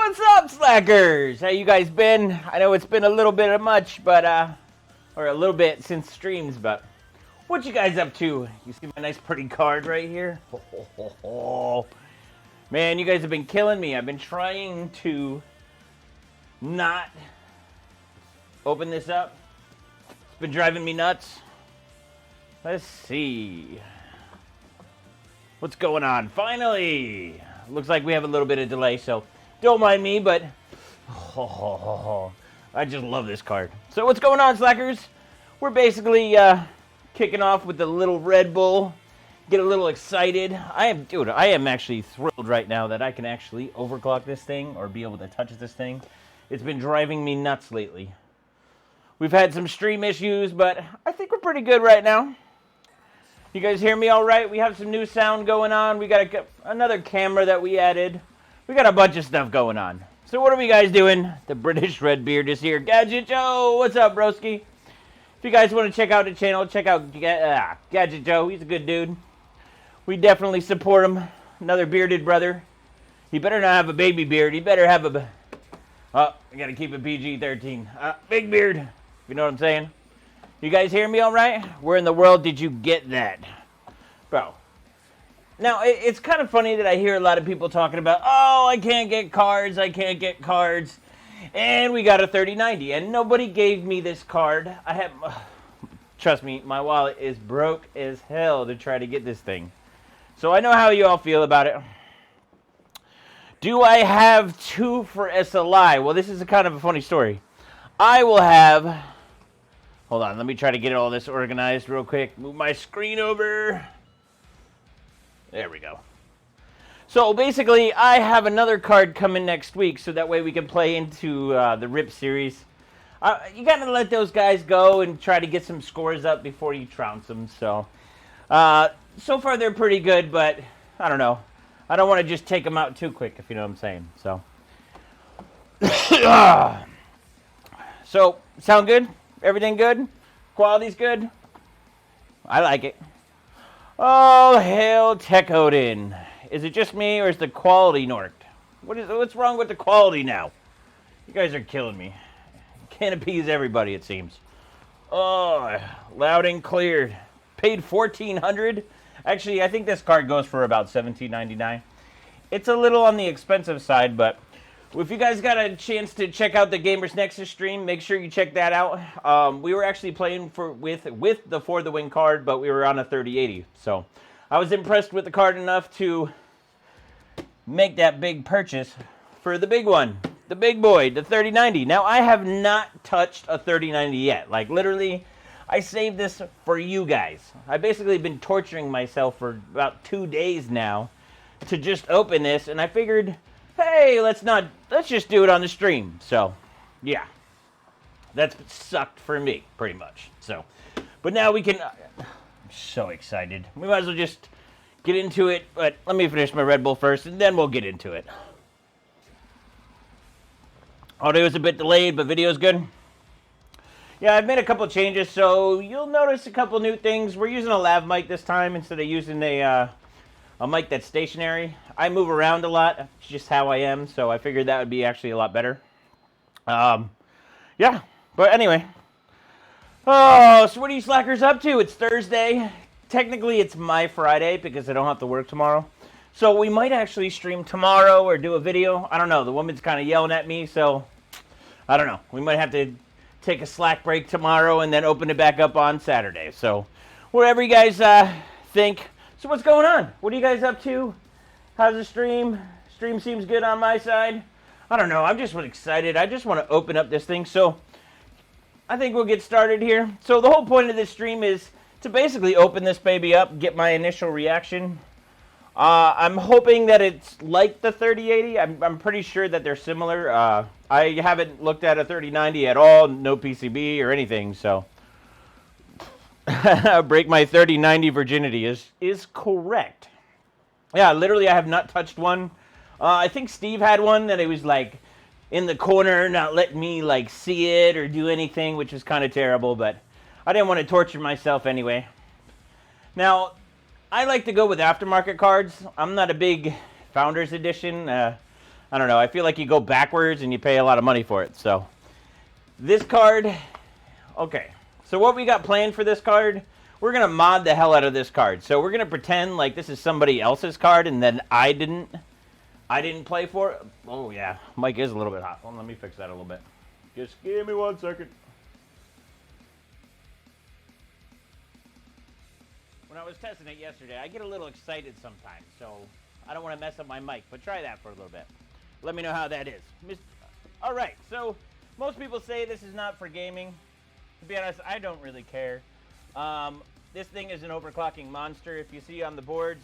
What's up, slackers? How you guys been? I know it's been a little bit of much, but or a little bit since streams, but what you guys up to? You see my nice pretty card right here? Man, you guys have been killing me. I've been trying to not open this up. It's been driving me nuts. Let's see. What's going on? Finally! Looks like we have a little bit of delay, so don't mind me, but I just love this card. So what's going on, slackers? We're basically kicking off with the little Red Bull. Get a little excited. I am actually thrilled right now that I can actually overclock this thing or be able to touch this thing. It's been driving me nuts lately. We've had some stream issues, but I think we're pretty good right now. You guys hear me all right? We have some new sound going on. We got another camera that we added. We got a bunch of stuff going on. So what are we guys doing? The British Redbeard is here. Gadget Joe, what's up, broski? If you guys want to check out the channel, check out Gadget Joe. He's a good dude. We definitely support him. Another bearded brother. He better not have a baby beard. He better have a... Oh, I got to keep it PG-13. Big beard, if you know what I'm saying. You guys hear me all right? Where in the world did you get that? Bro. Now, it's kind of funny that I hear a lot of people talking about, oh, I can't get cards, and we got a 3090, and nobody gave me this card. Trust me, my wallet is broke as hell to try to get this thing. So I know how you all feel about it. Do I have two for SLI? Well, this is a kind of a funny story. I will have... Hold on, let me try to get all this organized real quick. Move my screen over. There we go. So basically, I have another card coming next week, so that way we can play into the RIP series. You gotta let those guys go and try to get some scores up before you trounce them. So, so far they're pretty good, but I don't know. I don't want to just take them out too quick, if you know what I'm saying. So, so sound good? Everything good? Quality's good? I like it. Oh, hail TechOdin. Is it just me or is the quality norked? What's wrong with the quality now? You guys are killing me. Can't appease everybody, it seems. Oh, loud and clear. Paid $1,400. Actually, I think this card goes for about $17.99. It's a little on the expensive side, but if you guys got a chance to check out the Gamers Nexus stream, make sure you check that out. We were actually playing with the For the Win card, but we were on a 3080. So I was impressed with the card enough to make that big purchase for the big one, the big boy, the 3090. Now, I have not touched a 3090 yet. Like, literally, I saved this for you guys. I've basically been torturing myself for about 2 days now to just open this, and I figured... hey, let's just do it on the stream. So, yeah. That's sucked for me, pretty much. So, but now we can... I'm so excited. We might as well just get into it. But let me finish my Red Bull first, and then we'll get into it. Audio is a bit delayed, but video's good. Yeah, I've made a couple changes, so you'll notice a couple new things. We're using a lav mic this time instead of using a mic that's stationary. I move around a lot. It's just how I am, so I figured that would be actually a lot better. Yeah, but anyway. Oh, so what are you slackers up to? It's Thursday. Technically, it's my Friday because I don't have to work tomorrow. So we might actually stream tomorrow or do a video. I don't know. The woman's kind of yelling at me, so I don't know. We might have to take a slack break tomorrow and then open it back up on Saturday. So whatever you guys think. So what's going on? What are you guys up to? How's the stream? Stream seems good on my side. I don't know. I'm just excited. I just want to open up this thing. So I think we'll get started here. So the whole point of this stream is to basically open this baby up, get my initial reaction. I'm hoping that it's like the 3080. I'm pretty sure that they're similar. I haven't looked at a 3090 at all. No PCB or anything. So break my 3090 virginity is correct. Yeah, literally, I have not touched one. I think Steve had one that it was like in the corner, not letting me like see it or do anything, which was kind of terrible. But I didn't want to torture myself anyway. Now, I like to go with aftermarket cards. I'm not a big Founders Edition. I don't know. I feel like you go backwards and you pay a lot of money for it. So this card, okay. So what we got planned for this card, we're going to mod the hell out of this card. So we're going to pretend like this is somebody else's card and then I didn't play for it. Oh, yeah. Mic is a little bit hot. Well, let me fix that a little bit. Just give me 1 second. When I was testing it yesterday, I get a little excited sometimes, so I don't want to mess up my mic, but try that for a little bit. Let me know how that is. All right, so most people say this is not for gaming. To be honest, I don't really care. This thing is an overclocking monster. If you see on the boards,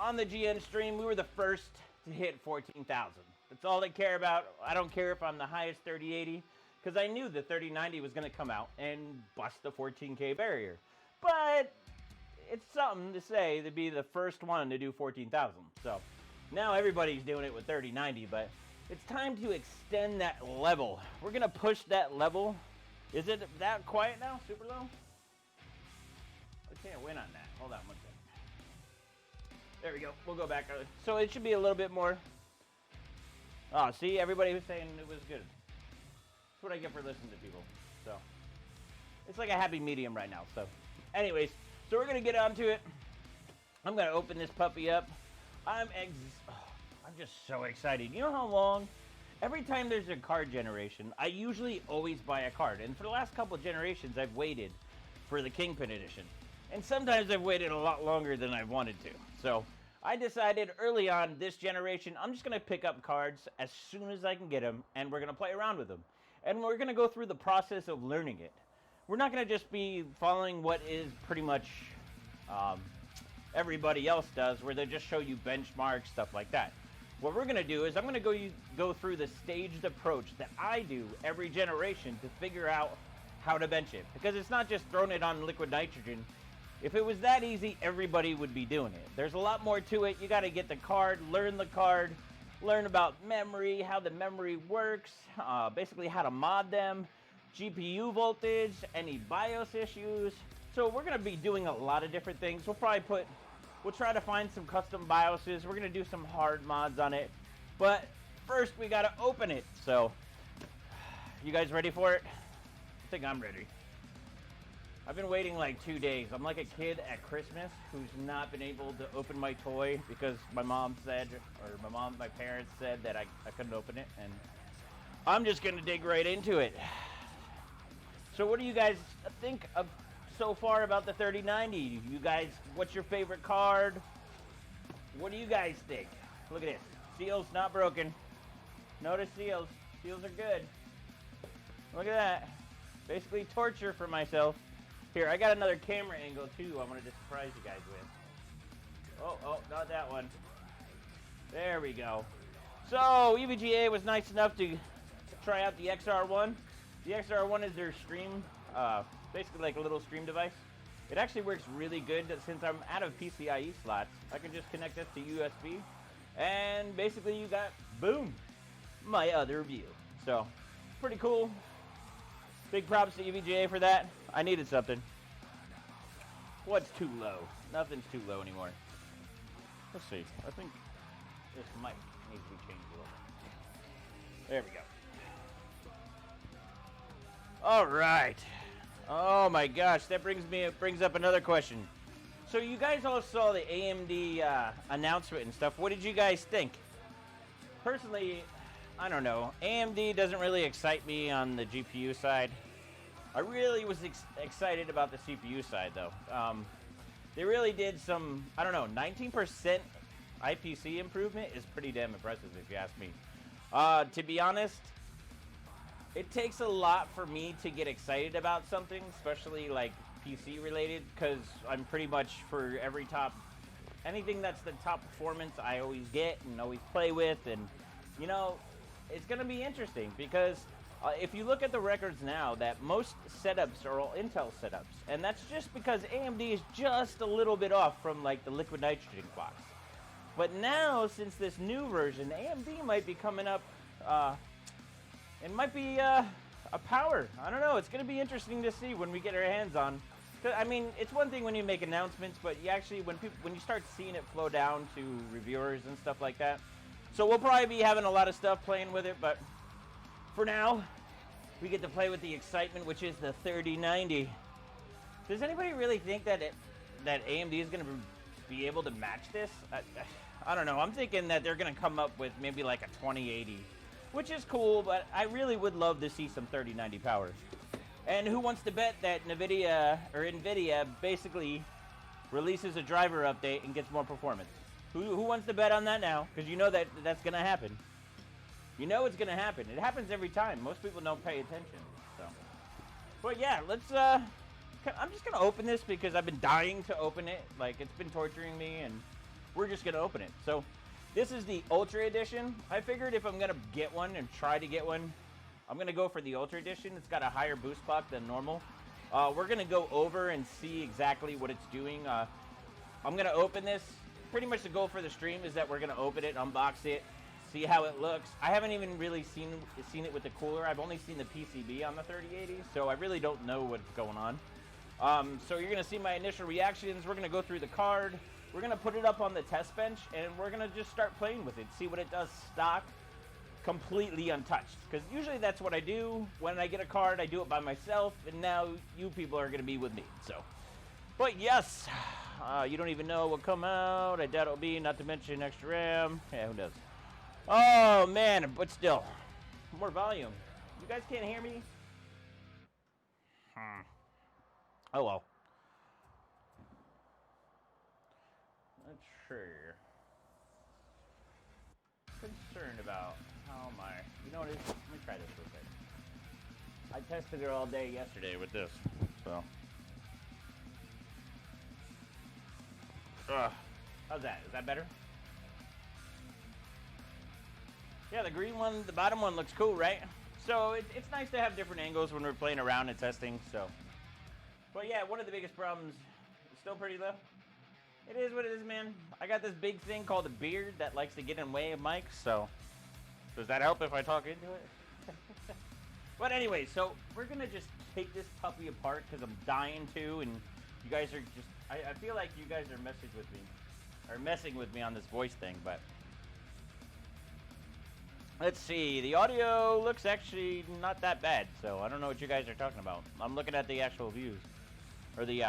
on the GN stream, we were the first to hit 14,000. That's all they care about. I don't care if I'm the highest 3080, because I knew the 3090 was going to come out and bust the 14K barrier. But it's something to say to be the first one to do 14,000. So now everybody's doing it with 3090, but it's time to extend that level. We're going to push that level. Is it that quiet now? Super low? I can't win on that. Hold on 1 second. There we go. We'll go back. So it should be a little bit more. Oh, see? Everybody was saying it was good. That's what I get for listening to people. So it's like a happy medium right now. So anyways, so we're going to get onto it. I'm going to open this puppy up. I'm just so excited. You know how long? Every time there's a card generation, I usually always buy a card. And for the last couple of generations, I've waited for the Kingpin edition. And sometimes I've waited a lot longer than I wanted to. So I decided early on this generation, I'm just going to pick up cards as soon as I can get them. And we're going to play around with them. And we're going to go through the process of learning it. We're not going to just be following what is pretty much everybody else does, where they just show you benchmarks, stuff like that. What we're going to do is I'm going to go through the staged approach that I do every generation to figure out how to bench it. Because it's not just throwing it on liquid nitrogen. If it was that easy, everybody would be doing it. There's a lot more to it. You got to get the card, learn about memory, how the memory works, basically how to mod them, GPU voltage, any BIOS issues. So we're going to be doing a lot of different things. We'll try to find some custom BIOSes. We're going to do some hard mods on it. But first, we got to open it. So, you guys ready for it? I think I'm ready. I've been waiting like 2 days. I'm like a kid at Christmas who's not been able to open my toy because my parents said that I couldn't open it. And I'm just going to dig right into it. So what do you guys think of so far about the 3090? You guys, what's your favorite card? What do you guys think? Look at this. Seals not broken. Notice seals. Seals are good. Look at that. Basically torture for myself. Here, I got another camera angle too I wanted to surprise you guys with. Oh, not that one. There we go. So, EVGA was nice enough to try out the XR1. The XR1 is their stream, basically like a little stream device. It actually works really good since I'm out of PCIe slots. I can just connect this to USB, and basically you got, boom, my other view. So, pretty cool. Big props to EVGA for that. I needed something. What's too low? Nothing's too low anymore. Let's see. I think this mic needs to be changed a little bit. There we go. All right. Oh my gosh, that brings up another question. So you guys all saw the AMD announcement and stuff. What did you guys think? Personally, I don't know. AMD doesn't really excite me on the GPU side. I really was excited about the CPU side though. They really did some, I don't know, 19% IPC improvement is pretty damn impressive if you ask me. To be honest, it takes a lot for me to get excited about something, especially like PC related, because I'm pretty much for anything that's the top performance I always get and always play with, and you know, it's going to be interesting because if you look at the records now, that most setups are all Intel setups, and that's just because AMD is just a little bit off from like the liquid nitrogen clocks. But now, since this new version, AMD might be coming up. It might be a power. I don't know. It's going to be interesting to see when we get our hands on. I mean, it's one thing when you make announcements, but you actually, when you start seeing it flow down to reviewers and stuff like that, So we'll probably be having a lot of stuff playing with it, but for now, we get to play with the excitement, which is the 3090. Does anybody really think that AMD is going to be able to match this? I don't know. I'm thinking that they're going to come up with maybe like a 2080, which is cool, but I really would love to see some 3090 powers. And who wants to bet that Nvidia basically releases a driver update and gets more performance? Who wants to bet on that now? Because you know that's going to happen. You know it's going to happen. It happens every time. Most people don't pay attention. So, but yeah, let's. I'm just going to open this because I've been dying to open it. Like, it's been torturing me, and we're just going to open it. So, this is the Ultra Edition. I figured if I'm going to get one and try to get one, I'm going to go for the Ultra Edition. It's got a higher boost clock than normal. We're going to go over and see exactly what it's doing. I'm going to open this. Pretty much the goal for the stream is that we're going to open it, unbox it, see how it looks. I haven't even really seen it with the cooler. I've only seen the PCB on the 3080, so I really don't know what's going on. So you're going to see my initial reactions. We're going to go through the card. We're going to put it up on the test bench, and we're going to just start playing with it, see what it does stock, completely untouched. Because usually that's what I do. When I get a card, I do it by myself, and now you people are going to be with me. So, but yes, you don't even know what come out. I doubt it'll be, not to mention extra RAM. Yeah, who does? Oh, man, but still. More volume. You guys can't hear me? Oh, well. Let's see. Concerned about how my... You know what it is? Let me try this real quick. I tested it all day yesterday with this, so... How's that? Is that better? Yeah, the green one, the bottom one looks cool, right? So it's nice to have different angles when we're playing around and testing, so. But yeah, one of the biggest problems, it's still pretty low. It is what it is, man. I got this big thing called a beard that likes to get in the way of mics, so. Does that help if I talk into it? But anyway, so we're gonna just take this puppy apart because I'm dying to, and you guys are just, I feel like you guys are messing with me on this voice thing, but. Let's see, the audio looks actually not that bad, so I don't know what you guys are talking about. I'm looking at the actual views, or the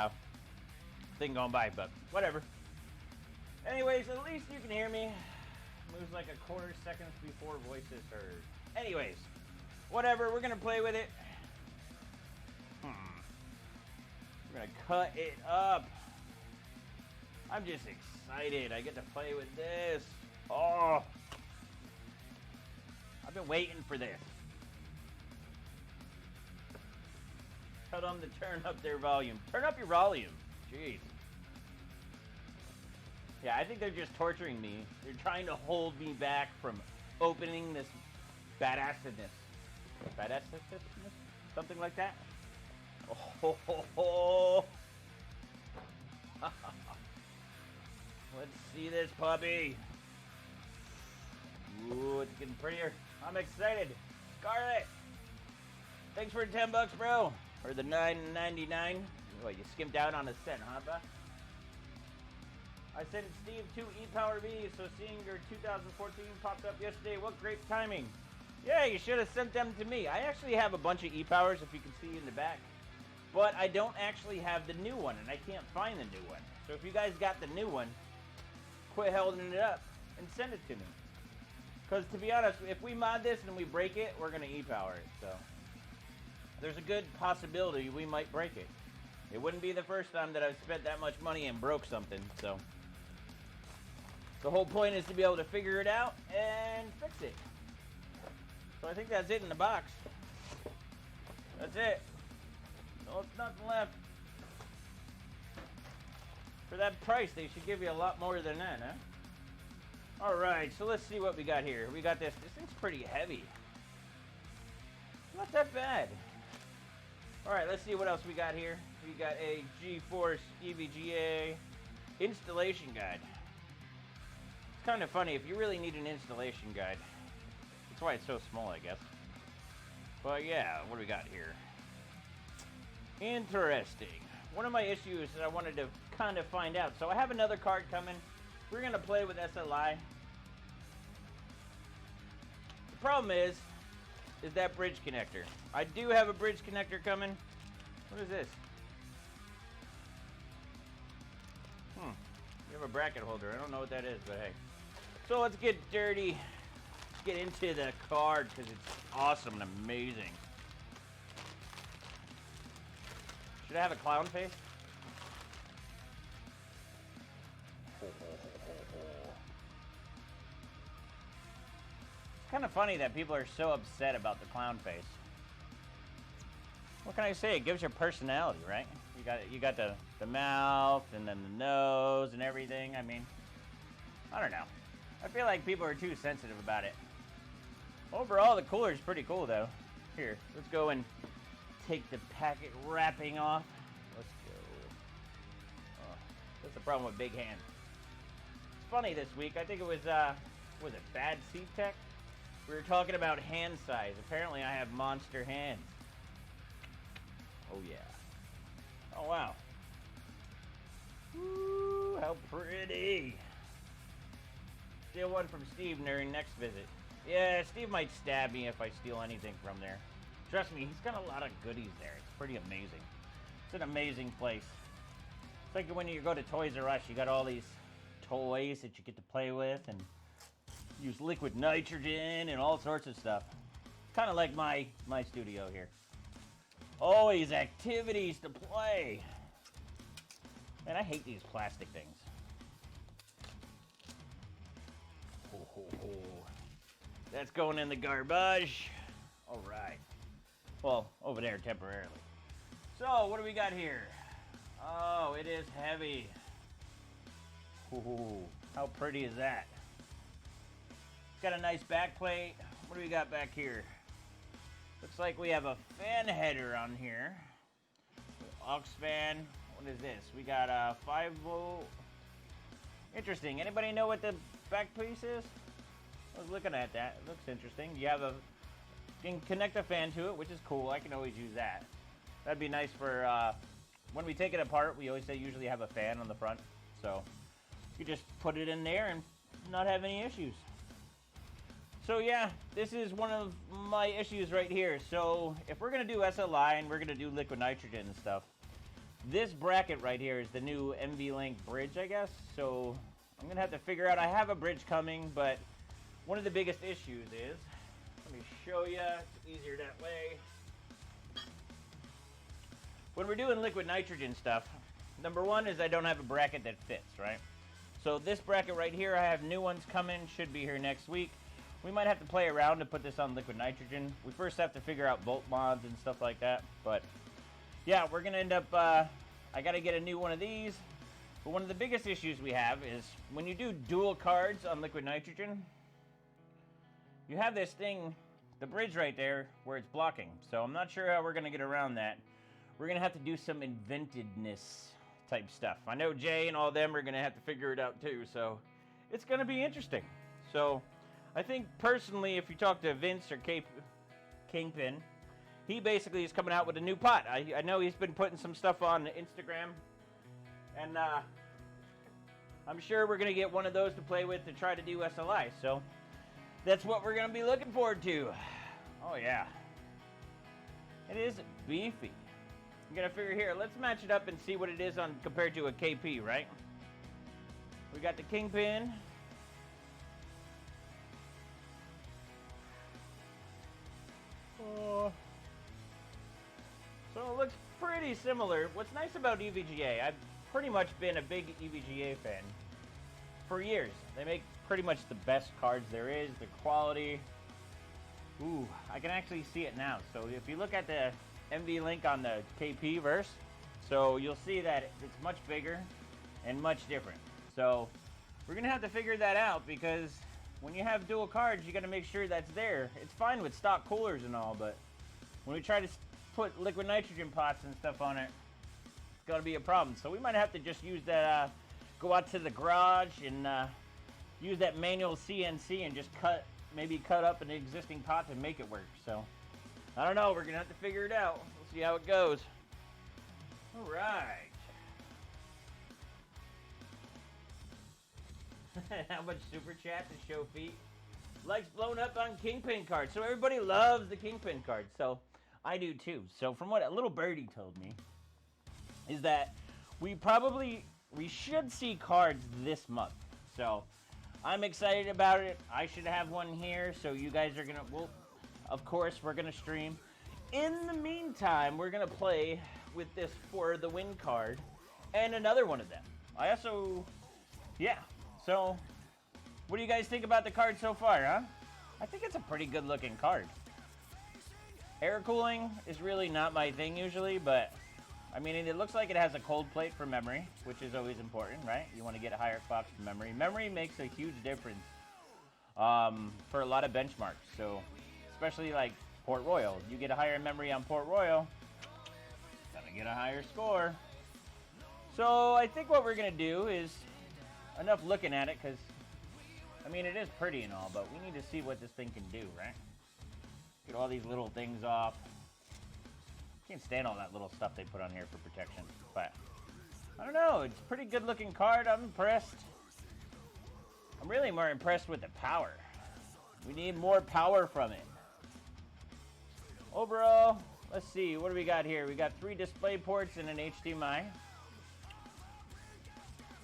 thing going by, but whatever. Anyways, at least you can hear me. Moves like a quarter seconds before voice is heard. Anyways, whatever, we're gonna play with it. We're gonna cut it up. I'm just excited. I get to play with this. Oh! I've been waiting for this. Tell them to turn up their volume. Turn up your volume. Jeez. Yeah, I think they're just torturing me. They're trying to hold me back from opening this badassedness. Badassedness? Something like that? Oh, ho, ho, ho. Let's see this puppy. Ooh, it's getting prettier. I'm excited. Scarlet, thanks for the 10 bucks, bro. Or the $9.99. What, you skimped out on a cent, huh, bro? I sent Steve 2 E-Power V, so seeing your 2014 popped up yesterday. What great timing. Yeah, you should have sent them to me. I actually have a bunch of E-Powers, if you can see in the back. But I don't actually have the new one, and I can't find the new one. So if you guys got the new one, quit holding it up and send it to me. Because to be honest, if we mod this and we break it, we're going to E-Power it. So there's a good possibility we might break it. It wouldn't be the first time that I've spent that much money and broke something. So the whole point is to be able to figure it out and fix it. So I think that's it in the box. That's it. No, it's nothing left. For that price, they should give you a lot more than that, huh? Alright, so let's see what we got here. We got this. This thing's pretty heavy. Not that bad. Alright, let's see what else we got here. We got a GeForce EVGA installation guide. It's kind of funny if you really need an installation guide. That's why it's so small, I guess. But yeah, what do we got here? Interesting. One of my issues that I wanted to kind of find out. So I have another card coming. We're going to play with SLI. problem is that bridge connector. I do have a bridge connector coming. What is this? You have a bracket holder. I don't know what that is, but hey. So let's get dirty. Let's get into the card because it's awesome and amazing. Should I have a clown face? It's kind of funny that people are so upset about the clown face. What can I say? It gives you personality, right? You got the mouth and then the nose and everything. I mean, I don't know. I feel like people are too sensitive about it. Overall, the cooler is pretty cool, though. Here, let's go and take the packet wrapping off. Let's go. Oh, that's the problem with big hands. It's funny this week. I think it was it Bad Seat Tech? We were talking about hand size. Apparently, I have monster hands. Oh, yeah. Oh, wow. Ooh, how pretty. Steal one from Steve during next visit. Yeah, Steve might stab me if I steal anything from there. Trust me, he's got a lot of goodies there. It's pretty amazing. It's an amazing place. It's like when you go to Toys R Us, you got all these toys that you get to play with and use liquid nitrogen and all sorts of stuff. Kind of like my studio here. Always activities to play. Man, I hate these plastic things. That's going in the garbage. All right. Well, over there temporarily. So, what do we got here? Oh, it is heavy. Ooh, how pretty is that? It's got a nice back plate. What do we got back here? Looks like we have a fan header on here. Aux fan. What is this? We got a 5-volt. Interesting. Anybody know what the back piece is? I was looking at that. It looks interesting. You can connect a fan to it, which is cool. I can always use that. That'd be nice for when we take it apart. We always usually have a fan on the front, so you just put it in there and not have any issues. So yeah, this is one of my issues right here. So if we're gonna do SLI and we're gonna do liquid nitrogen and stuff, this bracket right here is the new NVLink bridge, I guess. So I'm gonna have to figure out. I have a bridge coming, but one of the biggest issues is, let me show you. It's easier that way. When we're doing liquid nitrogen stuff, number one is I don't have a bracket that fits, right? So this bracket right here, I have new ones coming. Should be here next week. We might have to play around to put this on liquid nitrogen. We first have to figure out volt mods and stuff like that. But yeah, we're gonna end up, I gotta get a new one of these. But one of the biggest issues we have is when you do dual cards on liquid nitrogen, you have this thing, the bridge right there, where it's blocking. So I'm not sure how we're gonna get around that. We're gonna have to do some inventedness type stuff. I know Jay and all them are gonna have to figure it out too, so it's gonna be interesting. So I think personally, if you talk to Vince or Kingpin, he basically is coming out with a new pot. I know he's been putting some stuff on Instagram, and I'm sure we're going to get one of those to play with to try to do SLI. So that's what we're going to be looking forward to. Oh yeah, it is beefy. I'm going to figure here, let's match it up and see what it is on compared to a KP, right? We got the Kingpin. So it looks pretty similar. What's nice about EVGA, I've pretty much been a big EVGA fan for years. They make pretty much the best cards there is, the quality. Ooh, I can actually see it now. So if you look at the NVLink on the KP verse, so you'll see that it's much bigger and much different. So we're gonna have to figure that out, because when you have dual cards, you got to make sure that's there. It's fine with stock coolers and all, but when we try to put liquid nitrogen pots and stuff on it, it's going to be a problem. So we might have to just use that, go out to the garage and use that manual CNC and just maybe cut up an existing pot to make it work. So I don't know. We're going to have to figure it out. We'll see how it goes. All right. How much super chat to show feet? likes blowing up on Kingpin cards. So everybody loves the Kingpin cards. So I do too. So from what a little birdie told me, is that we should see cards this month. So I'm excited about it. I should have one here. So you guys are gonna, well, of course we're gonna stream. In the meantime, we're gonna play with this For the Win card and another one of them. I also, yeah. So what do you guys think about the card so far, huh? I think it's a pretty good looking card. Air cooling is really not my thing usually, but I mean, it looks like it has a cold plate for memory, which is always important, right? You want to get a higher clocks for memory. Memory makes a huge difference for a lot of benchmarks. So, especially like Port Royal. You get a higher memory on Port Royal, gonna get a higher score. So, I think what we're gonna do is, enough looking at it, because, I mean, it is pretty and all, but we need to see what this thing can do, right? Get all these little things off. Can't stand all that little stuff they put on here for protection, but I don't know. It's a pretty good looking card. I'm impressed. I'm really more impressed with the power. We need more power from it. Overall, let's see. What do we got here? We got 3 display ports and an HDMI.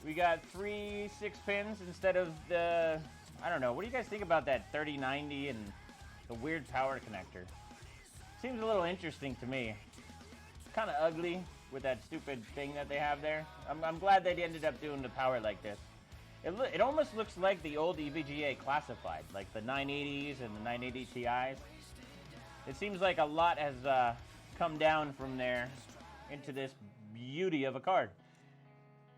We got 3 6-pins instead of the, I don't know. What do you guys think about that 3090 and the weird power connector? Seems a little interesting to me. Kind of ugly with that stupid thing that they have there. I'm glad they ended up doing the power like this. It almost looks like the old EVGA classified, like the 980s and the 980 Ti's. It seems like a lot has come down from there into this beauty of a card.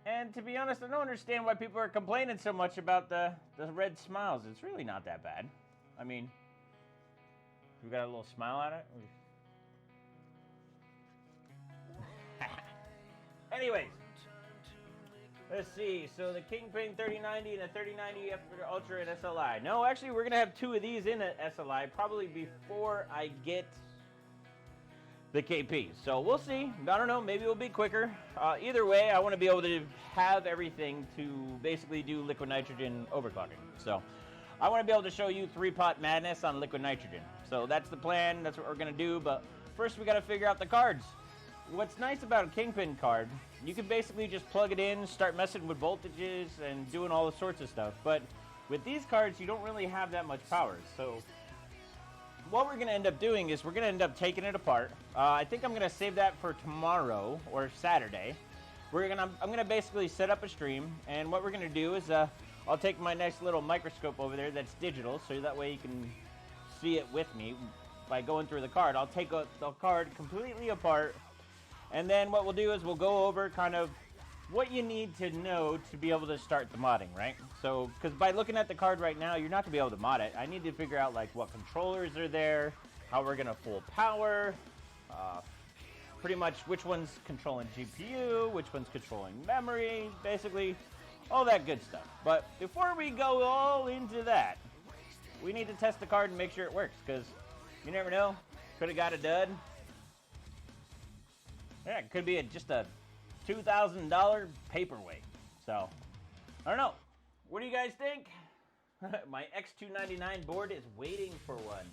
And to be honest, I don't understand why people are complaining so much about the red smiles. It's really not that bad. I mean, we got a little smile at it. Anyways, let's see. So the Kingpin 3090 and a 3090 Ultra and SLI. No, actually, we're gonna have 2 of these in an SLI probably before I get the KP. So we'll see. I don't know. Maybe it'll be quicker. Either way, I want to be able to have everything to basically do liquid nitrogen overclocking. So I want to be able to show you 3-pot madness on liquid nitrogen. So that's the plan. That's what we're gonna do. But first, we got to figure out the cards. What's nice about a Kingpin card, you can basically just plug it in, start messing with voltages, and doing all sorts of stuff. But with these cards, you don't really have that much power. So what we're going to end up doing is we're going to end up taking it apart. I think I'm going to save that for tomorrow or Saturday. I'm going to basically set up a stream, and what we're going to do is I'll take my nice little microscope over there that's digital, so that way you can see it with me by going through the card. I'll take the card completely apart. And then what we'll do is we'll go over kind of what you need to know to be able to start the modding, right? So, because by looking at the card right now, you're not going to be able to mod it. I need to figure out like what controllers are there, how we're going to full power, pretty much which one's controlling GPU, which one's controlling memory, basically all that good stuff. But before we go all into that, we need to test the card and make sure it works, because you never know, could have got a dud. Yeah, it could be just a $2,000 paperweight. So, I don't know. What do you guys think? My X299 board is waiting for one.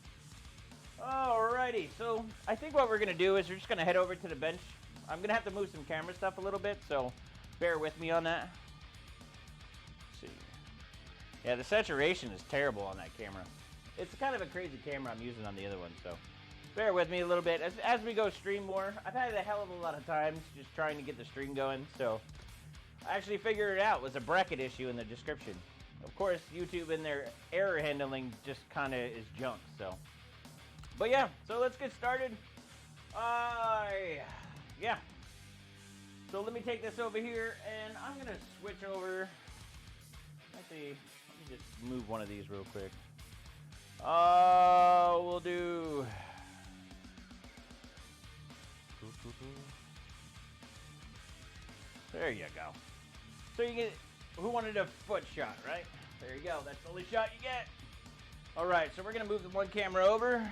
Alrighty, so I think what we're going to do is we're just going to head over to the bench. I'm going to have to move some camera stuff a little bit, so bear with me on that. Let's see. Yeah, the saturation is terrible on that camera. It's kind of a crazy camera I'm using on the other one, so bear with me a little bit as we go stream more. I've had a hell of a lot of times just trying to get the stream going, so I actually figured it out. It was a bracket issue in the description. Of course, YouTube and their error handling just kind of is junk, so. But yeah, so let's get started. Yeah. So let me take this over here, and I'm going to switch over. Actually, let me just move one of these real quick. We'll do... There you go. So you get, who wanted a foot shot, right? There you go. That's the only shot you get. All right, so we're gonna move the one camera over.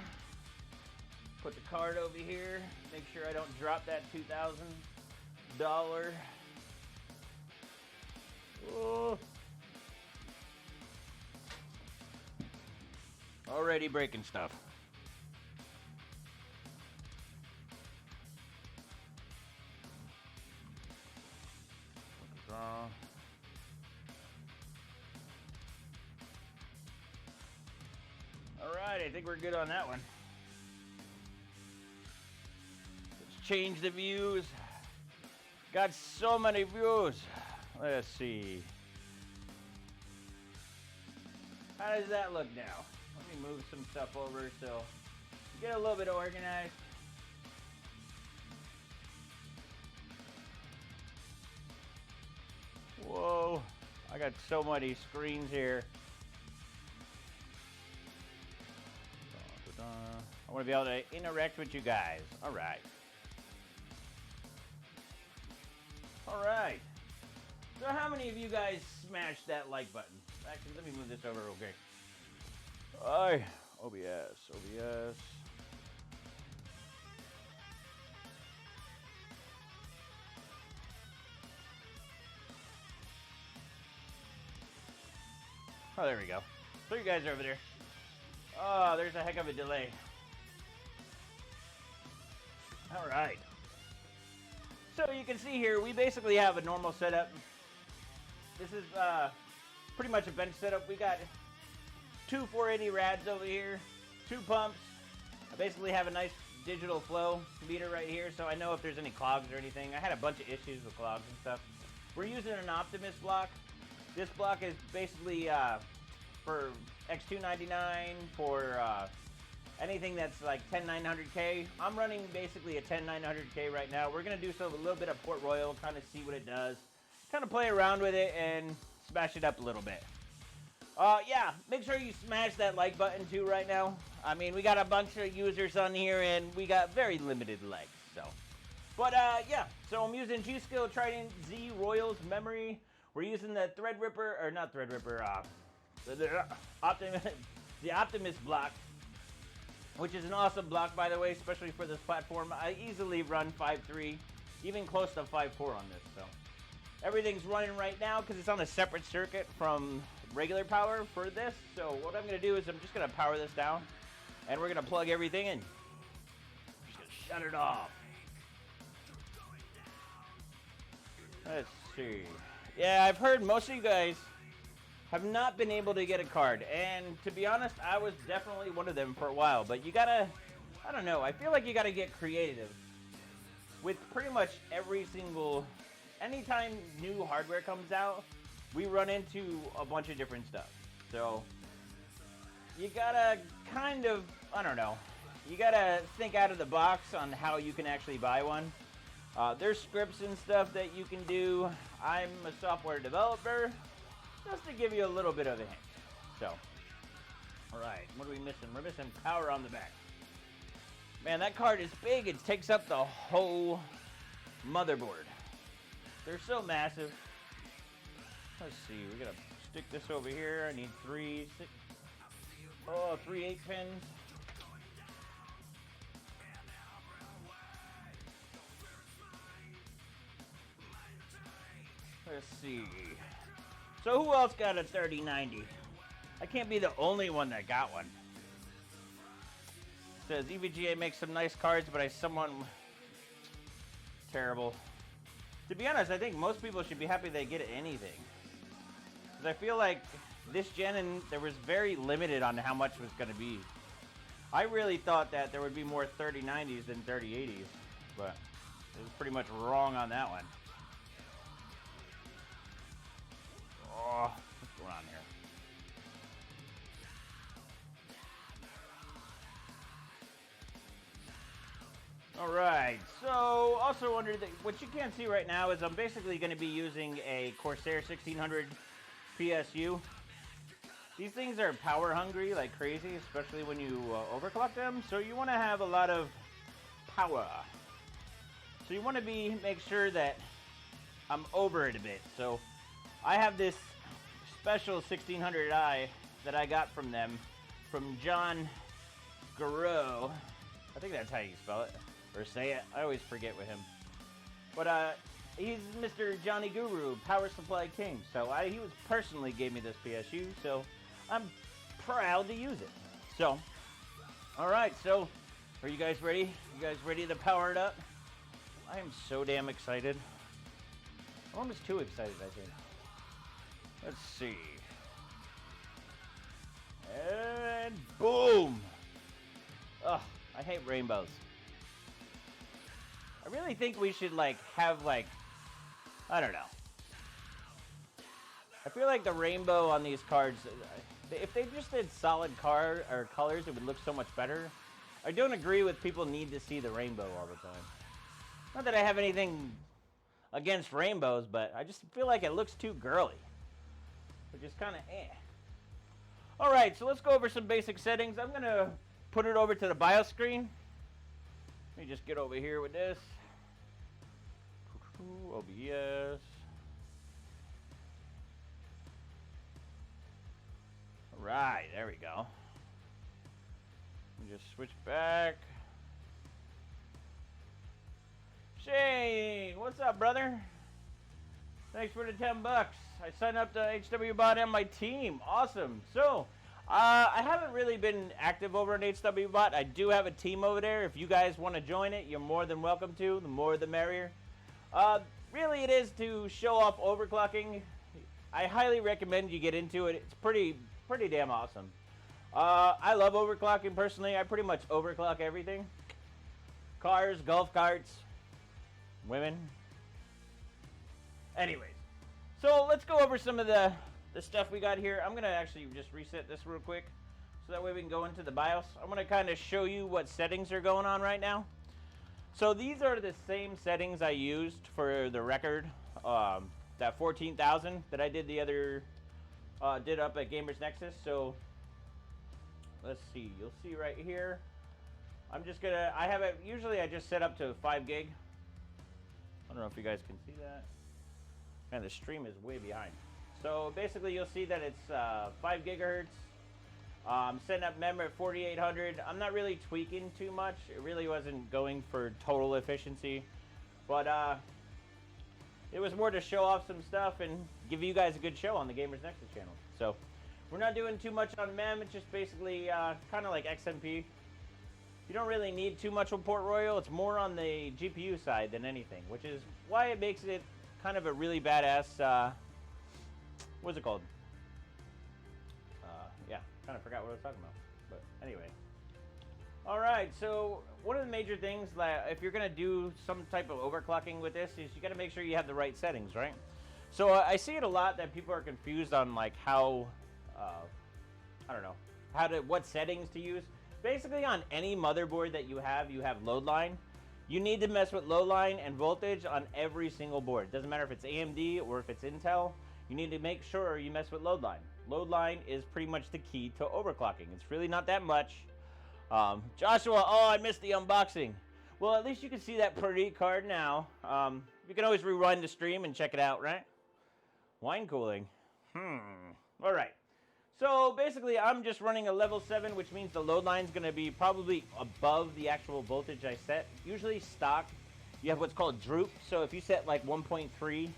Put the card over here. Make sure I don't drop that $2,000. Oh. Already breaking stuff. Alright, I think we're good on that one. Let's change the views. Got so many views. Let's see. How does that look now? Let me move some stuff over so get a little bit organized. Whoa, I got so many screens here. I want to be able to interact with you guys. All right. All right. So how many of you guys smashed that like button? Actually, let me move this over real quick. Alright, OBS. Oh, there we go. So you guys are over there. Oh, there's a heck of a delay. Alright. So you can see here, we basically have a normal setup. This is pretty much a bench setup. We got two 480 Rads over here, two pumps. I basically have a nice digital flow meter right here, so I know if there's any clogs or anything. I had a bunch of issues with clogs and stuff. We're using an Optimus block. This block is basically for X299, for anything that's like 10900K. I'm running basically a 10900K right now. We're gonna do a little bit of Port Royal, kind of see what it does, kind of play around with it and smash it up a little bit. Yeah, make sure you smash that like button too right now. I mean, we got a bunch of users on here and we got very limited likes, so. But yeah, so I'm using G-Skill Trident Z Royals memory. We're using the Threadripper, or not Threadripper, the Optimus block, which is an awesome block, by the way, especially for this platform. I easily run 5.3, even close to 5.4 on this, so. Everything's running right now because it's on a separate circuit from regular power for this. So what I'm going to do is I'm just going to power this down and we're going to plug everything in. Just going to shut it off. Let's see. Yeah, I've heard most of you guys have not been able to get a card. And to be honest, I was definitely one of them for a while. But you got to, I don't know, I feel like you got to get creative with pretty much every single... Anytime new hardware comes out, we run into a bunch of different stuff. So, you gotta kind of, I don't know, you gotta think out of the box on how you can actually buy one. There's scripts and stuff that you can do. I'm a software developer, just to give you a little bit of a hint. So, alright, what are we missing? We're missing power on the back. Man, that card is big. It takes up the whole motherboard. They're so massive. Let's see, we're gonna stick this over here. I need 3 8 pins. Let's see. So who else got a 3090? I can't be the only one that got one. It says EVGA makes some nice cards, but I somewhat terrible. To be honest, I think most people should be happy they get anything. Because I feel like this gen, there was very limited on how much it was going to be. I really thought that there would be more 3090s than 3080s. But it was pretty much wrong on that one. Oh, what's going on here? Alright, so also under the, what you can't see right now is I'm basically going to be using a Corsair 1600 PSU. These things are power hungry like crazy, especially when you overclock them, so you want to have a lot of power. So you want to make sure that I'm over it a bit. So I have this special 1600i that I got from them, from John Garreau. I think that's how you spell it. Or say it. I always forget with him. But he's Mr. Johnny Guru, Power Supply King. So he was personally gave me this PSU, so I'm proud to use it. So, all right. So, are you guys ready? You guys ready to power it up? I am so damn excited. I'm almost too excited, I think. Let's see. And boom! Ugh, I hate rainbows. I really think we should have I don't know. I feel like the rainbow on these cards, if they just did solid colors, it would look so much better. I don't agree with people need to see the rainbow all the time. Not that I have anything against rainbows, but I just feel like it looks too girly. Which is kind of eh. Alright, so let's go over some basic settings. I'm going to put it over to the BIOS screen. Let me just get over here with this. OBS. Alright, there we go. Let me just switch back. Shane, what's up, brother? Thanks for the $10. I signed up to HWBot and my team. Awesome. So, I haven't really been active over on HWBot. I do have a team over there. If you guys want to join it, you're more than welcome to. The more, the merrier. Really, it is to show off overclocking. I highly recommend you get into it. It's pretty damn awesome. I love overclocking personally. I pretty much overclock everything. Cars, golf carts, women. Anyways, so let's go over some of the stuff we got here. I'm going to actually just reset this real quick so that way we can go into the BIOS. I'm going to kind of show you what settings are going on right now. So these are the same settings I used for the record, that 14,000 that I did the other, did up at Gamers Nexus. So let's see, you'll see right here. I'm just going to, I have it, usually I just set up to 5 gig. I don't know if you guys can see that. Man, the stream is way behind. So basically you'll see that it's 5 gigahertz. Setting up memory at 4800. I'm not really tweaking too much. It really wasn't going for total efficiency. But it was more to show off some stuff and give you guys a good show on the Gamers Nexus channel. So we're not doing too much on mem. It's just basically kind of like XMP. You don't really need too much on Port Royal. It's more on the GPU side than anything, which is why it makes it kind of a really badass, what's it called? Yeah, kind of forgot what I was talking about. But anyway. Alright, so one of the major things, if you're going to do some type of overclocking with this, is you got to make sure you have the right settings, right? So I see it a lot that people are confused on how, I don't know, what settings to use. Basically on any motherboard that you have load line. You need to mess with load line and voltage on every single board. Doesn't matter if it's AMD or if it's Intel. You need to make sure you mess with load line. Load line is pretty much the key to overclocking. It's really not that much. Joshua, oh, I missed the unboxing. Well, at least you can see that pretty card now. You can always rewind the stream and check it out, right? Wine cooling. All right. So basically, I'm just running a level 7, which means the load line is going to be probably above the actual voltage I set. Usually stock, you have what's called droop. So if you set like 1.3,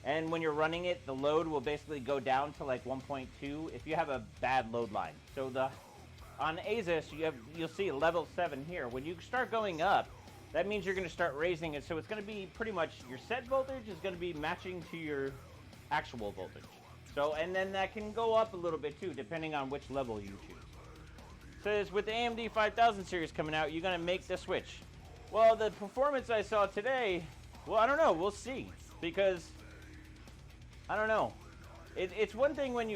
and when you're running it, the load will basically go down to like 1.2 if you have a bad load line. So on Asus, you'll see level 7 here. When you start going up, that means you're going to start raising it. So it's going to be pretty much your set voltage is going to be matching to your actual voltage. So, and then that can go up a little bit too, depending on which level you choose. Says with the AMD 5000 series coming out, you're going to make the switch. Well, the performance I saw today, well, I don't know. We'll see. Because, I don't know. It's one thing when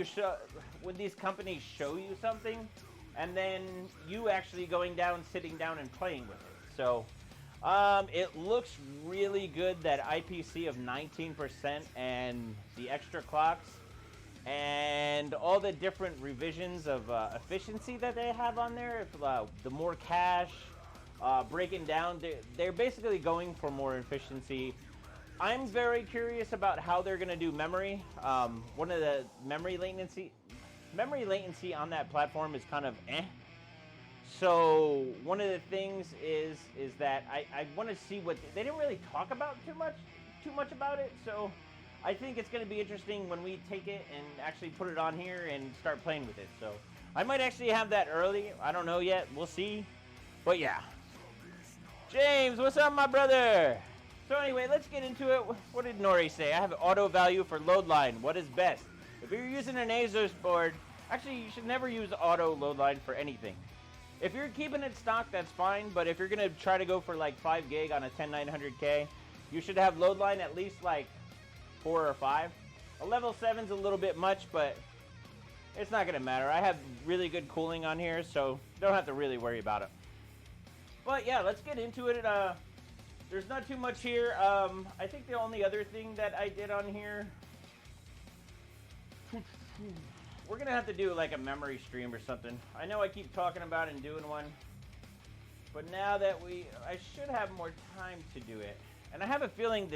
when these companies show you something, and then you actually going down, sitting down, and playing with it. So, it looks really good, that IPC of 19% and the extra clocks. And all the different revisions of efficiency that they have on there, the more cache, breaking down, they're basically going for more efficiency. I'm very curious about how they're going to do memory. One of the memory latency on that platform is kind of eh. So one of the things is that I want to see what they didn't really talk about too much about it. So I think it's going to be interesting when we take it and actually put it on here and start playing with it. So I might actually have that early. I don't know yet. We'll see. But yeah. James, what's up, my brother? So anyway, let's get into it. What did Nori say? I have auto value for load line. What is best? If you're using an ASUS board, actually you should never use auto load line for anything. If you're keeping it stock, that's fine. But if you're going to try to go for like 5 gig on a 10900K, you should have load line at least like 4 or 5. A level 7's a little bit much, but it's not going to matter. I have really good cooling on here, so don't have to really worry about it. But yeah, let's get into it. There's not too much here. I think the only other thing that I did on here, we're going to have to do like a memory stream or something. I know I keep talking about it and doing one, but now that I should have more time to do it. And I have a feeling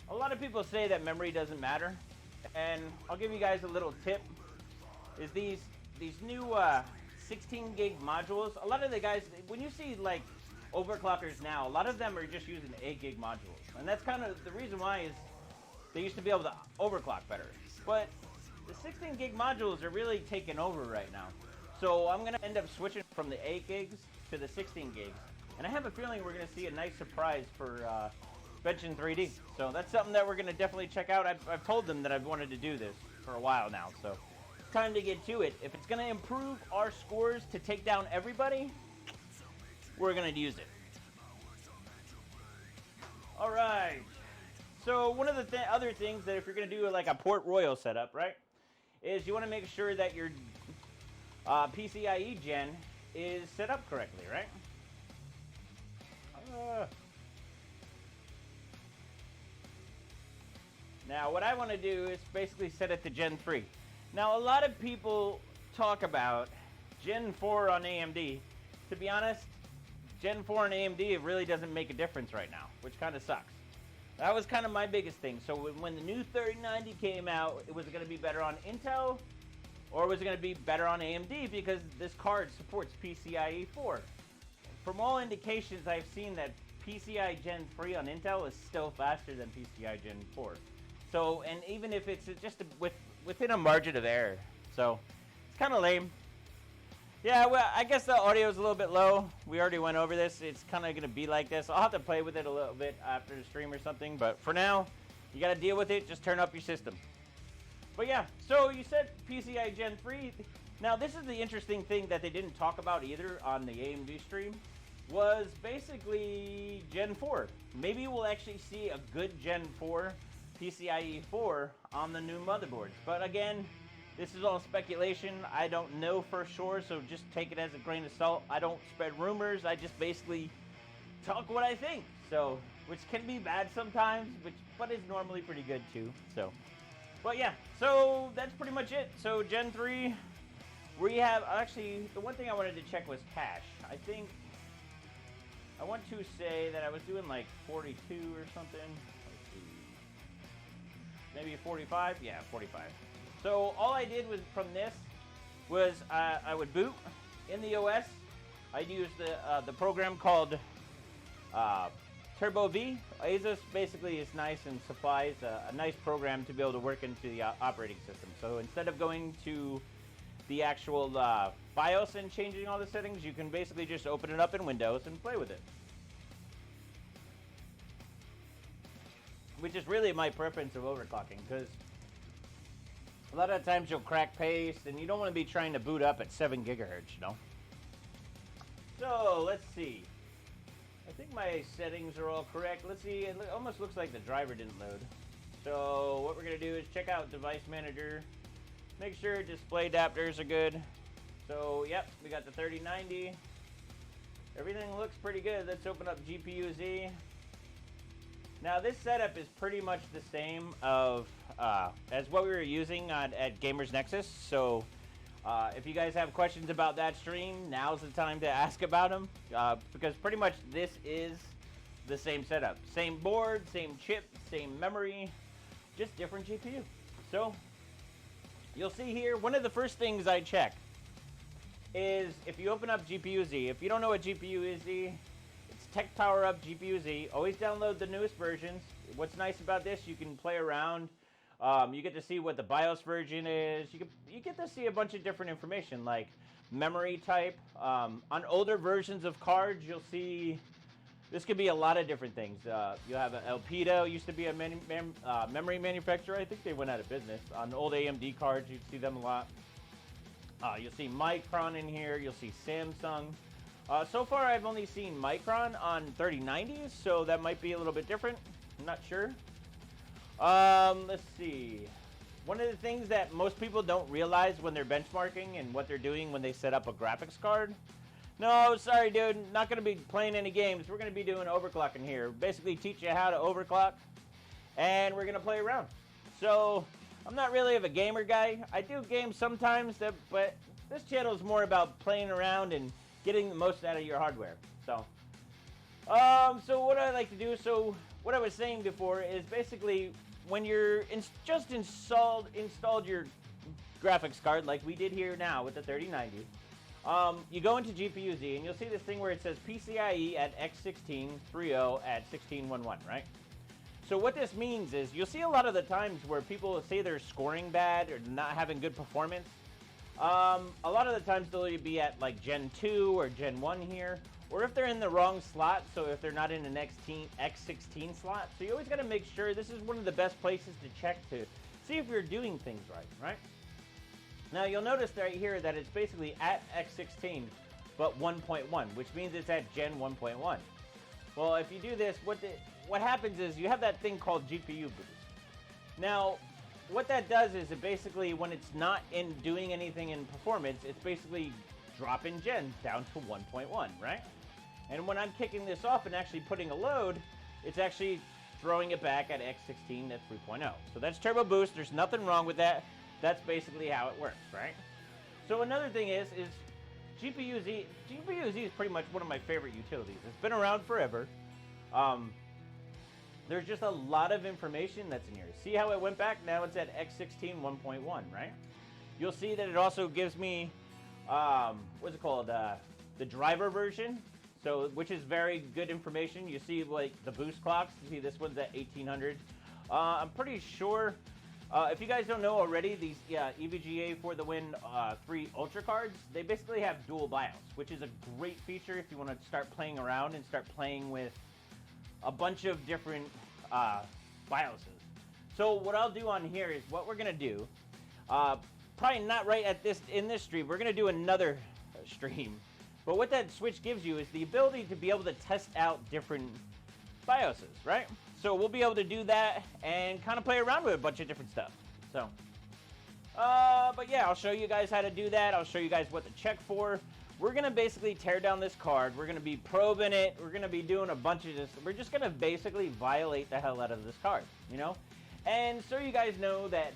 a lot of people say that memory doesn't matter. And I'll give you guys a little tip, is these new 16 gig modules. A lot of the guys, when you see like overclockers now, a lot of them are just using 8 gig modules. And that's kind of the reason why is they used to be able to overclock better. But the 16 gig modules are really taking over right now. So I'm going to end up switching from the 8 gigs to the 16 gigs. And I have a feeling we're going to see a nice surprise for Bench in 3D. So that's something that we're going to definitely check out. I've told them that I've wanted to do this for a while now. So it's time to get to it. If it's going to improve our scores to take down everybody, we're going to use it. All right. So one of the other things that if you're going to do like a Port Royal setup, right, is you want to make sure that your PCIe gen is set up correctly, right? Now what I want to do is basically set it to Gen 3. Now a lot of people talk about Gen 4 on AMD. To be honest, Gen 4 on AMD, it really doesn't make a difference right now, which kind of sucks. That was kind of my biggest thing. So when the new 3090 came out, it was going to be better on Intel, or was it going to be better on AMD because this card supports PCIe 4. From all indications, I've seen that PCI Gen 3 on Intel is still faster than PCI Gen 4. So, and even if it's just within a margin of error. So, it's kind of lame. Yeah, well, I guess the audio is a little bit low. We already went over this. It's kind of going to be like this. I'll have to play with it a little bit after the stream or something. But for now, you got to deal with it. Just turn up your system. But yeah, so you said PCI Gen 3. Now, this is the interesting thing that they didn't talk about either on the AMD stream, was basically Gen 4. Maybe we'll actually see a good Gen 4 PCIe 4 on the new motherboards. But again, this is all speculation. I don't know for sure, so just take it as a grain of salt. I don't spread rumors. I just basically talk what I think. So, which can be bad sometimes, but is normally pretty good too. So, but yeah, so that's pretty much it. So Gen 3, we have, actually, the one thing I wanted to check was cache. I want to say that I was doing like 42 or something. Let's see. Maybe 45? Yeah, 45. So all I did was from this was I would boot in the OS. I'd use the program called Turbo V. ASUS basically is nice and supplies a nice program to be able to work into the operating system. So instead of going to the actual BIOS and changing all the settings, you can basically just open it up in Windows and play with it. Which is really my preference of overclocking, because a lot of times you'll crack paste and you don't want to be trying to boot up at 7 gigahertz, you know? So, let's see. I think my settings are all correct. Let's see, it almost looks like the driver didn't load. So, what we're going to do is check out Device Manager. Make sure display adapters are good. So, yep, we got the 3090. Everything looks pretty good. Let's open up Gpuz. Now this setup is pretty much the same as what we were using at Gamers Nexus. So if you guys have questions about that stream, now's the time to ask about them, because pretty much this is the same setup. Same board, same chip, same memory, just different GPU. So you'll see here, one of the first things I check is if you open up Gpuz. If you don't know what Gpuz is, it's Tech Power Up Gpuz. Always download the newest versions. What's nice about this, you can play around You get to see what the BIOS version is. You get to see a bunch of different information like memory type. On older versions of cards, you'll see this could be a lot of different things. You have an Elpida, used to be a memory manufacturer. I think they went out of business. On old AMD cards, you'd see them a lot. You'll see Micron in here. You'll see Samsung. So far, I've only seen Micron on 3090s, so that might be a little bit different. I'm not sure. Let's see. One of the things that most people don't realize when they're benchmarking and what they're doing when they set up a graphics card. No, sorry, dude. Not going to be playing any games. We're going to be doing overclocking here. Basically, teach you how to overclock, and we're going to play around. So, I'm not really of a gamer guy. I do game sometimes, but this channel is more about playing around and getting the most out of your hardware. So what I like to do, what I was saying before is basically when you're just installed your graphics card like we did here now with the 3090, you go into Gpuz and you'll see this thing where it says PCIe at X1630 at 1611, right? So what this means is you'll see a lot of the times where people say they're scoring bad or not having good performance. A lot of the times they'll be at like Gen 2 or Gen 1 here, or if they're in the wrong slot, so if they're not in an X16 slot. So you always got to make sure this is one of the best places to check to see if you're doing things right? Now you'll notice right here that it's basically at X16, but 1.1, which means it's at Gen 1.1. Well, if you do this, what happens is you have that thing called GPU boost. Now, what that does is it basically, when it's not doing anything in performance, it's basically dropping gens down to 1.1, right? And when I'm kicking this off and actually putting a load, it's actually throwing it back at X16 at 3.0. So that's turbo boost. There's nothing wrong with that. That's basically how it works, right? So another thing is Gpuz. Gpuz is pretty much one of my favorite utilities. It's been around forever. There's just a lot of information that's in here. See how it went back? Now it's at X16 1.1, right? You'll see that it also gives me, what's it called? The driver version, which is very good information. You see like the boost clocks. You see this one's at 1800. I'm pretty sure, if you guys don't know already, these EVGA for the Win 3 Ultra cards, they basically have dual BIOS, which is a great feature if you want to start playing around and start playing with a bunch of different BIOSes. So what I'll do on here is what we're gonna do. Probably not right in this stream. We're gonna do another stream. But what that switch gives you is the ability to be able to test out different BIOSes, right? So we'll be able to do that and kind of play around with a bunch of different stuff. So, but yeah, I'll show you guys how to do that. I'll show you guys what to check for. We're going to basically tear down this card. We're going to be probing it. We're going to be doing a bunch of this. We're just going to basically violate the hell out of this card, you know? And so you guys know that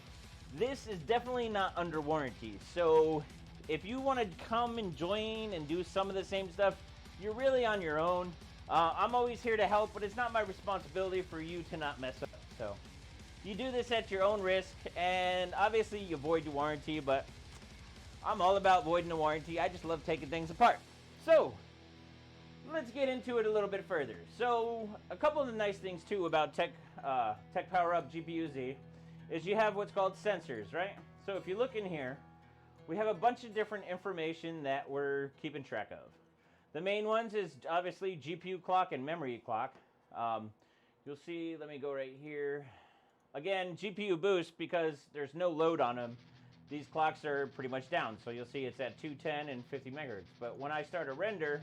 this is definitely not under warranty. So if you want to come and join and do some of the same stuff, you're really on your own. I'm always here to help, but it's not my responsibility for you to not mess up. So you do this at your own risk, and obviously you void your warranty, but I'm all about voiding the warranty. I just love taking things apart. So let's get into it a little bit further. So a couple of the nice things too about Tech Power Up Gpuz is you have what's called sensors, right? So if you look in here, we have a bunch of different information that we're keeping track of. The main ones is obviously GPU clock and memory clock. You'll see, let me go right here. Again, GPU boost, because there's no load on them. These clocks are pretty much down. So you'll see it's at 210 and 50 megahertz. But when I start a render,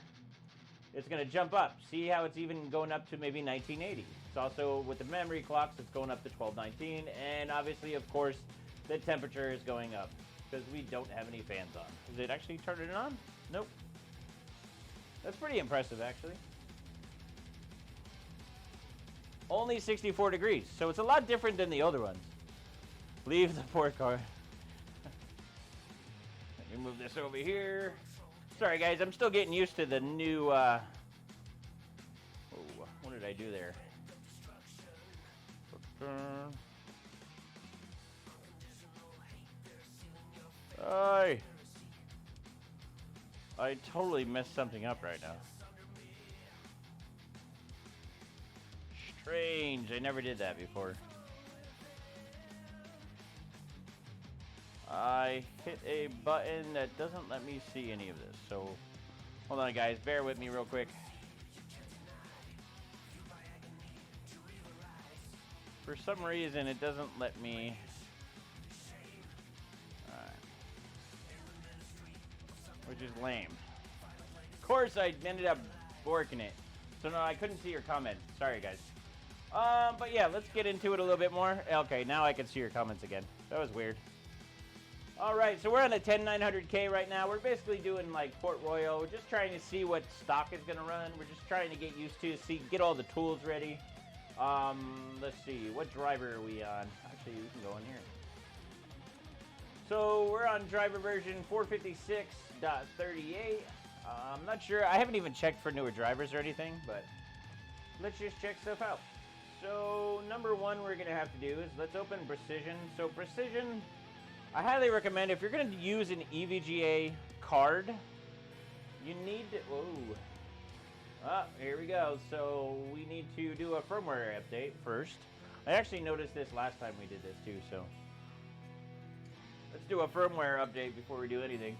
it's going to jump up. See how it's even going up to maybe 1980. It's also, with the memory clocks, it's going up to 1219. And obviously, of course, the temperature is going up because we don't have any fans on. Is it actually turning it on? Nope. That's pretty impressive, actually. Only 64 degrees, so it's a lot different than the other ones. Leave the port card. Let me move this over here. Sorry, guys, I'm still getting used to the new, oh, what did I do there? I totally messed something up right now. Strange, I never did that before. I hit a button that doesn't let me see any of this. So, hold on guys, bear with me real quick. For some reason, it doesn't let me. Which is lame. Of course, I ended up borking it. So no, I couldn't see your comment. Sorry, guys. But yeah, let's get into it a little bit more. Okay, now I can see your comments again. That was weird. Alright, so we're on a 10900K right now. We're basically doing like Port Royal. We're just trying to see what stock is going to run. We're just trying to get used to, get all the tools ready. Let's see, what driver are we on? Actually, we can go in here. So we're on driver version 456.38. I'm not sure. I haven't even checked for newer drivers or anything, but let's just check stuff out. So number one we're going to have to do is let's open Precision. So Precision, I highly recommend if you're going to use an EVGA card, you need to... Whoa. Here we go. So we need to do a firmware update first. I actually noticed this last time we did this too, so let's do a firmware update before we do anything.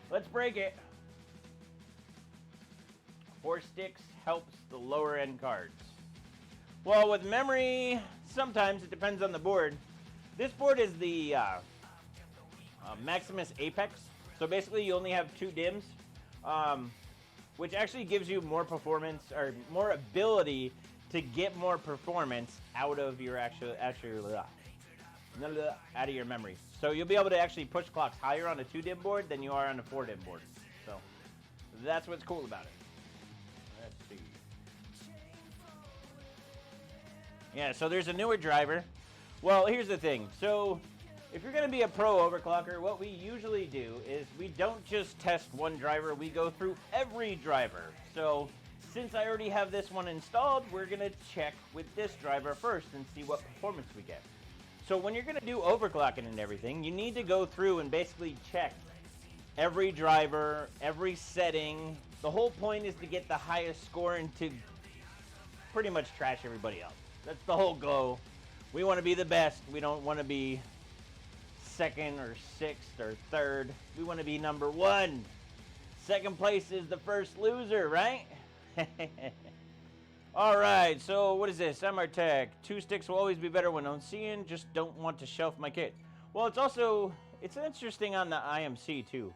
Let's break it. 4 sticks helps the lower end cards. Well, with memory, sometimes it depends on the board. This board is the Maximus Apex. So basically you only have 2 DIMMs, which actually gives you more performance or more ability to get more performance out of your out of your memory. So you'll be able to actually push clocks higher on a 2-DIMM board than you are on a 4-DIMM board. So that's what's cool about it. Let's see. Yeah, so there's a newer driver. Well, here's the thing. So if you're going to be a pro overclocker, what we usually do is we don't just test one driver, we go through every driver. So since I already have this one installed, we're going to check with this driver first and see what performance we get. So when you're going to do overclocking and everything, you need to go through and basically check every driver, every setting. The whole point is to get the highest score and to pretty much trash everybody else. That's the whole goal. We want to be the best. We don't want to be second or sixth or third. We want to be number 1. Second place is the first loser, right? Alright, so what is this? MRTech. 2 sticks will always be better when unseeing. Just don't want to shelf my kit. Well, it's interesting on the IMC too.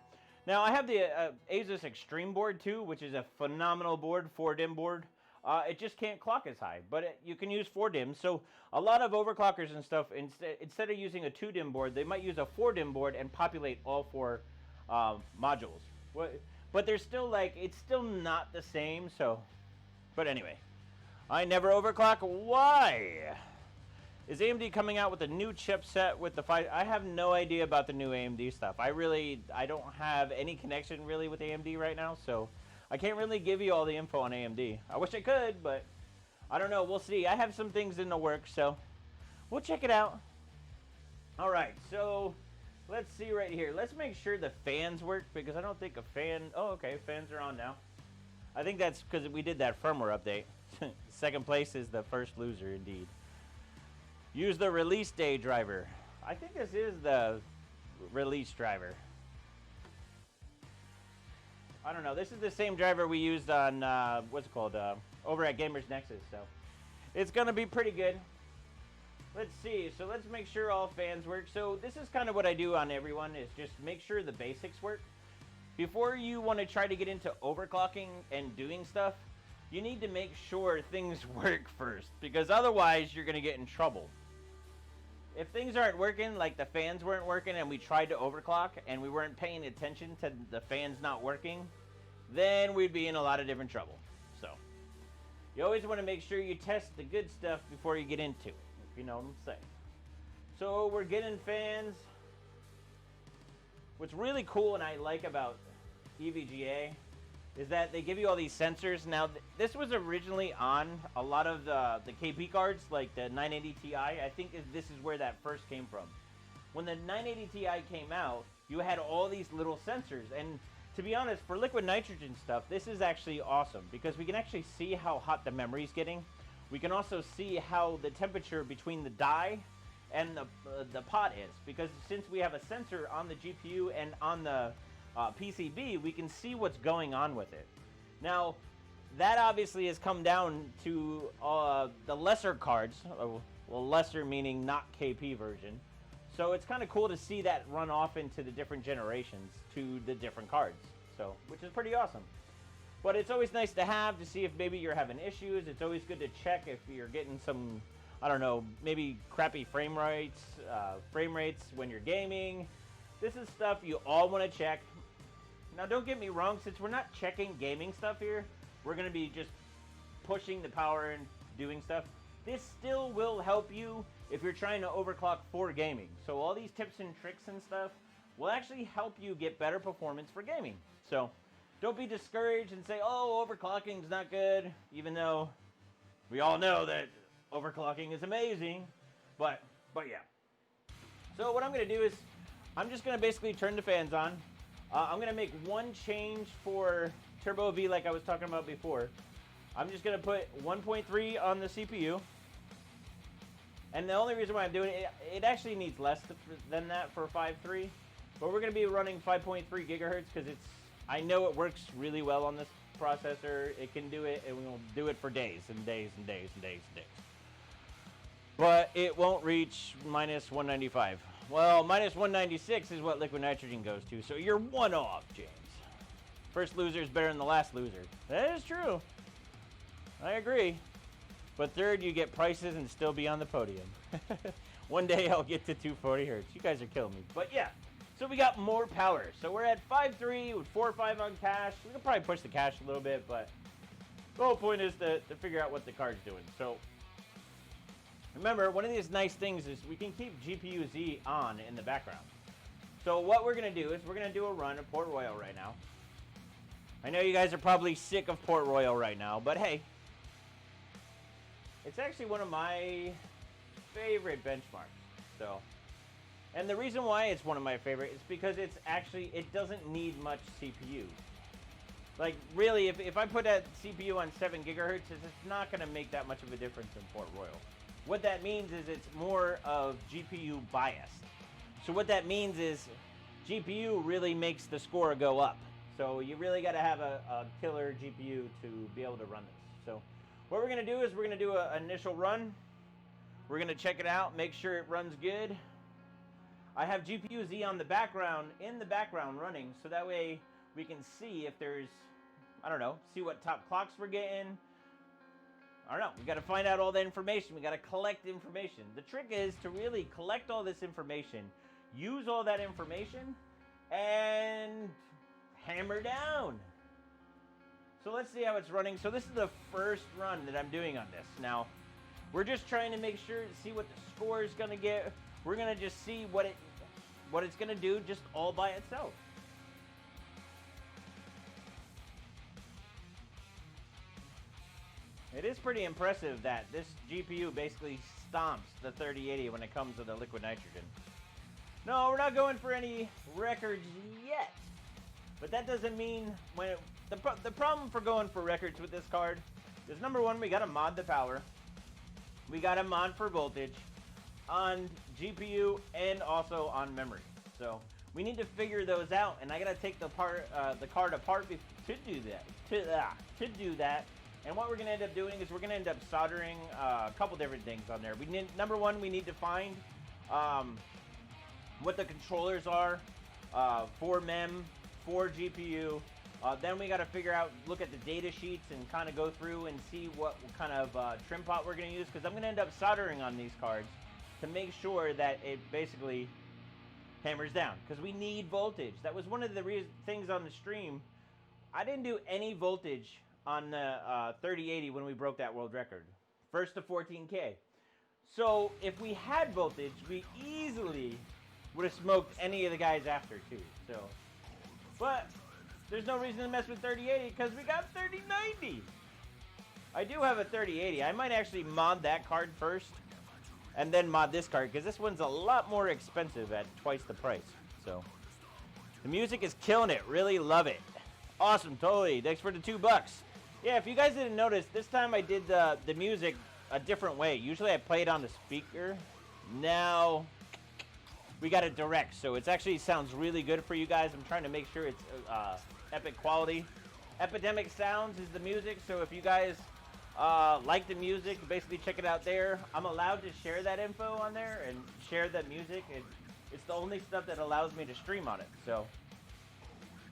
Now, I have the Asus Extreme board too, which is a phenomenal board, 4-DIMM board. It just can't clock as high, but you can use 4 DIMMs. So a lot of overclockers and stuff, instead of using a 2-DIMM board, they might use a 4-DIMM board and populate all 4 modules. But they're still it's still not the same. So, but anyway, I never overclock. Why? Is AMD coming out with a new chipset with the 5? I have no idea about the new AMD stuff. I don't have any connection really with AMD right now, so I can't really give you all the info on AMD. I wish I could, but I don't know. We'll see. I have some things in the works, so we'll check it out. All right, so let's see right here. Let's make sure the fans work because I don't think a fan... Oh, okay, fans are on now. I think that's because we did that firmware update. Second place is the first loser, indeed. Use the release day driver. I think this is the release driver. I don't know. This is the same driver we used on, what's it called, over at Gamers Nexus. So it's going to be pretty good. Let's see. So let's make sure all fans work. So this is kind of what I do on everyone is just make sure the basics work. Before you want to try to get into overclocking and doing stuff, you need to make sure things work first because otherwise you're going to get in trouble. If things aren't working, like the fans weren't working and we tried to overclock and we weren't paying attention to the fans not working, then we'd be in a lot of different trouble. So you always want to make sure you test the good stuff before you get into it, if you know what I'm saying. So we're getting fans. What's really cool and I like about EVGA is that they give you all these sensors. Now, this was originally on a lot of the KP cards, like the 980 Ti. I think this is where that first came from. When the 980 Ti came out, you had all these little sensors. And to be honest, for liquid nitrogen stuff, this is actually awesome because we can actually see how hot the memory is getting. We can also see how the temperature between the die and the pot is, because since we have a sensor on the GPU and on the PCB, we can see what's going on with it. Now, that obviously has come down to the lesser cards, well, lesser meaning not KP version. So it's kind of cool to see that run off into the different generations to the different cards, so which is pretty awesome. But it's always nice to have to see if maybe you're having issues. It's always good to check if you're getting some, I don't know, maybe crappy frame rates when you're gaming. This is stuff you all want to check. Now, don't get me wrong, since we're not checking gaming stuff here, we're going to be just pushing the power and doing stuff. This still will help you if you're trying to overclock for gaming. So all these tips and tricks and stuff will actually help you get better performance for gaming. So don't be discouraged and say, oh, overclocking is not good, even though we all know that overclocking is amazing. But yeah. So what I'm going to do is I'm just going to basically turn the fans on. I'm going to make one change for Turbo V like I was talking about before. I'm just going to put 1.3 on the CPU. And the only reason why I'm doing it, it actually needs less than that for 5.3. But we're going to be running 5.3 gigahertz because I know it works really well on this processor. It can do it, and we'll do it for days and days and days and days and days. But it won't reach minus 195. Well, minus 196 is what liquid nitrogen goes to, so you're one off, James. First loser is better than the last loser. That is true. I agree. But third, you get prices and still be on the podium. One day I'll get to 240 hertz. You guys are killing me. But yeah, so we got more power. So we're at 5.3 with 4.5 on cache. We can probably push the cache a little bit, but the whole point is to figure out what the card's doing. So remember, one of these nice things is we can keep Gpuz on in the background. So what we're going to do is we're going to do a run of Port Royal right now. I know you guys are probably sick of Port Royal right now, but hey, it's actually one of my favorite benchmarks. So, and the reason why it's one of my favorite is because it doesn't need much CPU. Like really, if I put that CPU on 7 gigahertz, it's not going to make that much of a difference in Port Royal. What that means is it's more of GPU biased. So what that means is GPU really makes the score go up. So you really got to have a killer GPU to be able to run this. So what we're going to do is we're going to do an initial run. We're going to check it out, make sure it runs good. I have Gpuz on the background, in the background running, so that way we can see if there's, I don't know, see what top clocks we're getting. I don't know, we got to find out all the information. We got to collect information. The trick is to really collect all this information, use all that information, and hammer down. So let's see how it's running. So this is the first run that I'm doing on this. Now, we're just trying to make sure, see what the score is going to get. We're going to just see what it's going to do just all by itself. It is pretty impressive that this GPU basically stomps the 3080 when it comes to the liquid nitrogen. No, we're not going for any records yet. But that doesn't mean when the problem for going for records with this card is, number one, we got to mod the power. We got to mod for voltage on GPU and also on memory. So we need to figure those out, and I got to take the card apart to do that. To do that. And what we're going to end up doing is we're going to end up soldering a couple different things on there. Number one, we need to find what the controllers are for MEM, for GPU. Then we got to figure out, look at the data sheets and kind of go through and see what kind of trim pot we're going to use, because I'm going to end up soldering on these cards to make sure that it basically hammers down, because we need voltage. That was one of the things on the stream. I didn't do any voltage on the 3080 when we broke that world record. First to 14K. So if we had voltage, we easily would have smoked any of the guys after too. So, but there's no reason to mess with 3080 because we got 3090. I do have a 3080. I might actually mod that card first and then mod this card, because this one's a lot more expensive at twice the price. So the music is killing it. Really love it. Awesome, totally. Thanks for the $2. Yeah, if you guys didn't notice, this time I did the music a different way. Usually I play it on the speaker, Now we got it direct, so it actually sounds really good for you guys. I'm trying to make sure it's epic quality. Epidemic Sounds is the music, so if you guys like the music, basically check it out there. I'm allowed to share that info on there and share that music. It's the only stuff that allows me to stream on it. So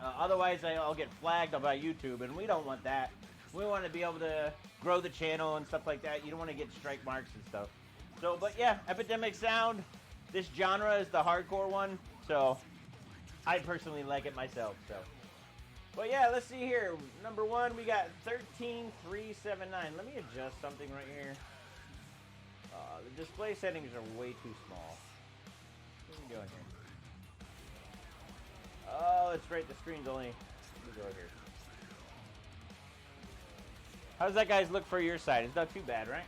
otherwise, I'll get flagged by YouTube, and we don't want that. We want to be able to grow the channel and stuff like that. You don't want to get strike marks and stuff. So, but yeah, Epidemic Sound. This genre is the hardcore one, so I personally like it myself. So, but yeah, let's see here. Number one, we got 13379. Let me adjust something right here. The display settings are way too small. What are we doing here? Oh, that's right. The screen's only. Let me go here. How does that guys look for your side? It's not too bad, right?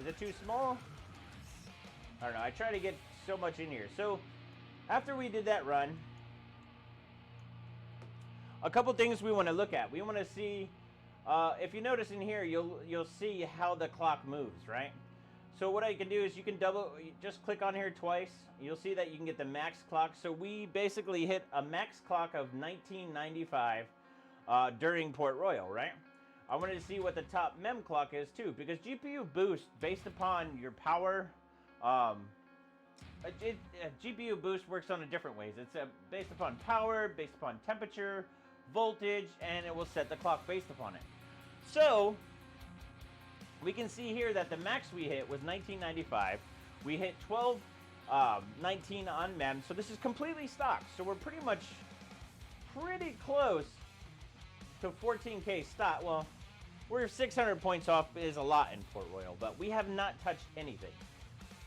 Is it too small? I don't know. I try to get so much in here. So after we did that run, a couple things we want to look at. We want to see, if you notice in here, you'll see how the clock moves, right? So what I can do is you can just click on here twice. You'll see that you can get the max clock. So we basically hit a max clock of 1995 during Port Royal, right? I wanted to see what the top mem clock is too, because GPU boost based upon your power. GPU boost works on a different ways. It's based upon power, based upon temperature, voltage, and it will set the clock based upon it. So we can see here that the max we hit was 1995. We hit 1219 on mem, so this is completely stock. So we're pretty close to 14K stock. Well, we're 600 points off is a lot in Port Royal, but we have not touched anything.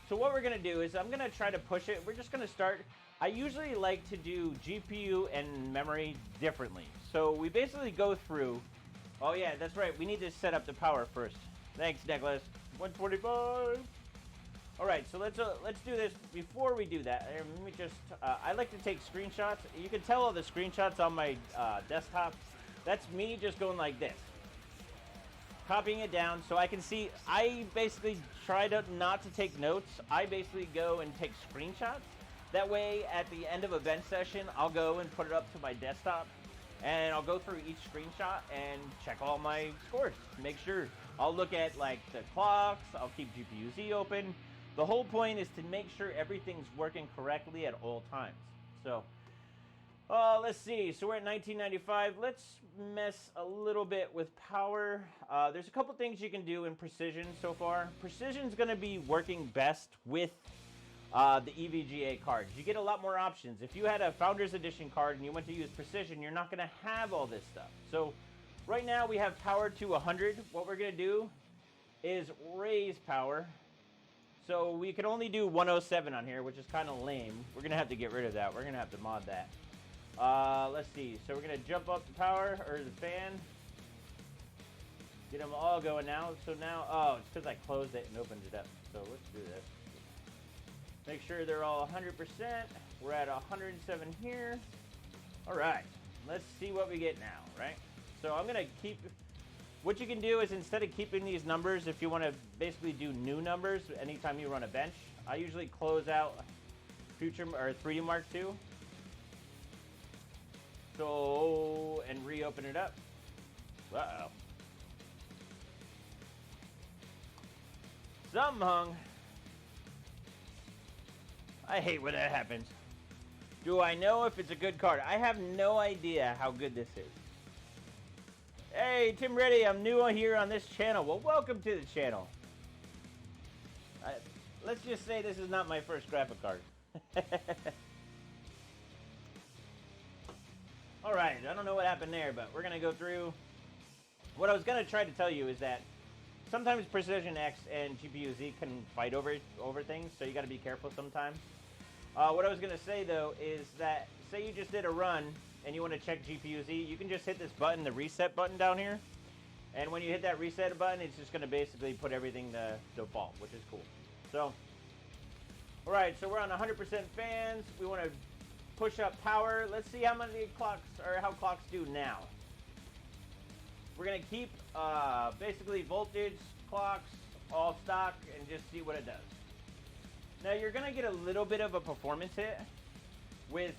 So what we're gonna do is I'm gonna try to push it. We're just gonna start. I usually like to do GPU and memory differently. So we basically go through. Oh yeah, that's right. We need to set up the power first. Thanks, Nicholas. 125. All right, so let's do this. Before we do that, let me just. I like to take screenshots. You can tell all the screenshots on my desktop. That's me just going like this, copying it down so I can see. I basically try not to take notes. I basically go and take screenshots. That way, at the end of a bench session, I'll go and put it up to my desktop, and I'll go through each screenshot and check all my scores. Make sure. I'll look at like the clocks. I'll keep GPU-Z open. The whole point is to make sure everything's working correctly at all times. So, let's see. So we're at 1995. Let's mess a little bit with power. There's a couple things you can do in Precision so far. Precision's going to be working best with the EVGA cards. You get a lot more options. If you had a Founders Edition card and you went to use Precision, you're not going to have all this stuff. So right now we have power to 100. What we're going to do is raise power. So we can only do 107 on here, which is kind of lame. We're going to have to get rid of that. We're going to have to mod that. Let's see. So we're going to jump up the power, or the fan. Get them all going now. So now, oh, it's because I closed it and opened it up. So let's do this. Make sure they're all 100%. We're at 107 here. All right. Let's see what we get now, right? So I'm going to keep... What you can do is instead of keeping these numbers, if you want to basically do new numbers anytime you run a bench, I usually close out Future or 3D Mark II. So, and reopen it up. Uh-oh. Something hung. I hate when that happens. Do I know if it's a good card? I have no idea how good this is. Hey, Tim Reddy, I'm new here on this channel. Well, welcome to the channel. Let's just say this is not my first graphic card. Alright, I don't know what happened there, but we're going to go through. What I was going to try to tell you is that sometimes Precision X and GPU-Z can fight over things, so you got to be careful sometimes. What I was going to say, though, is that say you just did a run and you want to check GPU-Z, you can just hit this button, the reset button down here. And when you hit that reset button, it's just going to basically put everything to default, which is cool. So, alright, so we're on 100% fans. We want to push up power. Let's see how many clocks, or how clocks do now. We're going to keep basically voltage, clocks, all stock, and just see what it does. Now you're gonna get a little bit of a performance hit with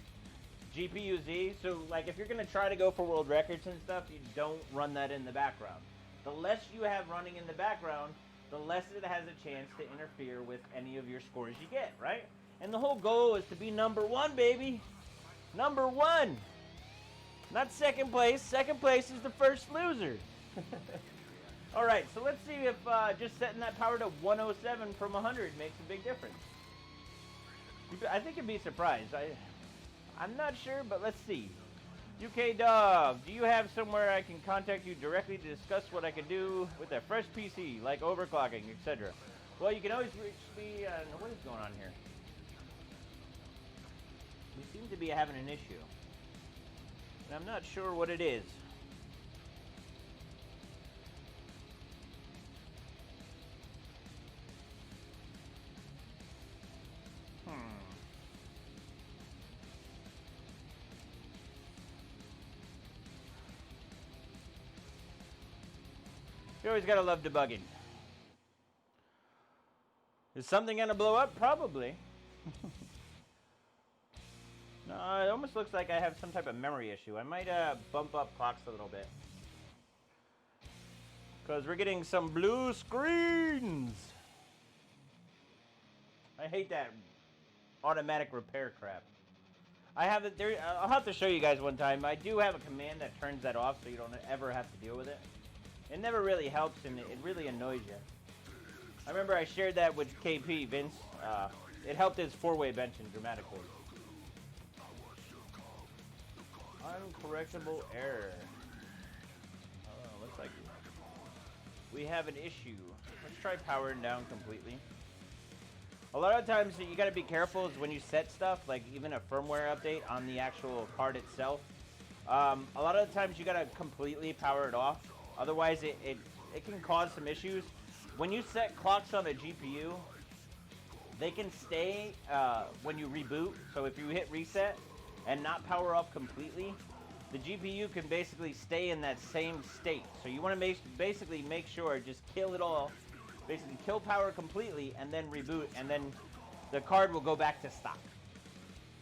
Gpuz. So like if you're gonna try to go for world records and stuff, you don't run that in the background. The less you have running in the background, the less it has a chance to interfere with any of your scores you get, right? And the whole goal is to be #1, baby. #1. Not second place. Second place is the first loser. All right, so let's see if just setting that power to 107 from 100 makes a big difference. I think you'd be surprised. I'm not sure, but let's see. UK Dog, do you have somewhere I can contact you directly to discuss what I can do with a fresh PC, like overclocking, etc.? Well, you can always reach me on... What is going on here? We seem to be having an issue. And I'm not sure what it is. You always gotta love debugging. Is something gonna blow up? Probably. No, it almost looks like I have some type of memory issue. I might bump up clocks a little bit. Because we're getting some blue screens. I hate that automatic repair crap. I have it there. I'll have to show you guys one time. I do have a command that turns that off so you don't ever have to deal with it. It never really helps and it really annoys you. I remember I shared that with KP, Vince. It helped his 4-way benching dramatically. Uncorrectable error. Oh, looks like we have an issue. Let's try powering down completely. A lot of times you gotta be careful is when you set stuff, like even a firmware update on the actual card itself. A lot of the times you gotta completely power it off. Otherwise, it can cause some issues. When you set clocks on a GPU, they can stay when you reboot. So if you hit reset and not power off completely, the GPU can basically stay in that same state. So you want to basically make sure, just kill it all, basically kill power completely and then reboot, and then the card will go back to stock.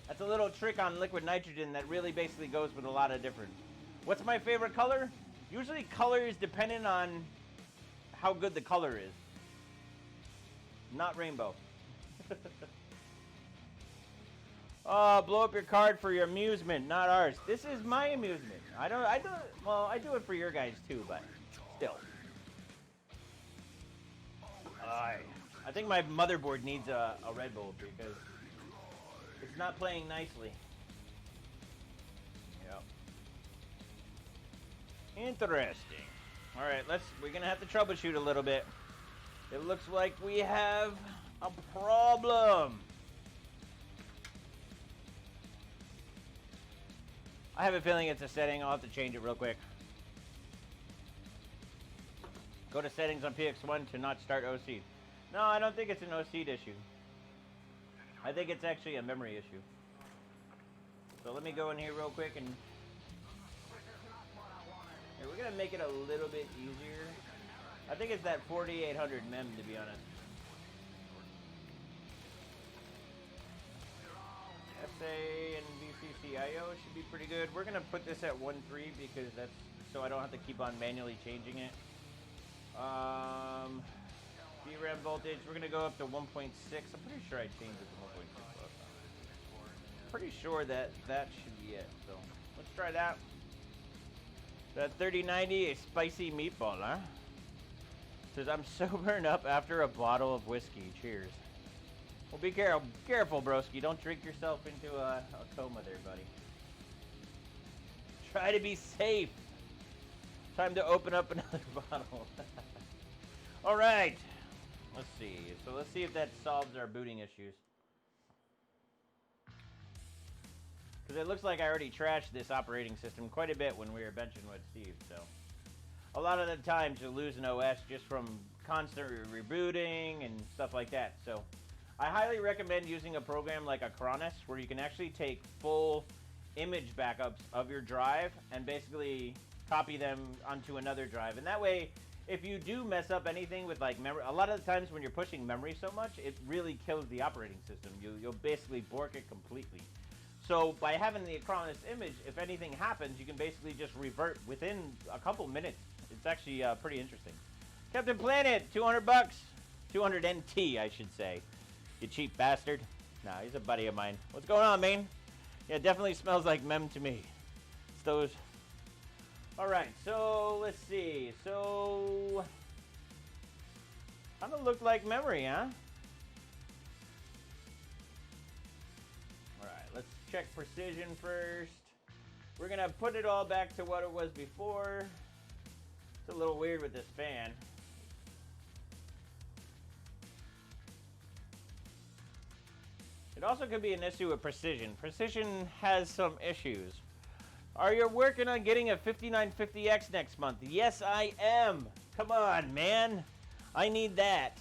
That's a little trick on liquid nitrogen that really basically goes with a lot of different. What's my favorite color? Usually color is dependent on how good the color is. Not rainbow. Oh, blow up your card for your amusement, not ours. This is my amusement. I do it for your guys too, but still. I think my motherboard needs a Red Bull because it's not playing nicely. Yep. Interesting. All right, we're gonna have to troubleshoot a little bit. It looks like we have a problem. I have a feeling it's a setting. I'll have to change it real quick. Go to settings on PX1 to not start OC. No, I don't think it's an OC issue. I think it's actually a memory issue. So let me go in here real quick and... Here, we're going to make it a little bit easier. I think it's that 4800 mem, to be honest. SA and VCCIO should be pretty good. We're going to put this at 1.3 because that's so I don't have to keep on manually changing it. VRAM voltage, we're going to go up to 1.6. I'm pretty sure I changed it to 1.6 last time. Pretty sure that should be it. So let's try that. That 3090, a spicy meatball, huh? Says, I'm sobering up after a bottle of whiskey. Cheers. Well, be careful, broski. Don't drink yourself into a coma there, buddy. Try to be safe. Time to open up another bottle. All right. Let's see. So let's see if that solves our booting issues. Because it looks like I already trashed this operating system quite a bit when we were benching with Steve. So a lot of the times you'll lose an OS just from constant rebooting and stuff like that. So I highly recommend using a program like Acronis where you can actually take full image backups of your drive and basically copy them onto another drive. And that way if you do mess up anything with like memory, a lot of the times when you're pushing memory so much, it really kills the operating system. You'll basically bork it completely. So by having the Acronis image, if anything happens, you can basically just revert within a couple minutes. It's actually pretty interesting. Captain Planet, 200 bucks. 200 NT, I should say. You cheap bastard. Nah, he's a buddy of mine. What's going on, man? Yeah, it definitely smells like mem to me. It's those. Alright, so let's see. So kind of look like memory, huh? Alright, let's check precision first. We're gonna put it all back to what it was before. It's a little weird with this fan. It also could be an issue with precision. Precision has some issues. Are you working on getting a 5950X next month? Yes, I am. Come on, man. I need that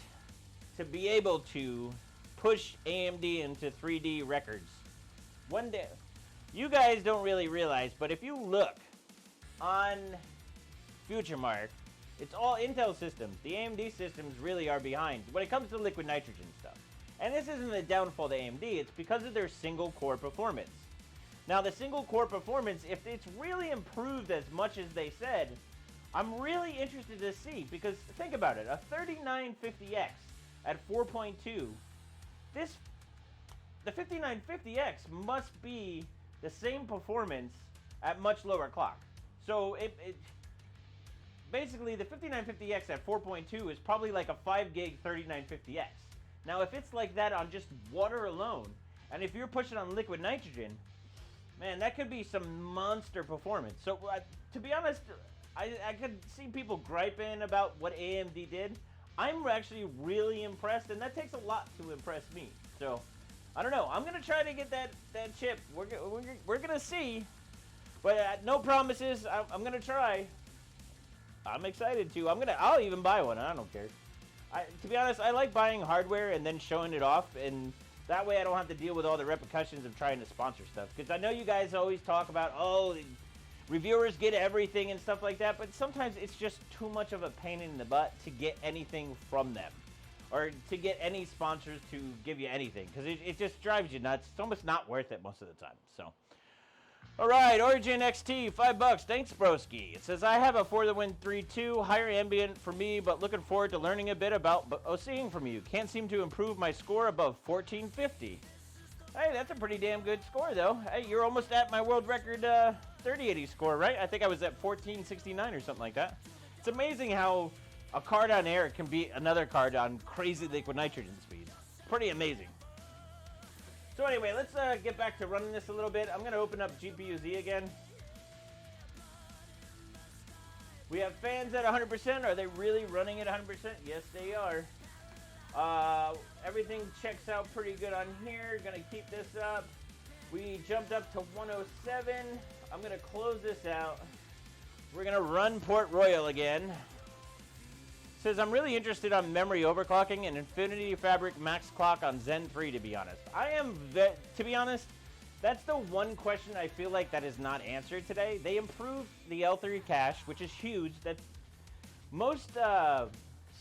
to be able to push AMD into 3D records. One day, you guys don't really realize, but if you look on FutureMark, it's all Intel systems. The AMD systems really are behind when it comes to liquid nitrogen stuff. And this isn't a downfall to AMD, it's because of their single core performance. Now the single core performance, if it's really improved as much as they said, I'm really interested to see, because think about it, a 3950X at 4.2, the 5950X must be the same performance at much lower clock. So basically the 5950X at 4.2 is probably like a 5 gig 3950X. Now, if it's like that on just water alone, and if you're pushing on liquid nitrogen, man, that could be some monster performance. So, to be honest, I could see people griping about what AMD did. I'm actually really impressed, and that takes a lot to impress me. So, I don't know. I'm going to try to get that chip. We're going to see. But no promises. I'm going to try. I'm excited to. I'll even buy one. I don't care. To be honest, I like buying hardware and then showing it off, and that way I don't have to deal with all the repercussions of trying to sponsor stuff. Because I know you guys always talk about, oh, reviewers get everything and stuff like that, but sometimes it's just too much of a pain in the butt to get anything from them, or to get any sponsors to give you anything, because it just drives you nuts. It's almost not worth it most of the time. So, all right, Origin XT, $5. Thanks, broski. It says, I have a For the Win 3.2, higher ambient for me, but looking forward to learning a bit about OCing from you. Can't seem to improve my score above 1450. Hey, that's a pretty damn good score, though. Hey, you're almost at my world record 3080 score, right? I think I was at 1469 or something like that. It's amazing how a card on air can beat another card on crazy liquid nitrogen speeds. Pretty amazing. So anyway, let's get back to running this a little bit. I'm going to open up Gpuz again. We have fans at 100%. Are they really running at 100%? Yes, they are. Everything checks out pretty good on here. Going to keep this up. We jumped up to 107. I'm going to close this out. We're going to run Port Royal again. Says, I'm really interested on memory overclocking and Infinity Fabric max clock on Zen 3, to be honest. To be honest, that's the one question I feel like that is not answered today. They improved the L3 cache, which is huge. That most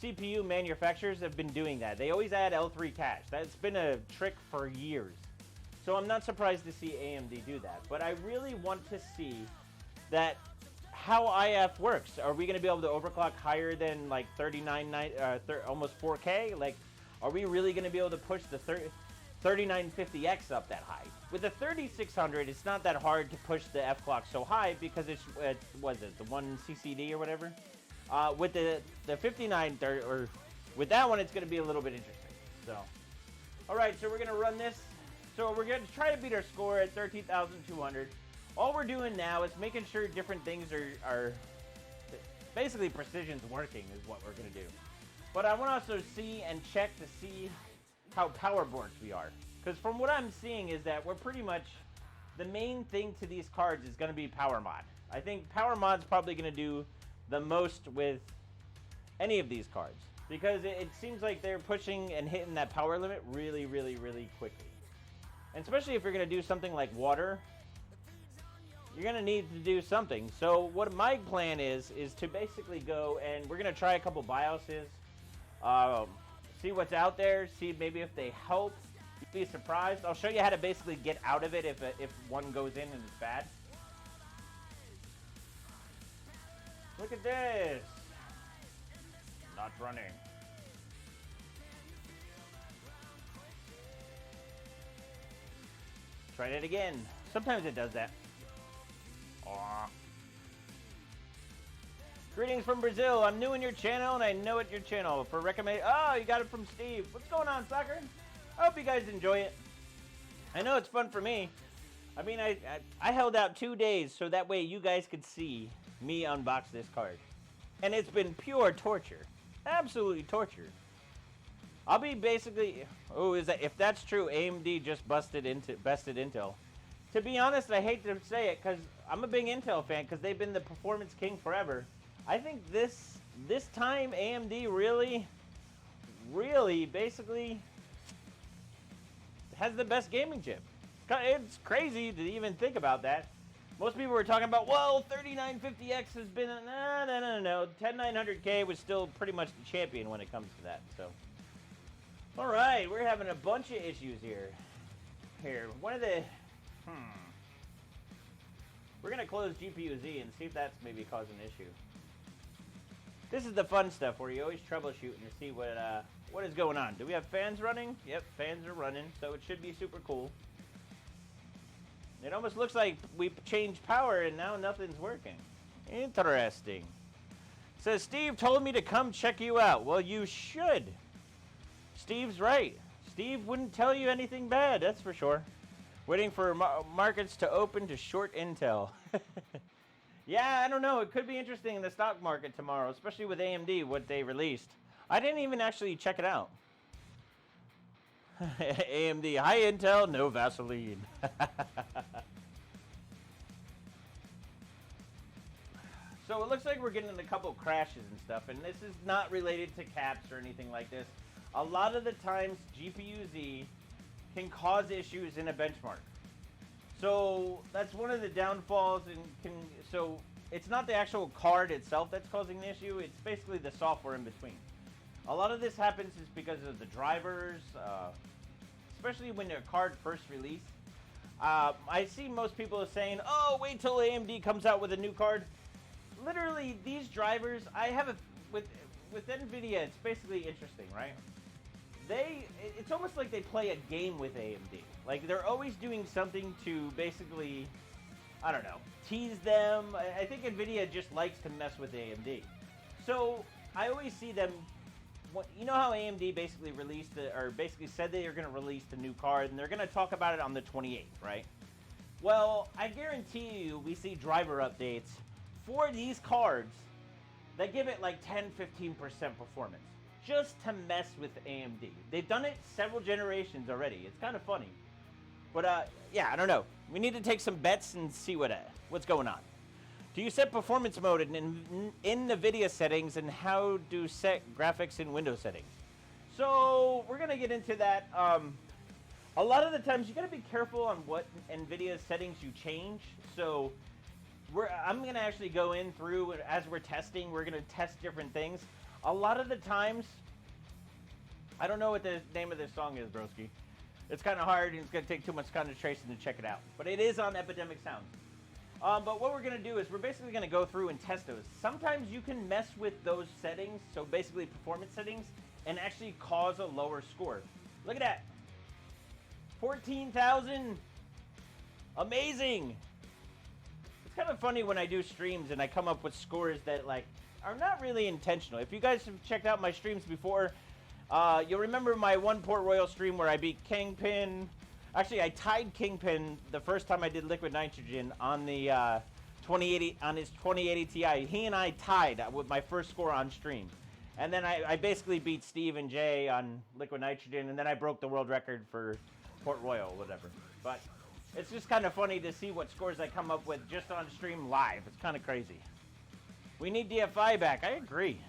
CPU manufacturers have been doing that. They always add L3 cache. That's been a trick for years. So I'm not surprised to see AMD do that. But I really want to see that how IF works. Are we going to be able to overclock higher than like almost 4K? Like, are we really going to be able to push the 3950X up that high? With the 3600, it's not that hard to push the F clock so high because it's what is it, the 1 CCD or whatever. With the 5930, or with that one, it's going to be a little bit interesting. So, all right, so we're going to run this. So we're going to try to beat our score at 13,200. All we're doing now is making sure different things are basically precision's working is what we're going to do. But I want to also see and check to see how power borked we are. Because from what I'm seeing is that we're pretty much, the main thing to these cards is going to be power mod. I think power mod's probably going to do the most with any of these cards. Because it seems like they're pushing and hitting that power limit really, really, really quickly. And especially if you're going to do something like water. you're going to need to do something. So what my plan is to basically go and we're going to try a couple BIOSes, see what's out there, see maybe if they help. You'd be surprised. I'll show you how to basically get out of it if one goes in and it's bad. Look at this. Not running. Try it again. Sometimes it does that. Aww. Greetings from Brazil. I'm new in your channel, and I know it's your channel. For recommend. Oh, you got it from Steve. What's going on, soccer? I hope you guys enjoy it. I know it's fun for me. I mean, I held out 2 days so that way you guys could see me unbox this card, and it's been pure torture, absolutely torture. I'll be basically. Oh, is that if that's true? AMD just bested Intel. To be honest, I hate to say it because I'm a big Intel fan because they've been the performance king forever. I think this time AMD really basically has the best gaming chip. It's crazy to even think about that. Most people were talking about, well, 3950X has been no. 10900K was still pretty much the champion when it comes to that. So, all right, we're having a bunch of issues here. One of the we're gonna close Gpuz and see if that's maybe causing an issue. This is the fun stuff where you always troubleshoot and see what is going on. Do we have fans running? Yep, fans are running, so it should be super cool. It almost looks like we changed power and now nothing's working. Interesting. Says, Steve told me to come check you out. Well, you should. Steve's right. Steve wouldn't tell you anything bad, that's for sure. Waiting for markets to open to short Intel. Yeah, I don't know. It could be interesting in the stock market tomorrow, especially with AMD, what they released. I didn't even actually check it out. AMD, high Intel, no Vaseline. So it looks like we're getting a couple crashes and stuff, and this is not related to caps or anything like this. A lot of the times, Gpuz can cause issues in a benchmark. So that's one of the downfalls, so it's not the actual card itself that's causing the issue, it's basically the software in between. A lot of this happens is because of the drivers, especially when a card first released. I see most people saying, oh, wait till AMD comes out with a new card. Literally, these drivers, with Nvidia, it's basically interesting, right? It's almost like they play a game with AMD. Like, they're always doing something to basically, I don't know, tease them. I think Nvidia just likes to mess with AMD. So, I always see them, you know how AMD basically basically said they are going to release the new card, and they're going to talk about it on the 28th, right? Well, I guarantee you we see driver updates for these cards that give it like 10-15% performance. Just to mess with AMD. They've done it several generations already. It's kind of funny. But, yeah, I don't know. We need to take some bets and see what's going on. Do you set performance mode in Nvidia settings, and how do set graphics in Windows settings? So, we're going to get into that. A lot of the times, you got to be careful on what Nvidia settings you change. So, I'm going to actually go in through, as we're testing, we're going to test different things. A lot of the times, I don't know what the name of this song is, broski. It's kind of hard, and it's going to take too much concentration to check it out. But it is on Epidemic Sound. But what we're going to do is we're basically going to go through and test those. Sometimes you can mess with those settings, so basically performance settings, and actually cause a lower score. Look at that. 14,000. Amazing. It's kind of funny when I do streams and I come up with scores that, like, are not really intentional. If you guys have checked out my streams before, you'll remember my one Port Royal stream where I beat Kingpin. Actually, I tied Kingpin the first time I did Liquid Nitrogen on the 2080 on his 2080 Ti. He and I tied with my first score on stream, and then I basically beat Steve and Jay on Liquid Nitrogen, and then I broke the world record for Port Royal, whatever. But it's just kind of funny to see what scores I come up with just on stream live. It's kind of crazy. We need DFI back. I agree.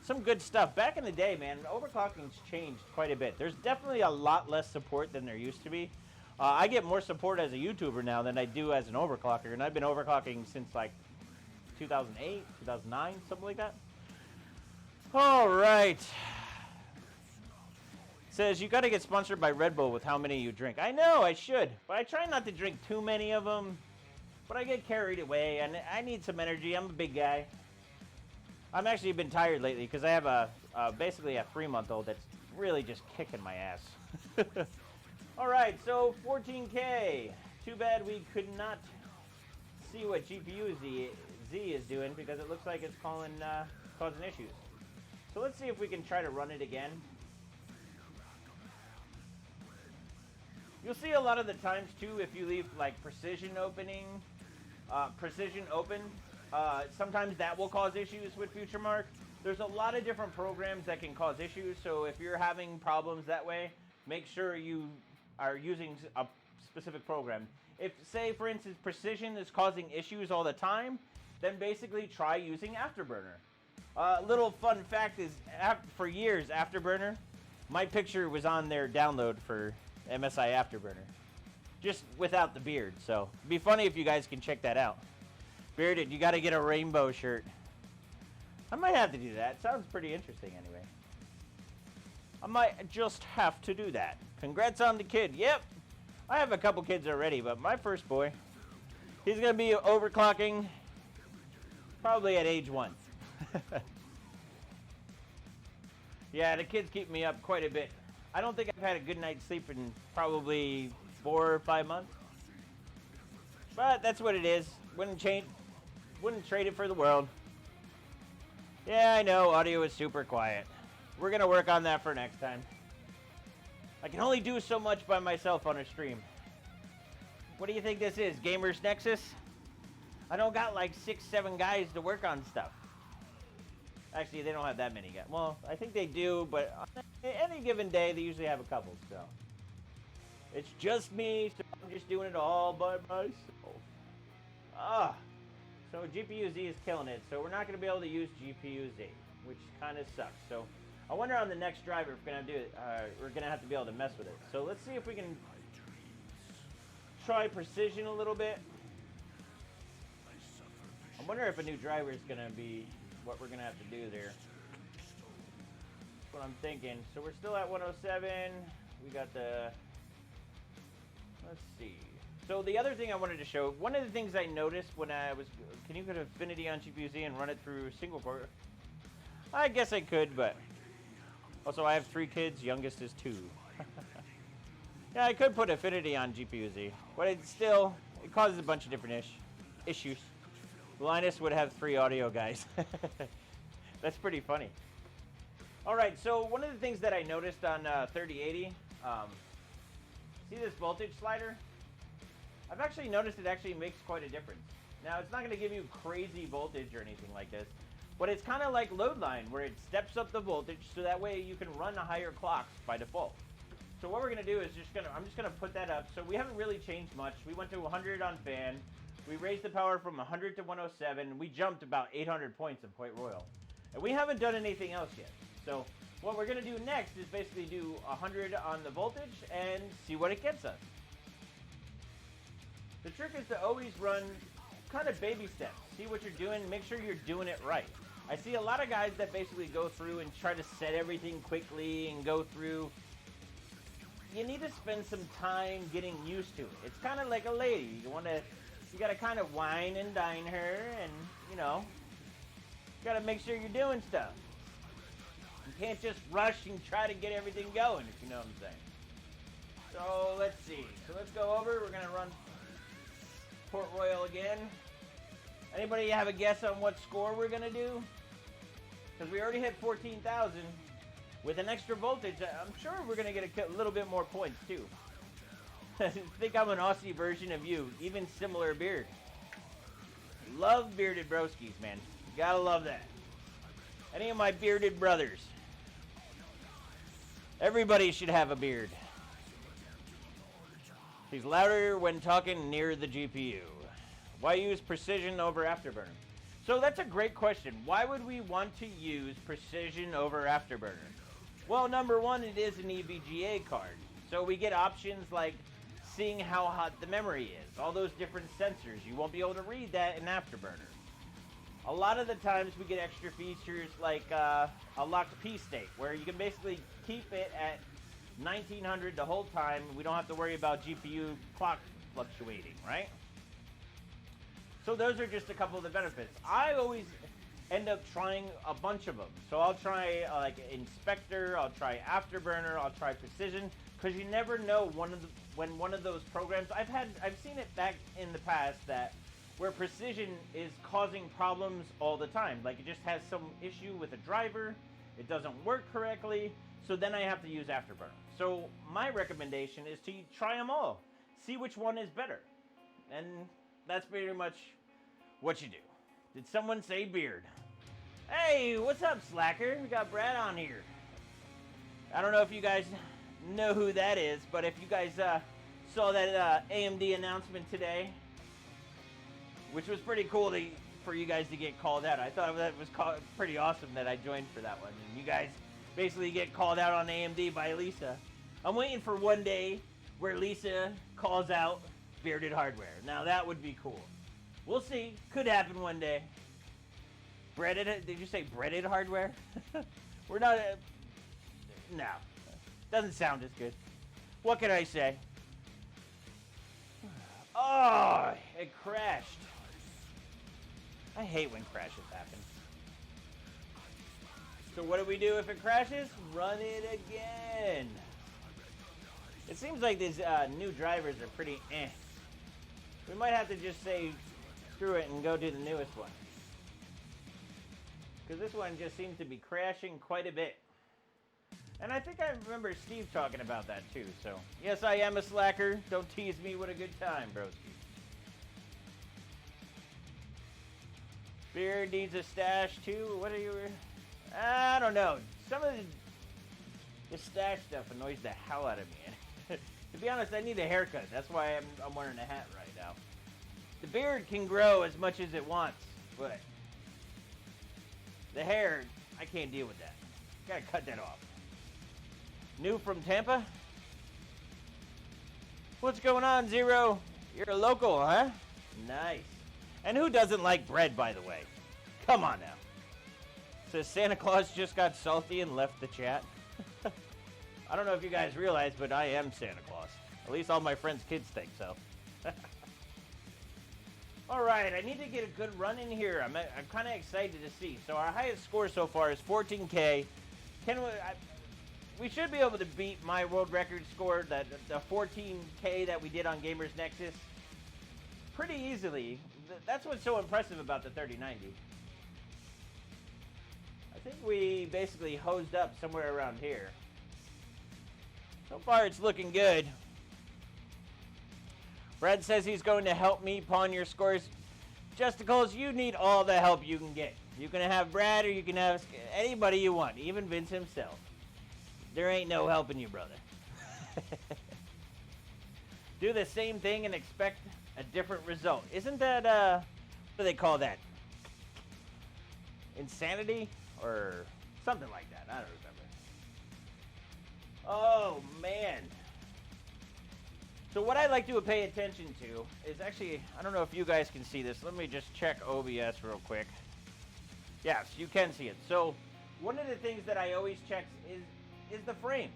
Some good stuff. Back in the day, man, overclocking's changed quite a bit. There's definitely a lot less support than there used to be. I get more support as a YouTuber now than I do as an overclocker, and I've been overclocking since like 2008, 2009, something like that. All right. Says you got to get sponsored by Red Bull with how many you drink. I know I should, but I try not to drink too many of them. But I get carried away, and I need some energy. I'm a big guy. I've actually been tired lately because I have basically a 3-month-old that's really just kicking my ass. All right, so 14K. Too bad we could not see what Gpuz Z is doing because it looks like it's causing issues. So let's see if we can try to run it again. You'll see a lot of the times too, if you leave like precision open, sometimes that will cause issues with FutureMark. There's a lot of different programs that can cause issues, so if you're having problems that way, make sure you are using a specific program. If, say, for instance, precision is causing issues all the time, then basically try using Afterburner. Little fun fact is, for years, Afterburner, my picture was on their download for MSI Afterburner. Just without the beard, so it'd be funny if you guys can check that out. Bearded, you gotta get a rainbow shirt. I might have to do that. Sounds pretty interesting anyway. I might just have to do that. Congrats on the kid. Yep. I have a couple kids already, but my first boy, he's gonna be overclocking probably at age 1. Yeah, the kids keep me up quite a bit. I don't think I've had a good night's sleep in probably 4 or 5 months. But that's what it is. Wouldn't trade it for the world. Yeah, I know, audio is super quiet. We're gonna work on that for next time. I can only do so much by myself on a stream. What do you think this is, Gamers Nexus? I don't got like 6, 7 guys to work on stuff. Actually, they don't have that many guys. Well, I think they do, but on any given day, they usually have a couple, so. It's just me, so I'm just doing it all by myself. So Gpuz is killing it, so we're not going to be able to use Gpuz, which kind of sucks. So I wonder on the next driver if we're going to do it, we're going to have to be able to mess with it. So let's see if we can try precision a little bit. I wonder if a new driver is going to be what we're going to have to do there. That's what I'm thinking. So we're still at 107. We got the... Let's see. So the other thing I wanted to show, one of the things I noticed when I was... Can you put Affinity on Gpuz and run it through single core? I guess I could, but... Also, I have 3 kids. Youngest is 2. Yeah, I could put Affinity on Gpuz, but it still... It causes a bunch of different issues. Linus would have 3 audio guys. That's pretty funny. Alright, so one of the things that I noticed on 3080... see this voltage slider? I've actually noticed it actually makes quite a difference. Now, it's not going to give you crazy voltage or anything like this, but it's kind of like load line, where it steps up the voltage so that way you can run the higher clocks by default. So what we're going to do is I'm just going to put that up. So we haven't really changed much. We went to 100 on fan. We raised the power from 100 to 107. We jumped about 800 points in Point Royal. And we haven't done anything else yet. So what we're going to do next is basically do 100 on the voltage and see what it gets us. The trick is to always run kind of baby steps. See what you're doing, make sure you're doing it right. I see a lot of guys that basically go through and try to set everything quickly and go through. You need to spend some time getting used to it. It's kind of like a lady. You gotta kind of wine and dine her, and you gotta make sure you're doing stuff. You can't just rush and try to get everything going, if you know what I'm saying. So let's see. So let's go over. We're gonna run Port Royal again. Anybody have a guess on what score we're gonna do? Because we already hit 14,000. With an extra voltage, I'm sure we're gonna get a little bit more points too. I think I'm an Aussie version of you, even similar beard. Love bearded broskies, man. You gotta love that. Any of my bearded brothers. Everybody should have a beard. He's louder when talking near the GPU. Why use precision over Afterburner? So that's a great question. Why would we want to use precision over Afterburner? Well, number one, it is an EVGA card. So we get options like seeing how hot the memory is. All those different sensors. You won't be able to read that in Afterburner. A lot of the times we get extra features like a locked P state, where you can basically keep it at 1900 the whole time. We don't have to worry about GPU clock fluctuating, right? So those are just a couple of the benefits. I always end up trying a bunch of them. So I'll try like Inspector, I'll try Afterburner, I'll try Precision, because you never know when one of those programs. I've seen it back in the past that where Precision is causing problems all the time. Like it just has some issue with a driver, it doesn't work correctly, so then I have to use Afterburner. So my recommendation is to try them all, see which one is better, and that's pretty much what you do. Did someone say beard? Hey, what's up, Slacker? We got Brad on here. I don't know if you guys know who that is, but if you guys saw that AMD announcement today, which was pretty cool for you guys to get called out. I thought that was pretty awesome that I joined for that one. And you guys basically get called out on AMD by Lisa. I'm waiting for one day where Lisa calls out Bearded Hardware. Now that would be cool. We'll see. Could happen one day. Breaded? Did you say breaded hardware? We're not. No. Doesn't sound as good. What can I say? Oh, it crashed. I hate when crashes happen. So what do we do if it crashes? Run it again. It seems like these new drivers are pretty eh. We might have to just say screw it and go do the newest one. Because this one just seems to be crashing quite a bit. And I think I remember Steve talking about that too. So, yes, I am a slacker. Don't tease me with a good time, broski. Beard needs a stash too. What are you? I don't know. Some of the stash stuff annoys the hell out of me. To be honest, I need a haircut. That's why I'm wearing a hat right now. The beard can grow as much as it wants, but the hair, I can't deal with that. Gotta cut that off. New from Tampa? What's going on, Zero? You're a local, huh? Nice. And who doesn't like bread, by the way? Come on now. Says Santa Claus just got salty and left the chat. I don't know if you guys realize, but I am Santa Claus. At least all my friends' kids think so. Alright, I need to get a good run in here. I'm kind of excited to see. So our highest score so far is 14K. We should be able to beat my world record score, the 14K that we did on Gamers Nexus, pretty easily. That's what's so impressive about the 3090. I think we basically hosed up somewhere around here. So far, it's looking good. Brad says he's going to help me pawn your scores. Justicles, you need all the help you can get. You can have Brad or you can have anybody you want, even Vince himself. There ain't no helping you, brother. Do the same thing and expect a different result. Isn't that, what do they call that? Insanity? Or something like that. I don't remember. Oh, man. So what I like to pay attention to is actually, I don't know if you guys can see this. Let me just check OBS real quick. Yes, you can see it. So one of the things that I always check is the frames.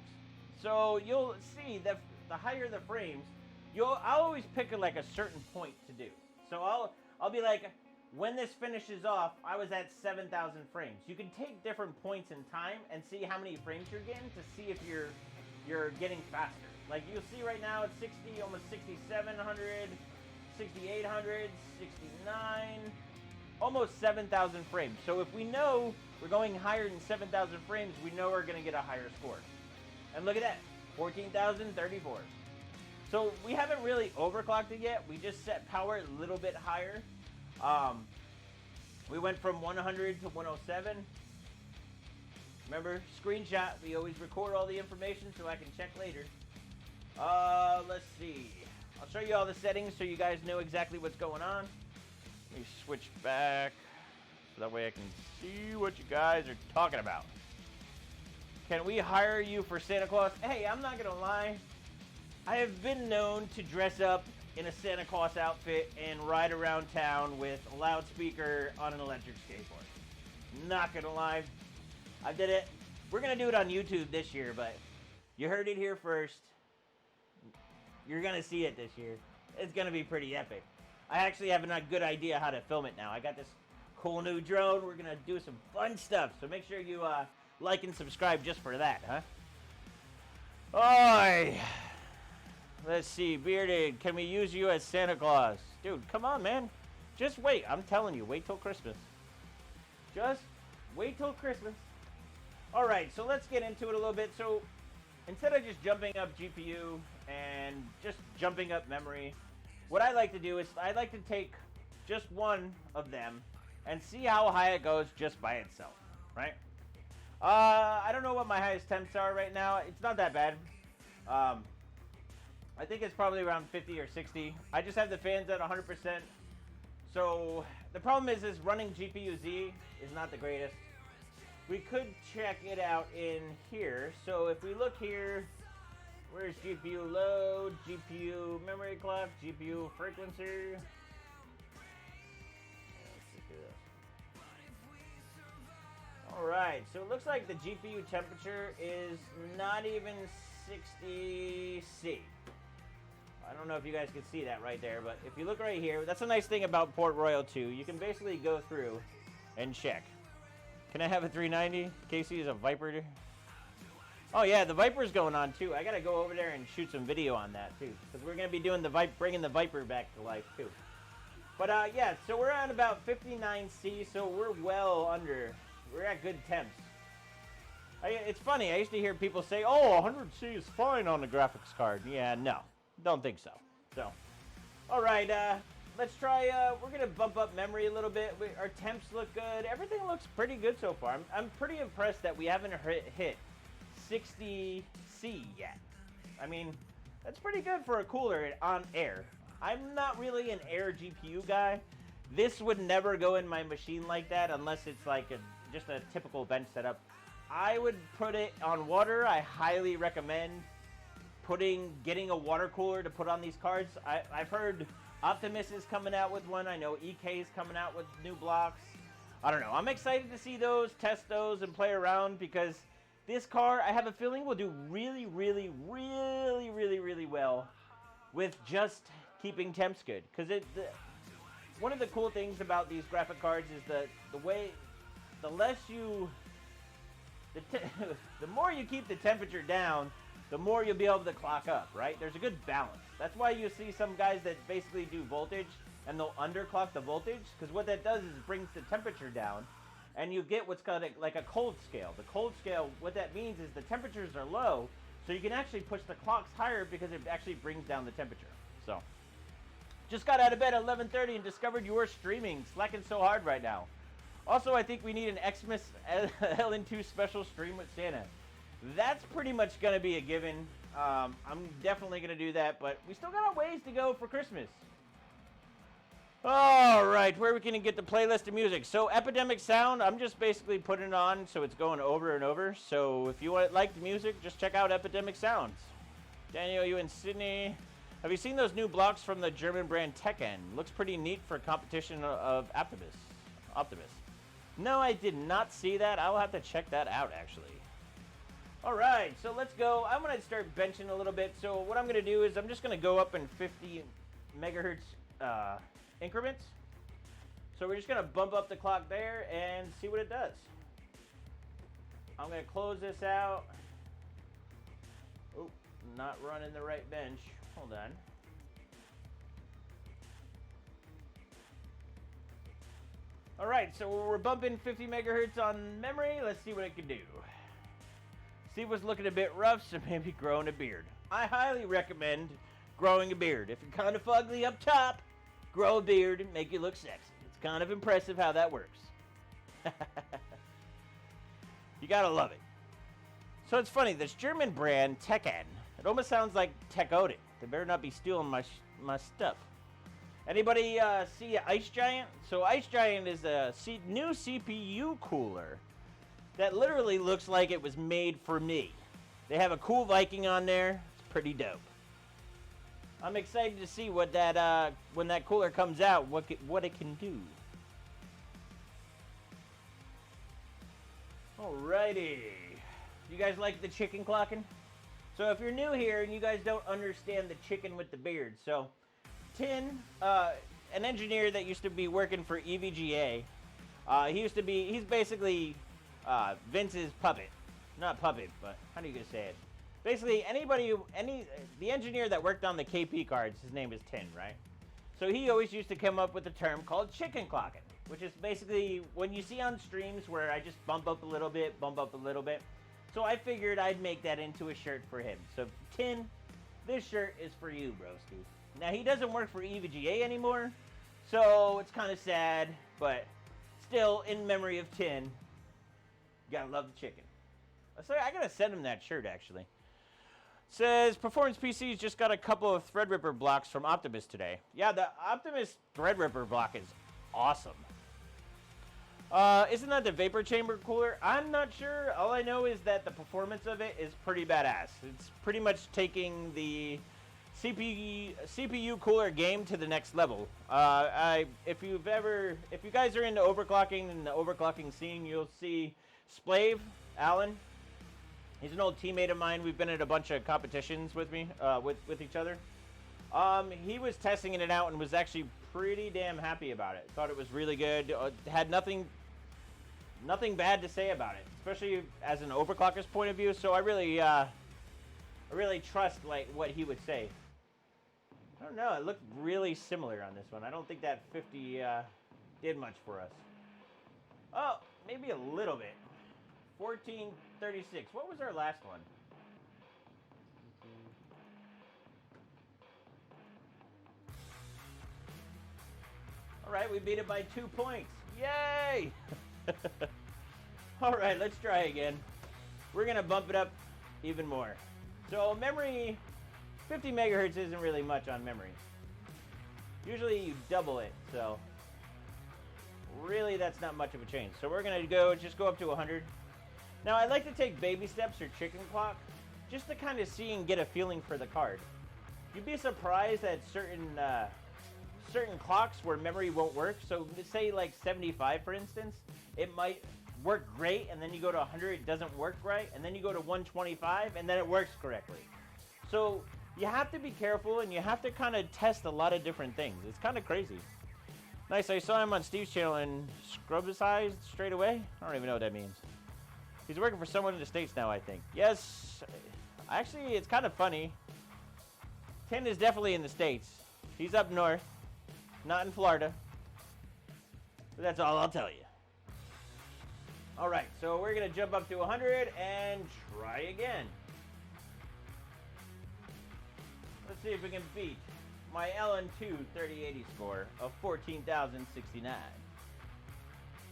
So you'll see that the higher the frames, I'll always pick like a certain point to do. So I'll be like, when this finishes off, I was at 7,000 frames. You can take different points in time and see how many frames you're getting to see if you're getting faster. Like you'll see right now it's 60, almost 6,700, 6,800, 69, almost 7,000 frames. So if we know we're going higher than 7,000 frames, we know we're going to get a higher score. And look at that, 14,034. So we haven't really overclocked it yet. We just set power a little bit higher. We went from 100 to 107. Remember, screenshot. We always record all the information so I can check later. Let's see. I'll show you all the settings so you guys know exactly what's going on. Let me switch back so that way I can see what you guys are talking about. Can we hire you for Santa Claus? Hey, I'm not gonna lie. I have been known to dress up in a Santa Claus outfit and ride around town with a loudspeaker on an electric skateboard. Not gonna lie, I did it. We're gonna do it on YouTube this year, but you heard it here first. You're gonna see it this year. It's gonna be pretty epic. I actually have a good idea how to film it now. I got this cool new drone. We're gonna do some fun stuff, so make sure you like and subscribe just for that, huh? Oi! Let's see, Bearded, can we use you as Santa Claus? Dude, come on, man. Just wait. I'm telling you, wait till Christmas. Just wait till Christmas. Alright, so let's get into it a little bit. So, instead of just jumping up GPU and just jumping up memory, what I like to do is I like to take just one of them and see how high it goes just by itself, right? I don't know what my highest temps are right now. It's not that bad. I think it's probably around 50 or 60. I just have the fans at 100%. So the problem is running GPU-Z is not the greatest. We could check it out in here. So if we look here, where's GPU load, GPU memory clock, GPU frequency? Let's do this. Alright, so it looks like the GPU temperature is not even 60 C. I don't know if you guys can see that right there, but if you look right here, that's a nice thing about Port Royal 2. You can basically go through and check. Can I have a 390? Casey is a Viper. Oh yeah, the Viper's going on too. I gotta go over there and shoot some video on that too, because we're gonna be doing bringing the Viper back to life too. But yeah, so we're at about 59 C, so we're well under. We're at good temps. It's funny, I used to hear people say, oh, 100C is fine on the graphics card. Yeah, no, don't think so. So, alright, let's try, we're going to bump up memory a little bit. Our temps look good. Everything looks pretty good so far. I'm pretty impressed that we haven't hit 60C yet. I mean, that's pretty good for a cooler on air. I'm not really an air GPU guy. This would never go in my machine like that unless it's like just a typical bench setup. I would put it on water. I highly recommend getting a water cooler to put on these cards. I've heard Optimus is coming out with one. I know EK is coming out with new blocks. I don't know. I'm excited to see those, test those, and play around because this car, I have a feeling, will do really, really, really, really, really well with just keeping temps good. Because one of the cool things about these graphic cards is the more you keep the temperature down, the more you'll be able to clock up, right? There's a good balance. That's why you see some guys that basically do voltage and they'll underclock the voltage, because what that does is it brings the temperature down and you get what's called like a cold scale. The cold scale, what that means is the temperatures are low, so you can actually push the clocks higher because it actually brings down the temperature. So, just got out of bed at 11:30 and discovered you were streaming. Slacking so hard right now. Also, I think we need an Xmas LN2 special stream with Santa. That's pretty much going to be a given. I'm definitely going to do that, but we still got a ways to go for Christmas. Alright, where we can get the playlist of music. So, Epidemic Sound, I'm just basically putting it on so it's going over and over. So, if you like the music, just check out Epidemic Sounds. Daniel, you in Sydney. Have you seen those new blocks from the German brand TechOdin? Looks pretty neat for competition of Optimus. No, I did not see that. I'll have to check that out, actually. Alright, so let's go. I'm going to start benching a little bit. So what I'm going to do is I'm just going to go up in 50 megahertz increments. So we're just going to bump up the clock there and see what it does. I'm going to close this out. Oh, not running the right bench. Hold on. Alright, so we're bumping 50 megahertz on memory. Let's see what it can do. Steve was looking a bit rough, so maybe growing a beard. I highly recommend growing a beard. If you're kind of ugly up top, grow a beard and make you look sexy. It's kind of impressive how that works. You gotta love it. So it's funny, this German brand, TechOdin, it almost sounds like TechOdin. They better not be stealing my stuff. Anybody see Ice Giant? So Ice Giant is a new CPU cooler that literally looks like it was made for me. They have a cool Viking on there. It's pretty dope. I'm excited to see what that when that cooler comes out, what it can do. Alrighty, you guys like the chicken clocking? So if you're new here and you guys don't understand the chicken with the beard, so Tin, an engineer that used to be working for EVGA, he's basically Vince's puppet. Not puppet, but how do you guys say it? Basically, the engineer that worked on the KP cards, his name is Tin, right? So he always used to come up with a term called chicken clocking, which is basically when you see on streams where I just bump up a little bit, bump up a little bit. So I figured I'd make that into a shirt for him. So Tin, this shirt is for you, broski. Now he doesn't work for EVGA anymore, so it's kind of sad, but still in memory of Tin, you gotta love the chicken. So I gotta send him that shirt actually. Says, Performance PCs just got a couple of Threadripper blocks from Optimus today. Yeah, the Optimus Threadripper block is awesome. Isn't that the vapor chamber cooler? I'm not sure. All I know is that the performance of it is pretty badass. It's pretty much taking the CPU cooler game to the next level. If you guys are into overclocking and the overclocking scene, you'll see Splave, Alan. He's an old teammate of mine. We've been at a bunch of competitions with me, with each other. He was testing it out and was actually pretty damn happy about it. Thought it was really good. Had nothing bad to say about it, especially as an overclocker's point of view. So I really trust like what he would say. I don't know. It looked really similar on this one. I don't think that 50 did much for us. Oh, maybe a little bit. 1436. What was our last one? All right, we beat it by 2 points. Yay! All right, let's try again. We're gonna bump it up even more. So memory, 50 megahertz isn't really much on memory. Usually you double it, so really that's not much of a change. So we're gonna just go up to 100. Now I like to take baby steps or chicken clock just to kind of see and get a feeling for the card. You'd be surprised at certain clocks where memory won't work. So say like 75 for instance, it might work great, and then you go to 100, it doesn't work right, and then you go to 125 and then it works correctly. So you have to be careful and you have to kind of test a lot of different things. It's kind of crazy. Nice, I saw him on Steve's channel and scrubbed his eyes straight away. I don't even know what that means. He's working for someone in the States now, I think. Yes, actually, it's kind of funny. Tin is definitely in the States. He's up north, not in Florida. But that's all I'll tell you. All right, so we're going to jump up to 100 and try again. Let's see if we can beat my LN2 3080 score of 14,069.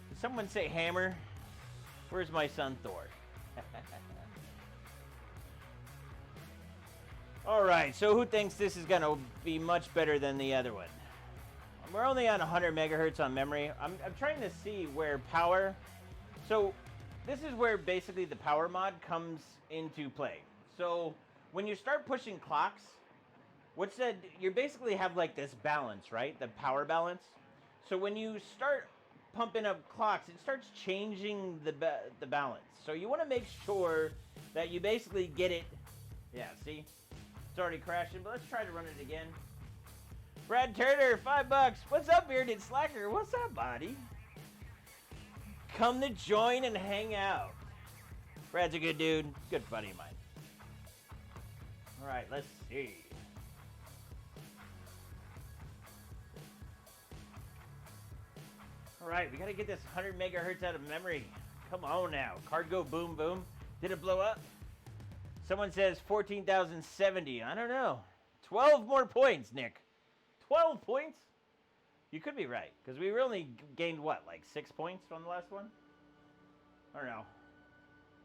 Did someone say hammer? Where's my son Thor? Alright, so who thinks this is going to be much better than the other one? We're only on 100 megahertz on memory. I'm trying to see where power... So this is where basically the power mod comes into play. So when you start pushing clocks, you basically have like this balance, right? The power balance. So when you start pumping up clocks, it starts changing the balance. So you want to make sure that you basically get it. Yeah, see? It's already crashing, but let's try to run it again. Brad Turner, $5. What's up, Bearded Slacker? What's up, buddy? Come to join and hang out. Brad's a good dude. Good buddy of mine. All right, let's see. All right, we got to get this 100 megahertz out of memory. Come on now. Card go boom, boom. Did it blow up? Someone says 14,070. I don't know. 12 more points, Nick. 12 points? You could be right, because we only gained, what, like 6 points from the last one? I don't know.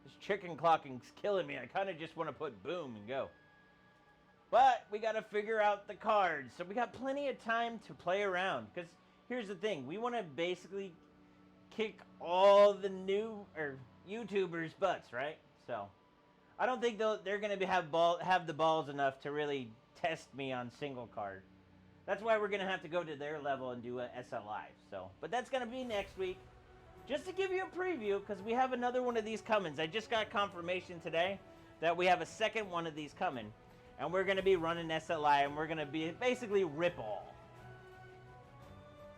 This chicken clocking's killing me. I kind of just want to put boom and go. But we got to figure out the cards. So we got plenty of time to play around, because here's the thing. We want to basically kick all the new YouTubers' butts, right? So I don't think they're going to have the balls enough to really test me on single card. That's why we're going to have to go to their level and do a SLI. So, but that's going to be next week. Just to give you a preview, because we have another one of these coming. I just got confirmation today that we have a second one of these coming. And we're going to be running SLI, and we're going to be basically rip all.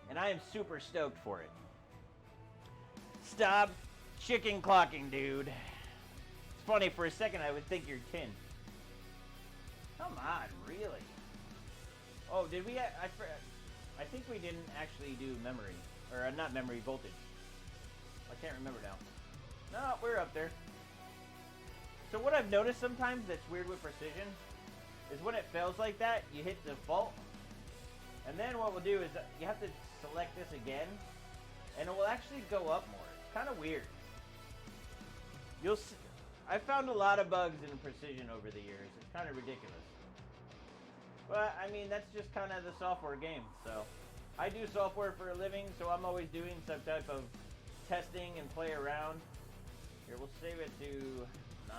And I am super stoked for it. Stop chicken clocking, dude. It's funny, for a second I would think you're tin. Come on, really? Oh, did we? I think we didn't actually do memory. Or not memory, voltage. I can't remember now. No, we're up there. So what I've noticed sometimes that's weird with precision is when it fails like that, you hit default. And then what we'll do is you have to select this again, and it will actually go up more. It's kind of weird. You'll see, I found a lot of bugs in precision over the years. It's kind of ridiculous. But, I mean, that's just kind of the software game. So, I do software for a living, so I'm always doing some type of testing and play around. Here, we'll save it to 9.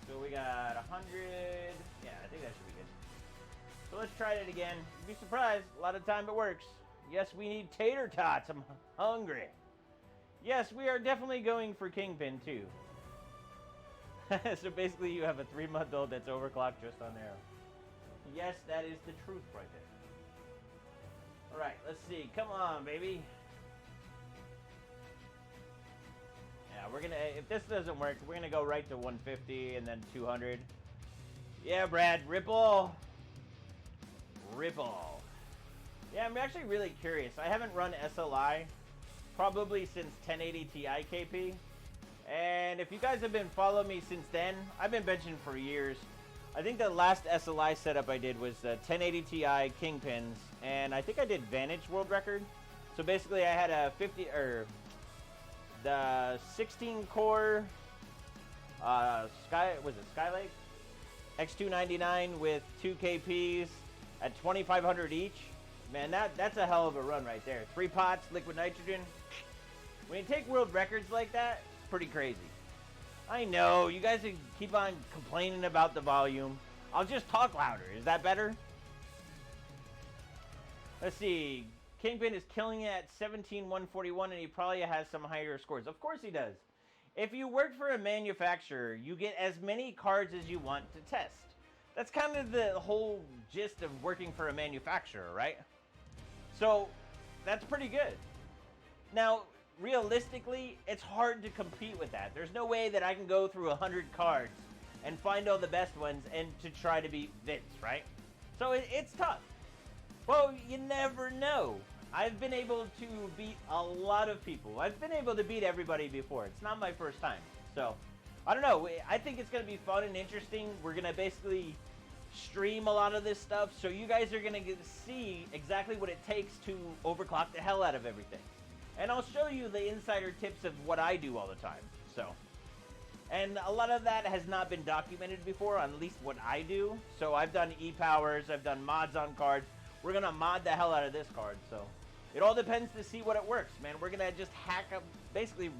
So we got 100. Yeah, I think that should be good. So let's try it again. You'd be surprised. A lot of time it works. Yes, we need tater tots. I'm hungry. Yes, we are definitely going for Kingpin too. So basically you have a 3-month-old that's overclocked just on Arrow. Yes, that is the truth right there. Alright, let's see. Come on, baby. Yeah, we're gonna, if this doesn't work, we're gonna go right to 150 and then 200. Yeah, Brad, ripple. Ripple. Yeah, I'm actually really curious. I haven't run SLI probably since 1080 Ti KP. And if you guys have been following me since then, I've been benching for years. I think the last SLI setup I did was 1080 Ti Kingpins, and I think I did Vantage world record. So basically I had a 50, or the 16 core Skylake X299 with 2 KPs at 2,500 each. Man, that's a hell of a run right there. 3 pots, liquid nitrogen. When you take world records like that, it's pretty crazy. I know, you guys keep on complaining about the volume. I'll just talk louder. Is that better? Let's see. Kingpin is killing it at 17,141, and he probably has some higher scores. Of course he does. If you work for a manufacturer, you get as many cards as you want to test. That's kind of the whole gist of working for a manufacturer, right? So, that's pretty good. Now, realistically, it's hard to compete with that. There's no way that I can go through 100 cards and find all the best ones and to try to beat Vince, right? So it's tough. Well, you never know. I've been able to beat a lot of people. I've been able to beat everybody before. It's not my first time. So, I don't know. I think it's going to be fun and interesting. We're going to basically stream a lot of this stuff. So you guys are going to get to see exactly what it takes to overclock the hell out of everything. And I'll show you the insider tips of what I do all the time. So, and a lot of that has not been documented before, on at least what I do. So I've done e-powers, I've done mods on cards. We're going to mod the hell out of this card. So it all depends to see what it works, man. We're going to just hack up, basically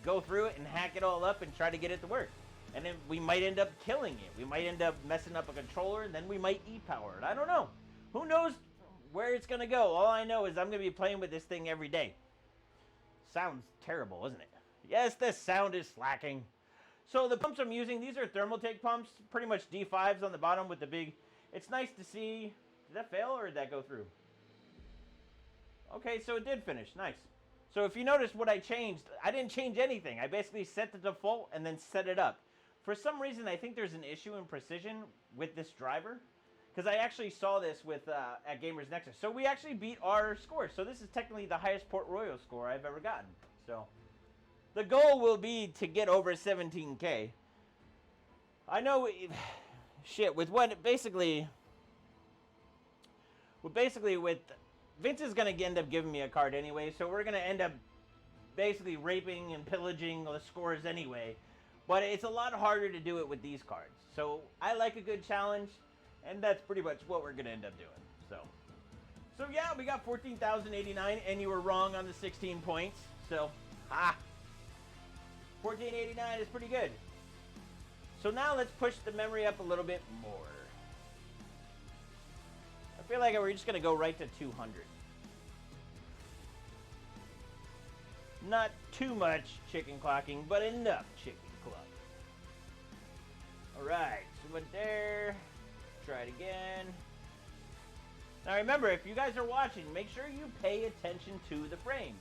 go through it and hack it all up and try to get it to work. And then we might end up killing it. We might end up messing up a controller, and then we might e-power it. I don't know. Who knows where it's going to go? All I know is I'm going to be playing with this thing every day. Sounds terrible, isn't it? Yes, the sound is slacking. So the pumps I'm using, these are Thermaltake pumps, pretty much D5s on the bottom with the big... It's nice to see... Did that fail or did that go through? Okay, so it did finish. Nice. So if you notice what I changed, I didn't change anything. I basically set the default and then set it up. For some reason, I think there's an issue in precision with this driver. Because I actually saw this with at Gamers Nexus. So we actually beat our score. So this is technically the highest Port Royal score I've ever gotten. So the goal will be to get over 17K. I know, shit, with what basically with Vince is going to end up giving me a card anyway. So we're going to end up basically raping and pillaging the scores anyway. But it's a lot harder to do it with these cards. So I like a good challenge. And that's pretty much what we're going to end up doing. So yeah, we got 14,089, and you were wrong on the 16 points. So, 1489 is pretty good. So now let's push the memory up a little bit more. I feel like we're just going to go right to 200. Not too much chicken clocking, but enough chicken clocking. Alright, so went there. Try it again. Now remember, if you guys are watching, make sure you pay attention to the frames.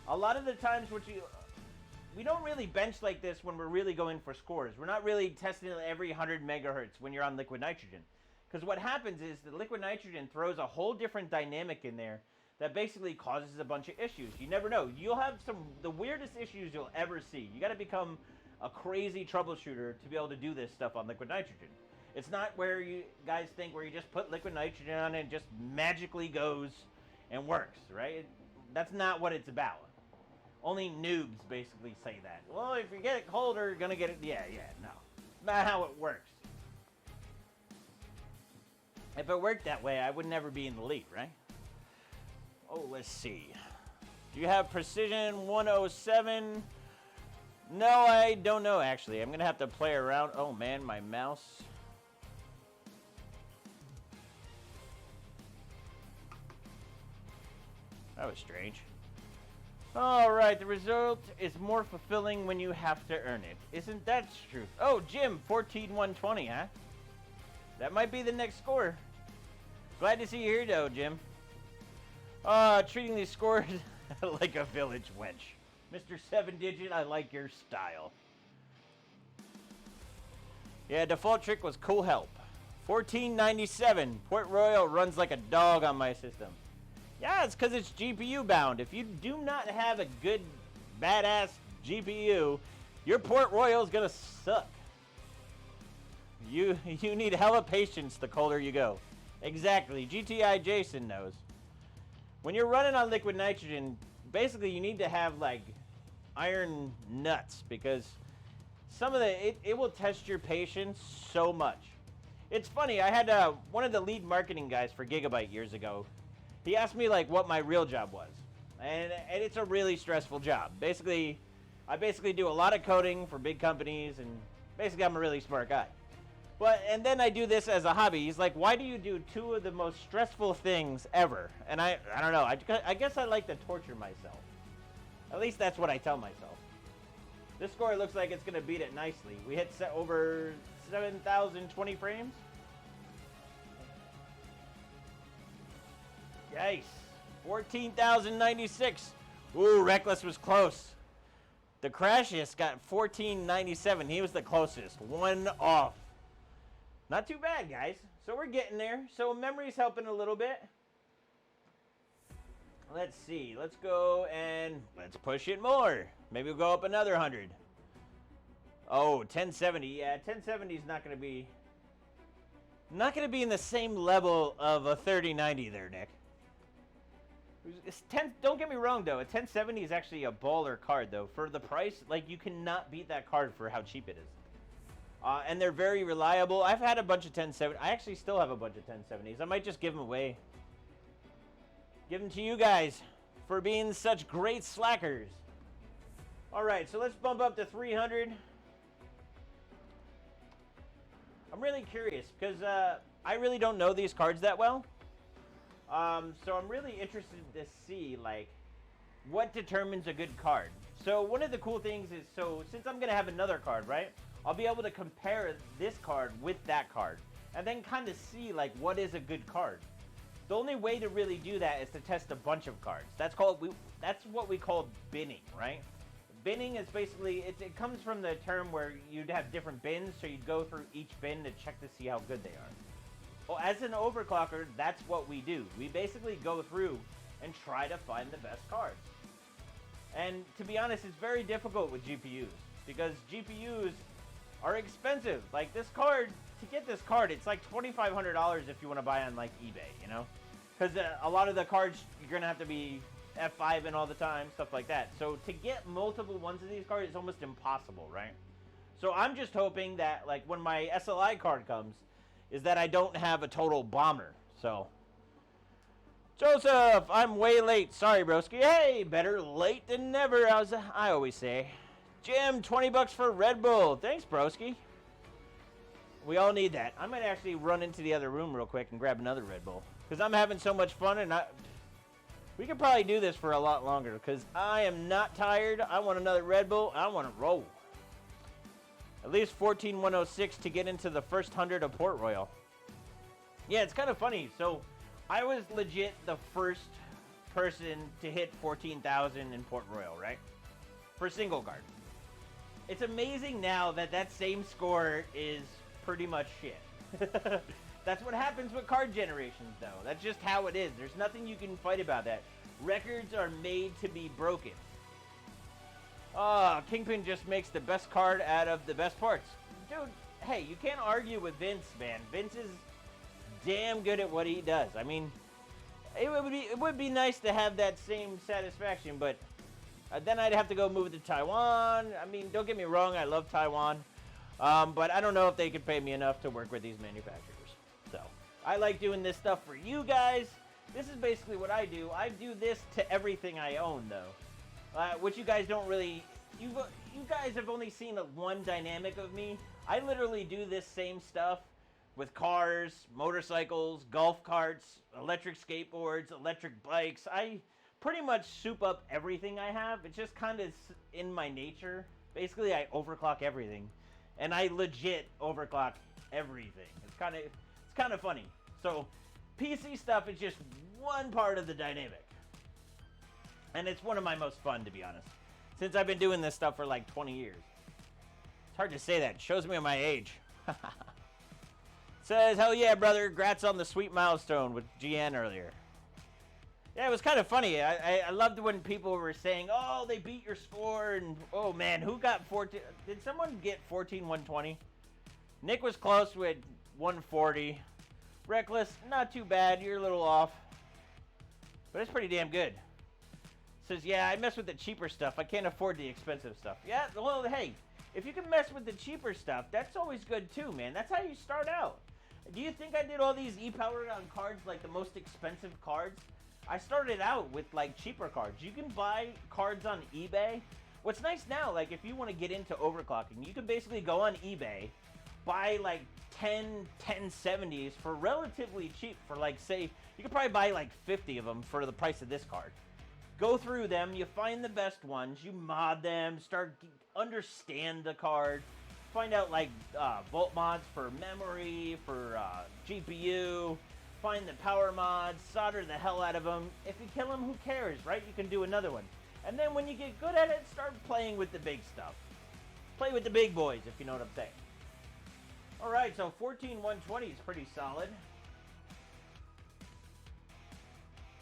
A lot of the times we don't really bench like this when we're really going for scores. We're not really testing every 100 megahertz when you're on liquid nitrogen. Because what happens is the liquid nitrogen throws a whole different dynamic in there that basically causes a bunch of issues. You never know. You'll have the weirdest issues you'll ever see. You got to become a crazy troubleshooter to be able to do this stuff on liquid nitrogen. It's not where you guys think where you just put liquid nitrogen on and it just magically goes and works, right? That's not what it's about. Only noobs basically say that. Well, if you get it colder, you're gonna get it. Yeah, no. Not how it works. If it worked that way, I would never be in the lead, right? Oh, let's see. Do you have Precision 107? No, I don't know, actually. I'm gonna have to play around. Oh, man, my mouse. That was strange. Alright, the result is more fulfilling when you have to earn it. Isn't that true? Oh, Jim, 14120, huh? That might be the next score. Glad to see you here, though, Jim. Treating these scores like a village wench. Mr. 7-Digit, I like your style. Yeah, default trick was cool help. 1497. Port Royal runs like a dog on my system. Yeah, it's because it's GPU bound. If you do not have a good, badass GPU, your Port Royal is going to suck. You need hella patience the colder you go. Exactly. GTI Jason knows. When you're running on liquid nitrogen, basically you need to have like iron nuts because some of it will test your patience so much. It's funny, I had one of the lead marketing guys for Gigabyte years ago. He asked me like what my real job was. And it's a really stressful job. I basically do a lot of coding for big companies and basically I'm a really smart guy. And then I do this as a hobby. He's like, why do you do two of the most stressful things ever? And I don't know. I guess I like to torture myself. At least that's what I tell myself. This score looks like it's going to beat it nicely. We hit over 7,020 frames. Yikes. 14,096. Ooh, Reckless was close. The Crashiest got 1497. He was the closest. One off. Not too bad, guys. So we're getting there. So memory's helping a little bit. Let's see. Let's go and let's push it more. Maybe we'll go up another 100. Oh, 1070. Yeah, 1070 is not going to be in the same level of a 3090 there, Nick. Don't get me wrong, though. A 1070 is actually a baller card, though. For the price, like, you cannot beat that card for how cheap it is. And they're very reliable. I've had a bunch of 1070s. I actually still have a bunch of 1070s. I might just give them away. Give them to you guys for being such great slackers. Alright, so let's bump up to 300. I'm really curious because I really don't know these cards that well. So I'm really interested to see like what determines a good card. So one of the cool things is, so since I'm going to have another card, right? I'll be able to compare this card with that card and then kind of see like what is a good card. The only way to really do that is to test a bunch of cards. That's what we call binning, right? Binning is basically, it comes from the term where you'd have different bins, so you'd go through each bin to check to see how good they are. Well, as an overclocker, that's what we do. We basically go through and try to find the best cards. And to be honest, it's very difficult with GPUs because GPUs are expensive. Like this card, to get this card, it's like $2,500 if you want to buy on like eBay, you know? Because a lot of the cards, you're going to have to be F5 in all the time, stuff like that. So to get multiple ones of these cards is almost impossible, right? So I'm just hoping that like when my SLI card comes, is that I don't have a total bomber. So, Joseph, I'm way late. Sorry, broski. Hey, better late than never, as I always say. Jim, $20 for Red Bull. Thanks, broski. We all need that. I might actually run into the other room real quick and grab another Red Bull. Because I'm having so much fun, and we could probably do this for a lot longer. Because I am not tired. I want another Red Bull. I want to roll. At least 14106 to get into the first 100 of Port Royal. Yeah, it's kind of funny. So, I was legit the first person to hit 14,000 in Port Royal, right? For single card. It's amazing now that that same score is pretty much shit. That's what happens with card generations, though. That's just how it is. There's nothing you can fight about that. Records are made to be broken. Oh, Kingpin just makes the best card out of the best parts. Dude, hey, you can't argue with Vince, man. Vince is damn good at what he does. I mean, it would be nice to have that same satisfaction, but then I'd have to go move to Taiwan. I mean, don't get me wrong, I love Taiwan. But I don't know if they could pay me enough to work with these manufacturers. So, I like doing this stuff for you guys. This is basically what I do. I do this to everything I own, though. Which you guys don't really... You guys have only seen one dynamic of me. I literally do this same stuff with cars, motorcycles, golf carts, electric skateboards, electric bikes. I pretty much soup up everything I have. It's just kind of in my nature. Basically, I overclock everything. And I legit overclock everything. It's kind of funny. So, PC stuff is just one part of the dynamic. And it's one of my most fun, to be honest. Since I've been doing this stuff for like 20 years. It's hard to say that. It shows me my age. Says, hell yeah, brother. Grats on the sweet milestone with GN earlier. Yeah, it was kind of funny. I loved when people were saying, oh, they beat your score, and oh man, who got 14? Did someone get 14,120? Nick was close with 140. Reckless, not too bad. You're a little off. But it's pretty damn good. Says, yeah, I mess with the cheaper stuff. I can't afford the expensive stuff. Yeah, well, hey, if you can mess with the cheaper stuff, that's always good too, man. That's how you start out. Do you think I did all these e-powered on cards, like the most expensive cards? I started out with like cheaper cards. You can buy cards on eBay. What's nice now, like if you want to get into overclocking, you can basically go on eBay, buy like 10 1070s for relatively cheap. For like, say, you could probably buy like 50 of them for the price of this card. Go through them, you find the best ones, you mod them, understand the card, find out like volt mods for memory, for GPU, find the power mods, solder the hell out of them. If you kill them, who cares, right? You can do another one. And then when you get good at it, start playing with the big stuff. Play with the big boys, if you know what I'm saying. Alright, so 14120 is pretty solid.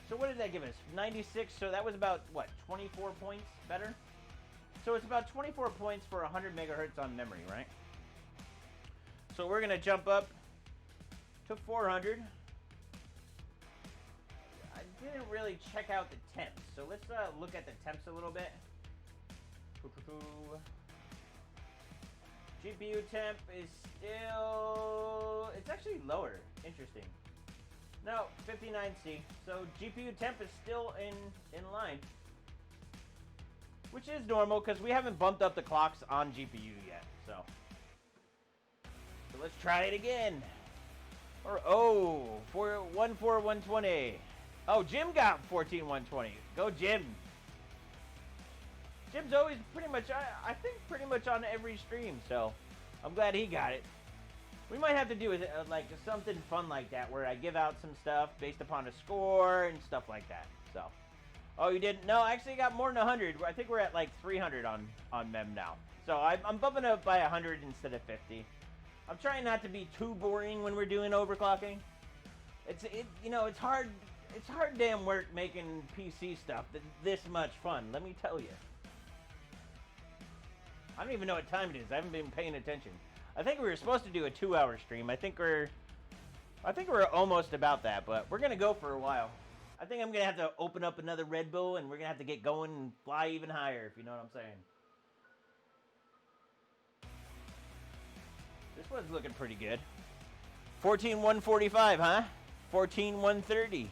So what did that give us? 96, so that was about, what, 24 points better? So it's about 24 points for 100 megahertz on memory, right? So we're going to jump up to 400. I didn't really check out the temps, so let's look at the temps a little bit. GPU temp is still... It's actually lower. Interesting. No, 59C. So GPU temp is still in line. Which is normal, because we haven't bumped up the clocks on GPU yet, so let's try it again. Or, oh, 14120. Oh, Jim got 14120. Go, Jim. Jim's always pretty much, I think, pretty much on every stream, so I'm glad he got it. We might have to do like something fun like that, where I give out some stuff based upon a score and stuff like that. So, oh, you didn't? No, I actually got more than 100. I think we're at like 300 on Mem now. So I'm bumping up by 100 instead of 50. I'm trying not to be too boring when we're doing overclocking. You know, it's hard. It's hard damn work making PC stuff that's this much fun. Let me tell you. I don't even know what time it is. I haven't been paying attention. I think we were supposed to do a 2-hour stream. I think we're almost about that, but we're gonna go for a while. I think I'm gonna have to open up another Red Bull, and we're gonna have to get going and fly even higher, if you know what I'm saying. This one's looking pretty good. 14145, huh? 14130.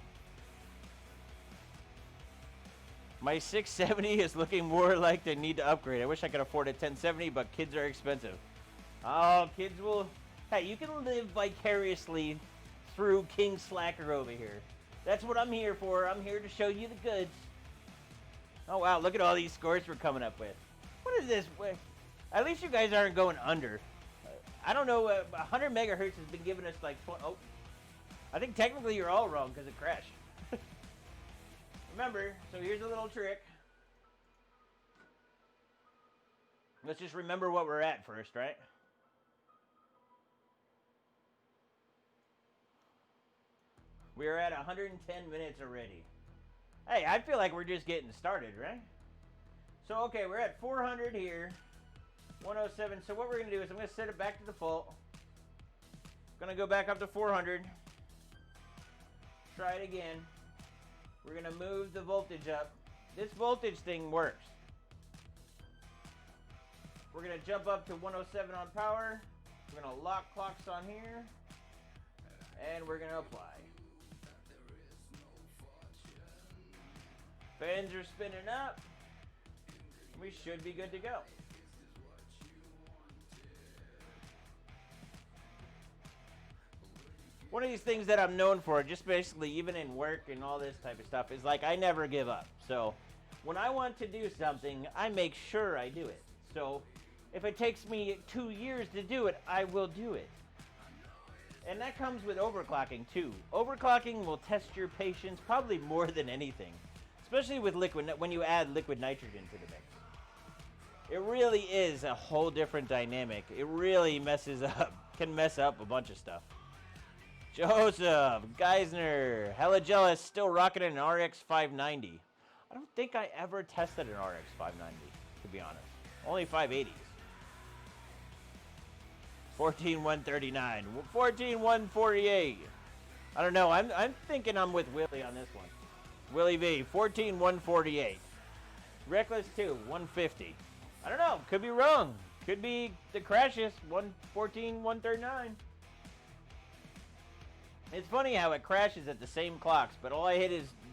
My 670 is looking more like they need to upgrade. I wish I could afford a 1070, but kids are expensive. Oh, kids will Hey, you can live vicariously through King Slacker over here. That's what I'm here for. I'm here to show you the goods. Oh, wow. Look at all these scores we're coming up with. What is this? At least you guys aren't going under. I don't know. 100 megahertz has been giving us like... Oh. I think technically you're all wrong because it crashed. Remember, so here's a little trick. Let's just remember what we're at first, right? We're at 110 minutes already. Hey, I feel like we're just getting started, right? So, okay, we're at 400 here. 107. So what we're going to do is I'm going to set it back to default. Going to go back up to 400. Try it again. We're going to move the voltage up. This voltage thing works. We're going to jump up to 107 on power. We're going to lock clocks on here. And we're going to apply. Fans are spinning up. We should be good to go. One of these things that I'm known for, just basically even in work and all this type of stuff, is like I never give up. So when I want to do something, I make sure I do it. So if it takes me 2 years to do it, I will do it. And that comes with overclocking too. Overclocking will test your patience probably more than anything. Especially with liquid, when you add liquid nitrogen to the mix. It really is a whole different dynamic. It really messes up, can mess up a bunch of stuff. Joseph, Geisner, hella jealous, still rocking an RX 590. I don't think I ever tested an RX 590, to be honest. Only 580s. 14139, 14148. I don't know. I'm thinking I'm with Willie on this one. Willie V, 14148. Reckless 2, 150. I don't know. Could be wrong. Could be the crashes, 139. It's funny how it crashes at the same clocks, but all I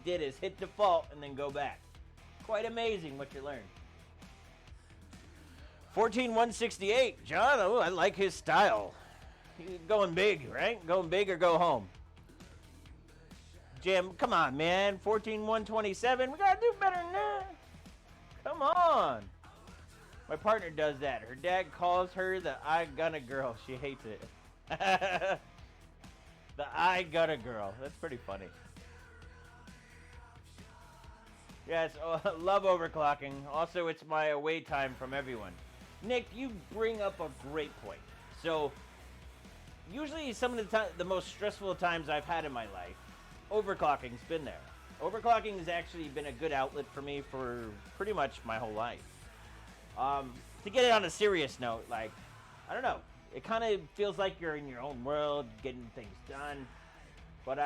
did is hit default and then go back. Quite amazing what you learn. 14168. John, oh, I like his style. He's going big, right? Going big or go home. Jim, come on, man. 14127. We gotta do better than that. Come on. My partner does that. Her dad calls her the I Gonna Girl. She hates it. The I Gonna Girl. That's pretty funny. Yes, love overclocking. Also, it's my away time from everyone. Nick, you bring up a great point. So, usually some of the most stressful times I've had in my life, overclocking's been there. Overclocking has actually been a good outlet for me for pretty much my whole life. To get it on a serious note, like, I don't know. It kind of feels like you're in your own world, getting things done. But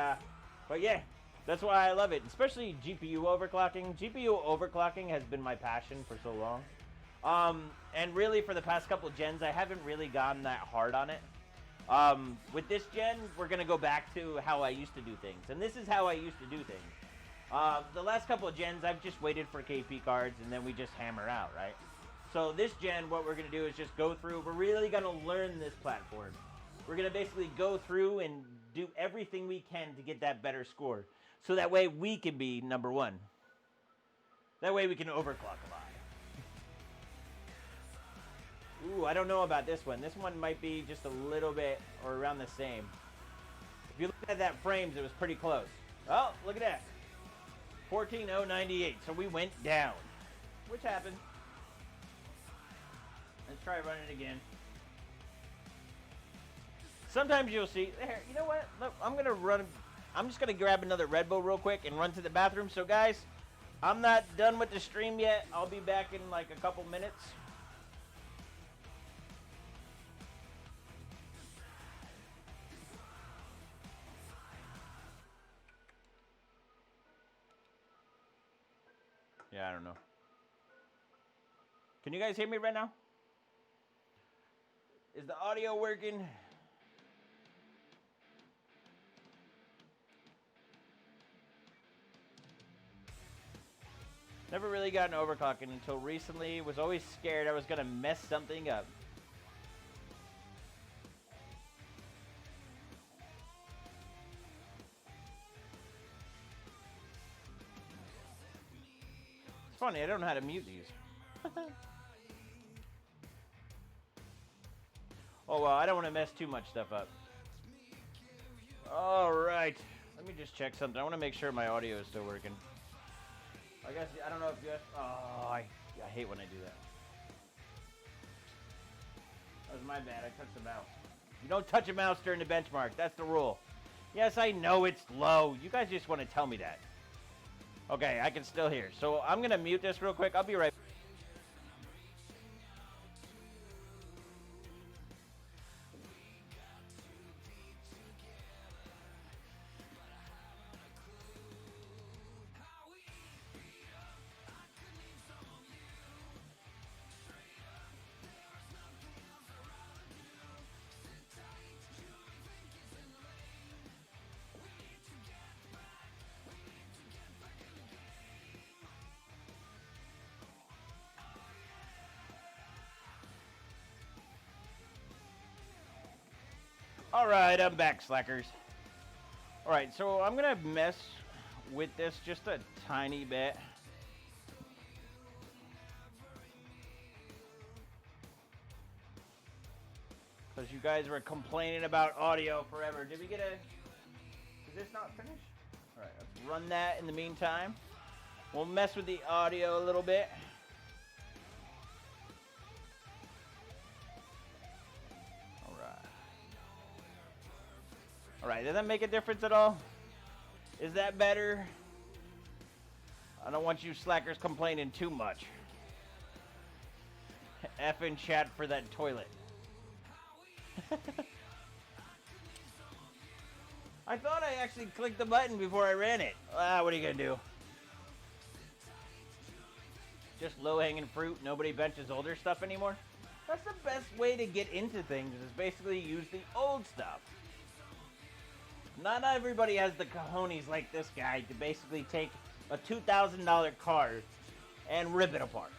yeah, that's why I love it. Especially GPU overclocking. GPU overclocking has been my passion for so long. And really for the past couple gens, I haven't really gone that hard on it. With this gen, we're going to go back to how I used to do things. And this is how I used to do things. The last couple of gens, I've just waited for KP cards and then we just hammer out, right? So this gen, what we're going to do is just go through. We're really going to learn this platform. We're going to basically go through and do everything we can to get that better score. So that way we can be number one. That way we can overclock a lot. Ooh, I don't know about this one. This one might be just a little bit or around the same. If you look at that frames, it was pretty close. Oh, look at that. 14098. So we went down, which happened. Let's try running it again. Sometimes you'll see, there, you know what? Look, I'm just gonna grab another Red Bull real quick and run to the bathroom. So guys, I'm not done with the stream yet. I'll be back in like a couple minutes. Yeah, I don't know. Can you guys hear me right now? Is the audio working? Never really gotten overclocking until recently. Was always scared I was gonna mess something up. funny. I don't know how to mute these. Oh, well, I don't want to mess too much stuff up. All right. Let me just check something. I want to make sure my audio is still working. I guess, I don't know if you guys... Oh, I hate when I do that. That was my bad. I touched the mouse. You don't touch a mouse during the benchmark. That's the rule. Yes, I know it's low. You guys just want to tell me that. Okay, I can still hear. So I'm going to mute this real quick. I'll be right back. Alright, I'm back, slackers. Alright, so I'm going to mess with this just a tiny bit. Because you guys were complaining about audio forever. Did we get a... Is this not finished? Alright, let's run that in the meantime. We'll mess with the audio a little bit. Alright, does that make a difference at all? Is that better? I don't want you slackers complaining too much. Effing chat for that toilet. I thought I actually clicked the button before I ran it. What are you gonna do? Just low-hanging fruit, nobody benches older stuff anymore? That's the best way to get into things, is basically use the old stuff. Not everybody has the cojones like this guy to basically take a $2,000 card and rip it apart.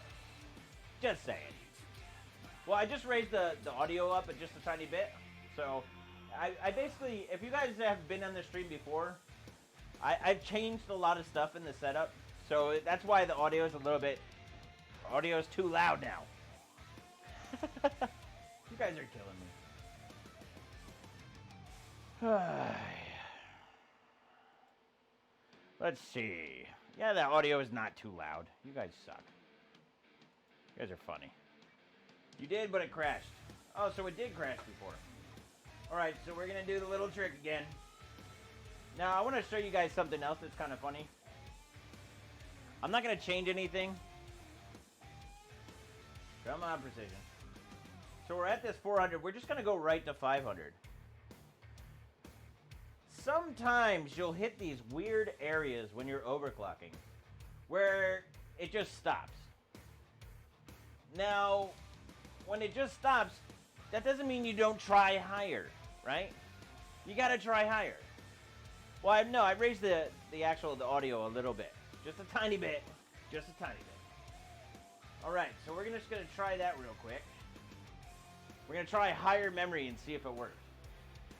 Just saying. Well, I just raised the audio up just a tiny bit. So, I basically, if you guys have been on the stream before, I've changed a lot of stuff in the setup. So, that's why the audio is a little bit, audio is too loud now. You guys are killing me. Let's see. Yeah, the audio is not too loud. You guys suck. You guys are funny. You did, but it crashed. Oh, so it did crash before. Alright, so we're going to do the little trick again. Now, I want to show you guys something else that's kind of funny. I'm not going to change anything. Come on, precision. So we're at this 400. We're just going to go right to 500. Sometimes you'll hit these weird areas when you're overclocking where it just stops. Now, when it just stops, that doesn't mean you don't try higher, right? You gotta try higher. Well, I raised the audio a little bit. Just a tiny bit. Just a tiny bit. Alright, so we're just gonna try that real quick. We're gonna try higher memory and see if it works.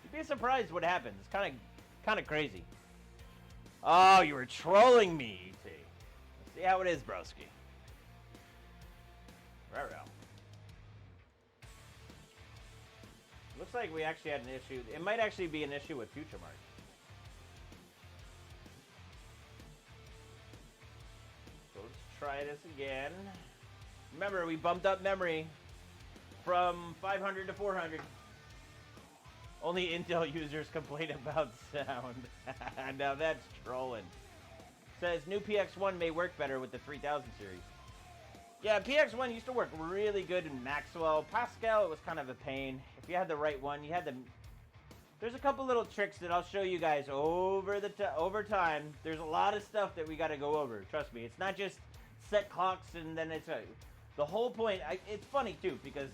You'd be surprised what happens. It's kind of crazy. Oh, you were trolling me, ET. Let's see how it is, broski. Right. Looks like we actually had an issue. It might actually be an issue with Future Mark. So let's try this again. Remember, we bumped up memory from 500 to 400. Only Intel users complain about sound. Now that's trolling. Says new PX1 may work better with the 3000 series. Yeah, PX1 used to work really good in Maxwell. Pascal, it was kind of a pain. If you had the right one, you had the... There's a couple little tricks that I'll show you guys over time. There's a lot of stuff that we got to go over. Trust me, it's not just set clocks and then it's the whole point. It's funny too because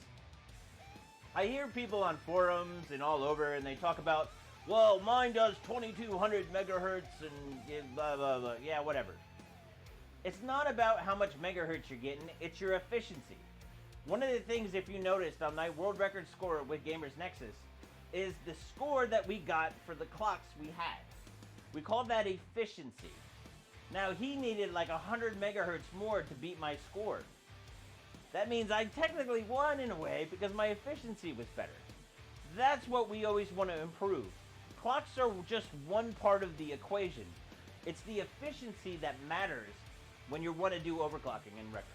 I hear people on forums and all over, and they talk about, well, mine does 2200 megahertz and blah, blah, blah. Yeah, whatever. It's not about how much megahertz you're getting, it's your efficiency. One of the things, if you noticed on my world record score with Gamers Nexus, is the score that we got for the clocks we had. We called that efficiency. Now he needed like 100 megahertz more to beat my score. That means I technically won in a way because my efficiency was better. That's what we always want to improve. Clocks are just one part of the equation. It's the efficiency that matters when you want to do overclocking in records.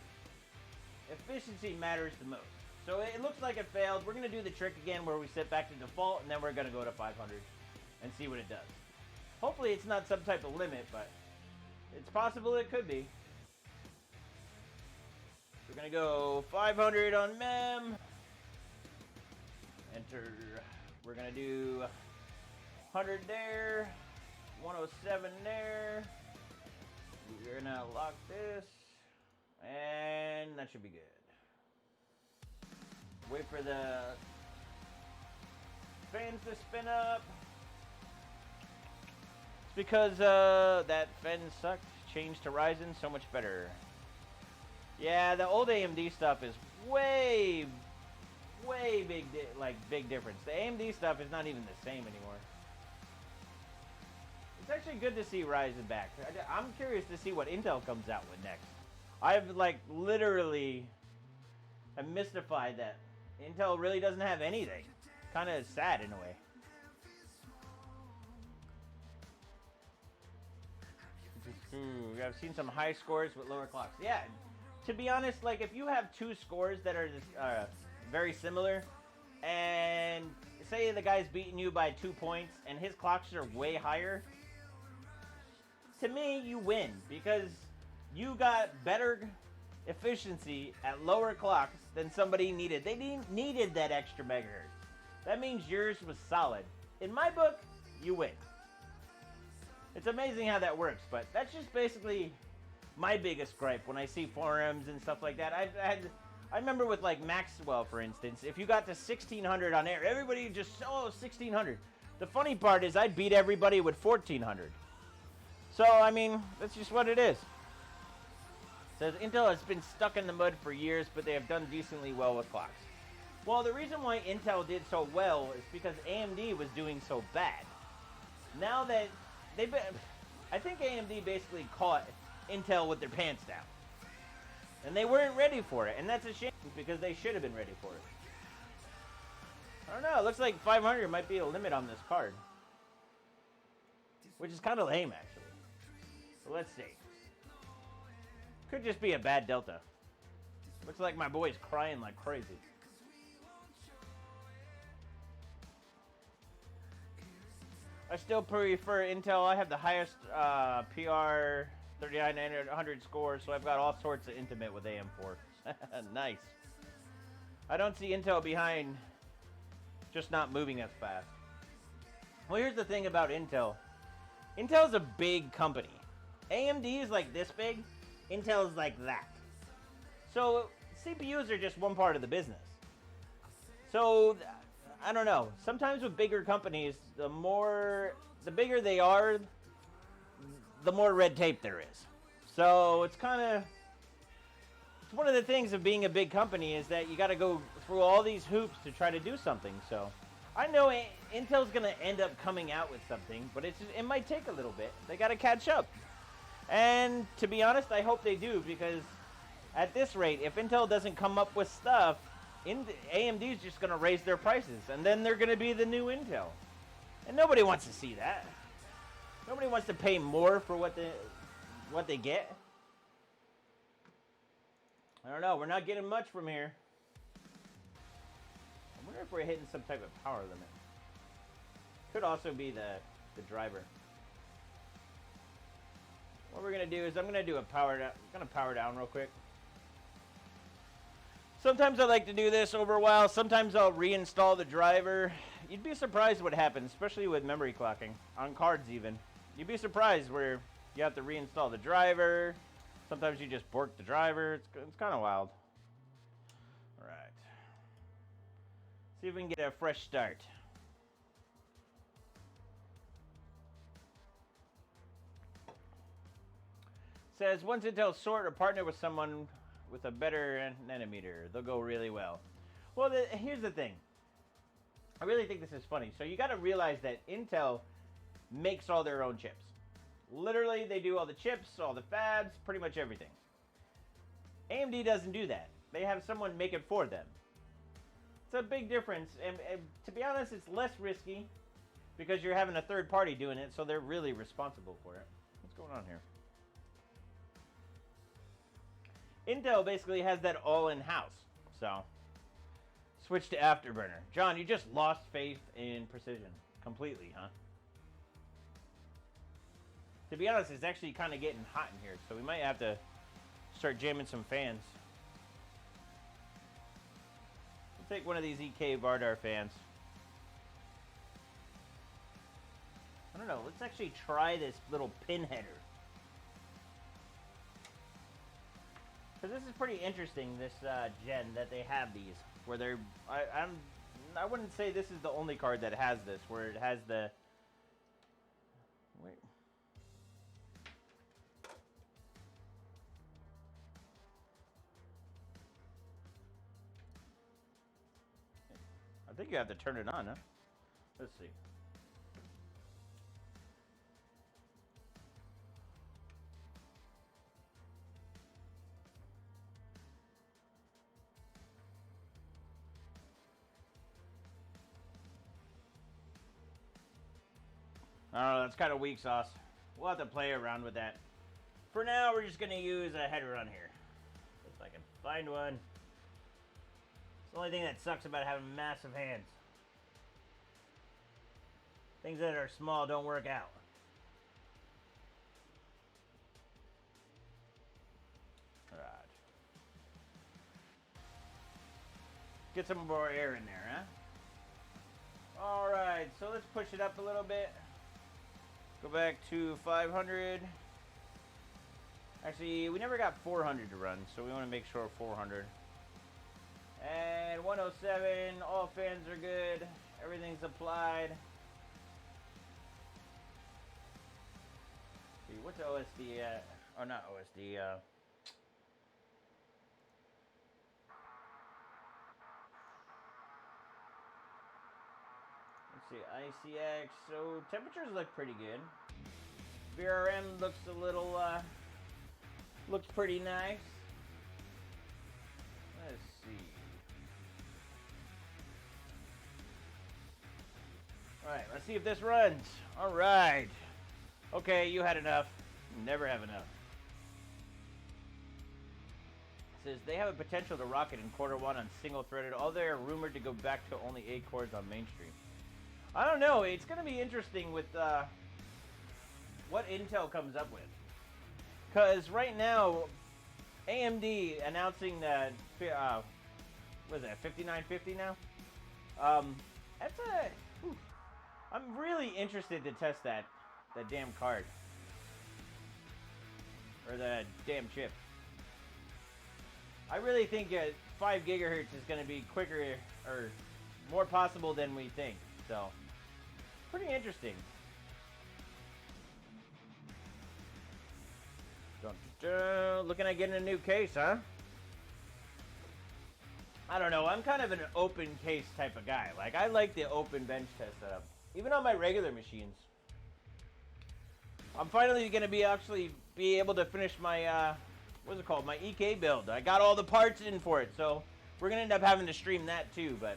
Efficiency matters the most. So it looks like it failed. We're going to do the trick again where we set back to default, and then we're going to go to 500 and see what it does. Hopefully it's not some type of limit, but it's possible it could be. We're going to go 500 on mem. Enter. We're going to do 100 there, 107 there. We're going to lock this, and that should be good. Wait for the fans to spin up. It's because that fan sucked. Changed to Ryzen, so much better. Yeah, the old AMD stuff is way big difference. The AMD stuff is not even the same anymore. It's actually good to see Ryzen back. I'm curious to see what Intel comes out with next. I've literally am mystified that Intel really doesn't have anything. Kind of sad in a way. I've seen some high scores with lower clocks. Yeah, to be honest, if you have two scores that are very similar, and say the guy's beating you by 2 points, and his clocks are way higher, to me, you win, because you got better efficiency at lower clocks than somebody needed. They needed that extra megahertz. That means yours was solid. In my book, you win. It's amazing how that works, but that's just basically my biggest gripe when I see forums and stuff like that. I remember with Maxwell, for instance, if you got to 1600 on air, everybody just, 1600. The funny part is I beat everybody with 1400. So, I mean, that's just what it is. Says Intel has been stuck in the mud for years, but they have done decently well with clocks. Well, the reason why Intel did so well is because AMD was doing so bad. Now that I think AMD basically caught Intel with their pants down. And they weren't ready for it, and that's a shame because they should have been ready for it. I don't know, it looks like 500 might be a limit on this card. Which is kind of lame, actually. So let's see. Could just be a bad delta. Looks like my boy's crying like crazy. I still prefer Intel. I have the highest PR 3900 score, so I've got all sorts of intimate with AM4. Nice. I don't see Intel behind, just not moving as fast. Well, here's the thing about Intel. Intel's a big company. AMD is like this big. Intel is like that. So CPUs are just one part of the business. So I don't know. Sometimes with bigger companies, the bigger they are, the more red tape there is. So it's one of the things of being a big company is that you got to go through all these hoops to try to do something. So I know Intel's going to end up coming out with something, but it might take a little bit. They got to catch up. And to be honest, I hope they do, because at this rate, if Intel doesn't come up with stuff, AMD is just going to raise their prices, and then they're going to be the new Intel. And nobody wants to see that. Nobody wants to pay more for what they get. I don't know. We're not getting much from here. I wonder if we're hitting some type of power limit. Could also be the driver. What we're going to do is I'm going to do a power down. I'm going to power down real quick. Sometimes I like to do this over a while. Sometimes I'll reinstall the driver. You'd be surprised what happens, especially with memory clocking, on cards even. You'd be surprised where you have to reinstall the driver. Sometimes you just bork the driver. It's kind of wild. All right. See if we can get a fresh start. Says, once Intel sort or partner with someone with a better nanometer, they'll go really well. Well, here's the thing. I really think this is funny. So you got to realize that Intel makes all their own chips. Literally, they do all the chips, all the fabs, pretty much everything. AMD doesn't do that. They have someone make it for them. It's a big difference, and to be honest, it's less risky because you're having a third party doing it, so they're really responsible for it. What's going on here? Intel basically has that all in-house, so switch to Afterburner. John, you just lost faith in precision completely, huh? To be honest, it's actually kind of getting hot in here, so we might have to start jamming some fans. We'll take one of these EK Vardar fans. I don't know, let's actually try this little pin header. Because this is pretty interesting, this gen, that they have these. Where they're, I wouldn't say this is the only card that has this, where it has the, wait. I think you have to turn it on, huh? Let's see. I don't know, that's kind of weak sauce. We'll have to play around with that. For now, we're just going to use a header on here. If I can find one. It's the only thing that sucks about having massive hands. Things that are small don't work out. Alright. Get some more air in there, huh? Alright, so let's push it up a little bit. Go back to 500. Actually, we never got 400 to run, so we want to make sure 400. And 107, all fans are good. Everything's applied. See, what's OSD at? Oh, not OSD. Let's see, ICX. So temperatures look pretty good. VRM looks a little, looks pretty nice. Let's see. Alright, let's see if this runs. Alright. Okay, you had enough. Never have enough. It says they have a potential to rocket in Q1 on single-threaded, although they are rumored to go back to only 8 cores on mainstream. I don't know. It's going to be interesting with what Intel comes up with. Because right now, AMD announcing that, what is that, 5950 now? That's a... Whew. I'm really interested to test that damn card. Or the damn chip. I really think 5 gigahertz is going to be quicker or more possible than we think. So, pretty interesting. Dun, dun, dun. Looking at getting a new case, huh? I don't know. I'm kind of an open case type of guy. Like, I like the open bench test setup. Even on my regular machines. I'm finally going to be able to finish my, what's it called? My EK build. I got all the parts in for it, so we're going to end up having to stream that too, but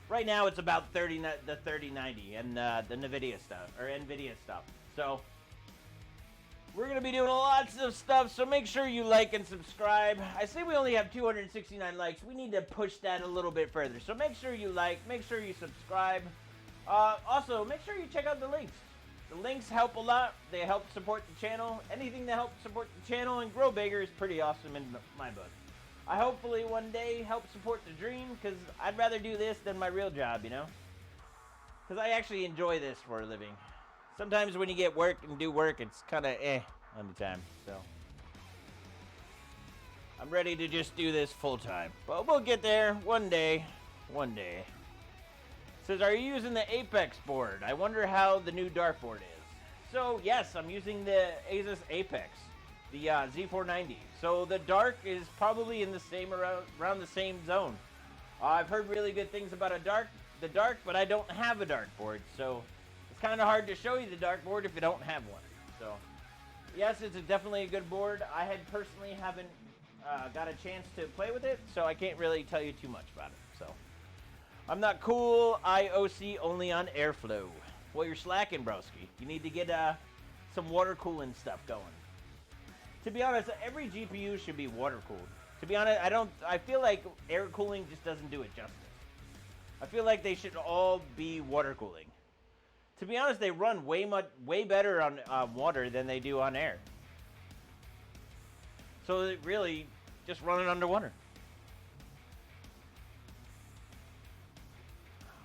right now it's about the 3090 and the Nvidia stuff. So we're going to be doing lots of stuff, so make sure you like and subscribe. I say we only have 269 likes. We need to push that a little bit further. So make sure you like, make sure you subscribe. Also, make sure you check out the links. The links help a lot. They help support the channel. Anything that helps support the channel and grow bigger is pretty awesome in my book. I hopefully one day help support the dream, because I'd rather do this than my real job, you know? Because I actually enjoy this for a living. Sometimes when you get work and do work, it's kind of on the time, so. I'm ready to just do this full time. But we'll get there one day. One day. It says, are you using the Apex board? I wonder how the new dartboard is. So, yes, I'm using the Asus Apex. The Z490. So the dark is probably in the same around the same zone. I've heard really good things about the dark, but I don't have a dartboard, so it's kind of hard to show you the dartboard if you don't have one. So yes, it's definitely a good board. I had personally haven't got a chance to play with it, so I can't really tell you too much about it. So I'm not cool. IOC only on airflow. Well, you're slacking, broski. You need to get some water cooling stuff going. To be honest, every GPU should be water cooled. To be honest, I feel like air cooling just doesn't do it justice. I feel like they should all be water cooling. To be honest, they run way better on water than they do on air. So it really, just run it underwater.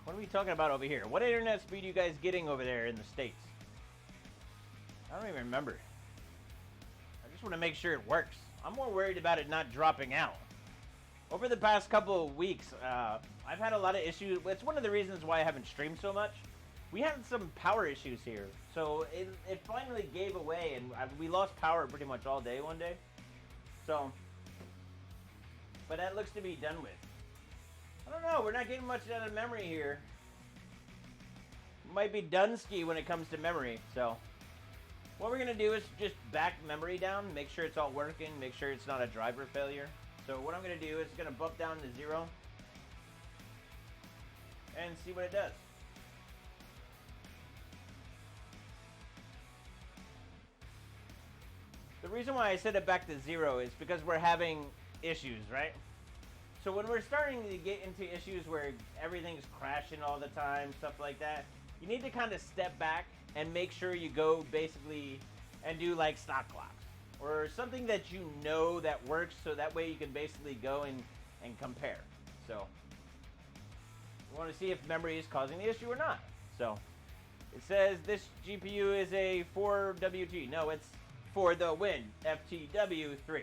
What are we talking about over here? What internet speed are you guys getting over there in the States? I don't even remember. I just want to make sure it works. I'm more worried about it not dropping out. Over the past couple of weeks, I've had a lot of issues. It's one of the reasons why I haven't streamed so much. We had some power issues here. So it finally gave away, and we lost power pretty much all day one day. So, but that looks to be done with. I don't know, we're not getting much out of memory here. Might be Dunsky when it comes to memory, so. What we're gonna do is just back memory down, make sure it's all working, make sure it's not a driver failure. So what I'm gonna do is gonna bump down to 0 and see what it does. The reason why I set it back to 0 is because we're having issues, right? So when we're starting to get into issues where everything's crashing all the time, stuff like that, you need to kind of step back and make sure you go basically and do like stock clocks or something that you know that works, so that way you can basically go and compare. So we want to see if memory is causing the issue or not. So it says this GPU is a 4WT. No, it's for the win. FTW3.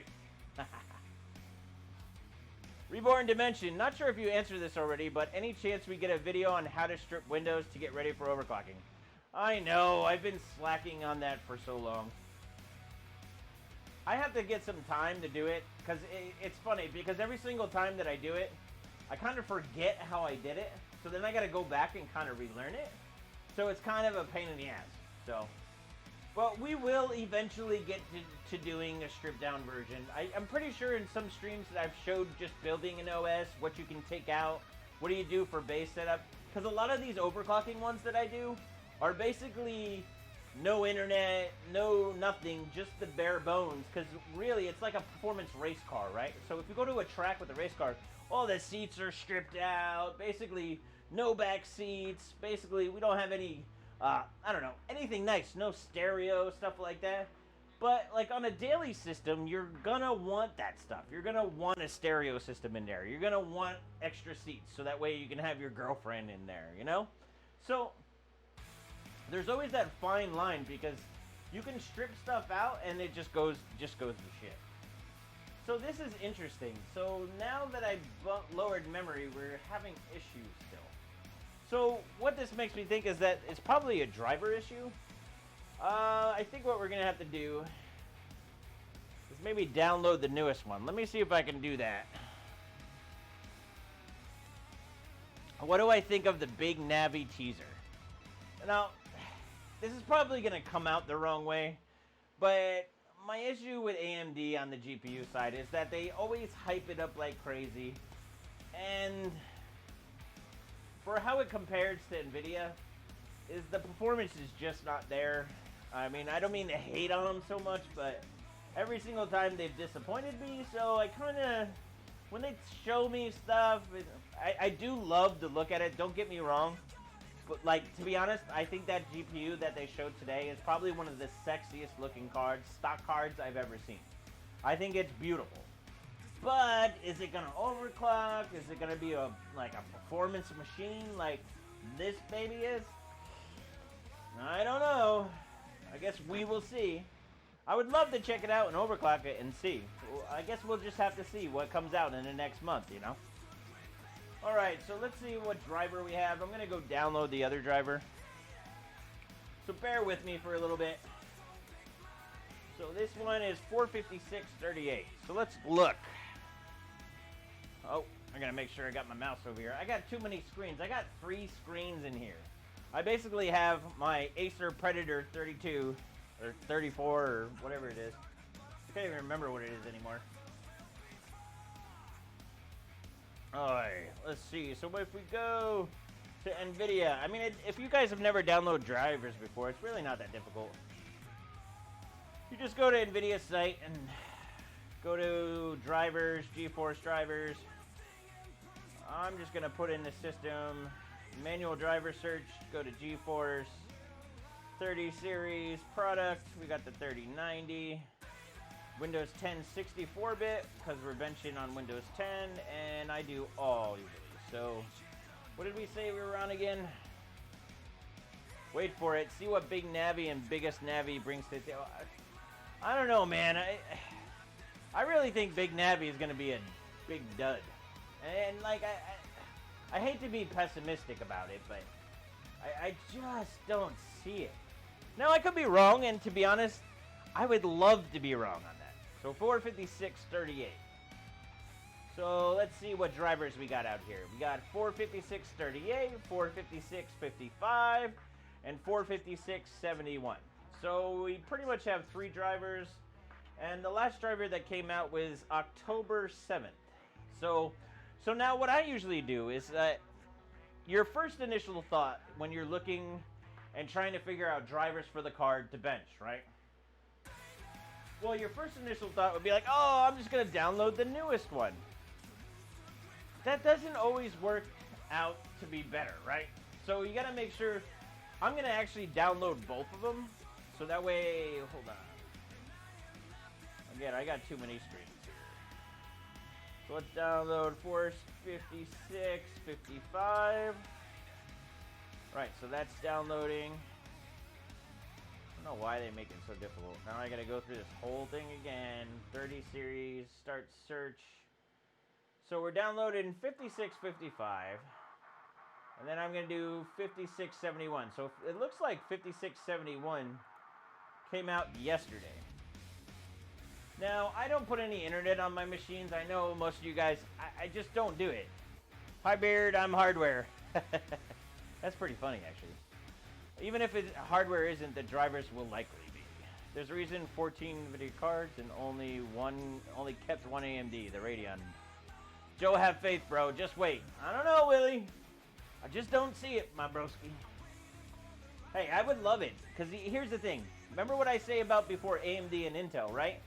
Reborn Dimension. Not sure if you answered this already, but any chance we get a video on how to strip Windows to get ready for overclocking? I know, I've been slacking on that for so long. I have to get some time to do it, because it's funny, because every single time that I do it, I kind of forget how I did it, so then I got to go back and kind of relearn it. So it's kind of a pain in the ass. So, but we will eventually get to doing a stripped down version. I'm pretty sure in some streams that I've showed just building an OS, what you can take out, what do you do for base setup, because a lot of these overclocking ones that I do are basically no internet, no nothing, just the bare bones, because really it's like a performance race car, right? So if you go to a track with a race car, all the seats are stripped out, basically no back seats, basically we don't have any, I don't know, anything nice, no stereo, stuff like that. But like on a daily system, you're gonna want that stuff. You're gonna want a stereo system in there. You're gonna want extra seats, so that way you can have your girlfriend in there, you know? So there's always that fine line, because you can strip stuff out and it just goes to shit. So this is interesting. So now that I've lowered memory, we're having issues still. So what this makes me think is that it's probably a driver issue. I think what we're gonna have to do is maybe download the newest one. Let me see if I can do that. What do I think of the big Navi teaser? Now, this is probably going to come out the wrong way, but my issue with AMD on the GPU side is that they always hype it up like crazy, and for how it compares to Nvidia, is the performance is just not there. I mean, I don't mean to hate on them so much, but every single time they've disappointed me, so I kind of, when they show me stuff, I do love to look at it, don't get me wrong. But like, to be honest, I think that GPU that they showed today is probably one of the sexiest looking cards, stock cards I've ever seen. I think it's beautiful. But is it gonna overclock? Is it gonna be a performance machine like this baby is? I don't know. I guess we will see. I would love to check it out and overclock it and see. Well, I guess we'll just have to see what comes out in the next month, you know? Alright, so let's see what driver we have. I'm going to go download the other driver. So bear with me for a little bit. So this one is 45638. So let's look. Oh, I got to make sure I got my mouse over here. I got too many screens. I got 3 screens in here. I basically have my Acer Predator 32 or 34 or whatever it is. I can't even remember what it is anymore. Alright, let's see. So if we go to Nvidia, I mean, if you guys have never downloaded drivers before, it's really not that difficult. You just go to Nvidia's site and go to drivers, GeForce drivers. I'm just going to put in the system, manual driver search, go to GeForce, 30 series, product, we got the 3090. Windows 10 64-bit, because we're benching on Windows 10, and I do all usually. So, what did we say we were on again? Wait for it. See what Big Navi and Biggest Navi brings to the table. I don't know, man. I really think Big Navi is going to be a big dud. And, like, I hate to be pessimistic about it, but I just don't see it. Now, I could be wrong, and to be honest, I would love to be wrong on that. So 45638. So let's see what drivers we got out here. We got 45638, 45655, and 45671. So we pretty much have 3 drivers. And the last driver that came out was October 7th. So now what I usually do is that your first initial thought when you're looking and trying to figure out drivers for the card to bench, right? Well, your first initial thought would be like, oh, I'm just going to download the newest one. That doesn't always work out to be better, right? So you got to make sure, I'm going to actually download both of them. So that way, hold on. Again, I got too many screens here. So let's download 45655. Right, so that's downloading. I don't know why they make it so difficult. Now I gotta go through this whole thing again. 30 series, start search. So we're downloading 5655. And then I'm gonna do 5671. So it looks like 5671 came out yesterday. Now, I don't put any internet on my machines. I know most of you guys, I just don't do it. Hi Beard, I'm hardware. That's pretty funny, actually. Even if hardware isn't, the drivers will likely be. There's a reason 14 Nvidia cards and only kept one AMD, the Radeon. Joe, have faith, bro. Just wait. I don't know, Willie. I just don't see it, my broski. Hey, I would love it. Because here's the thing. Remember what I say about before AMD and Intel, right?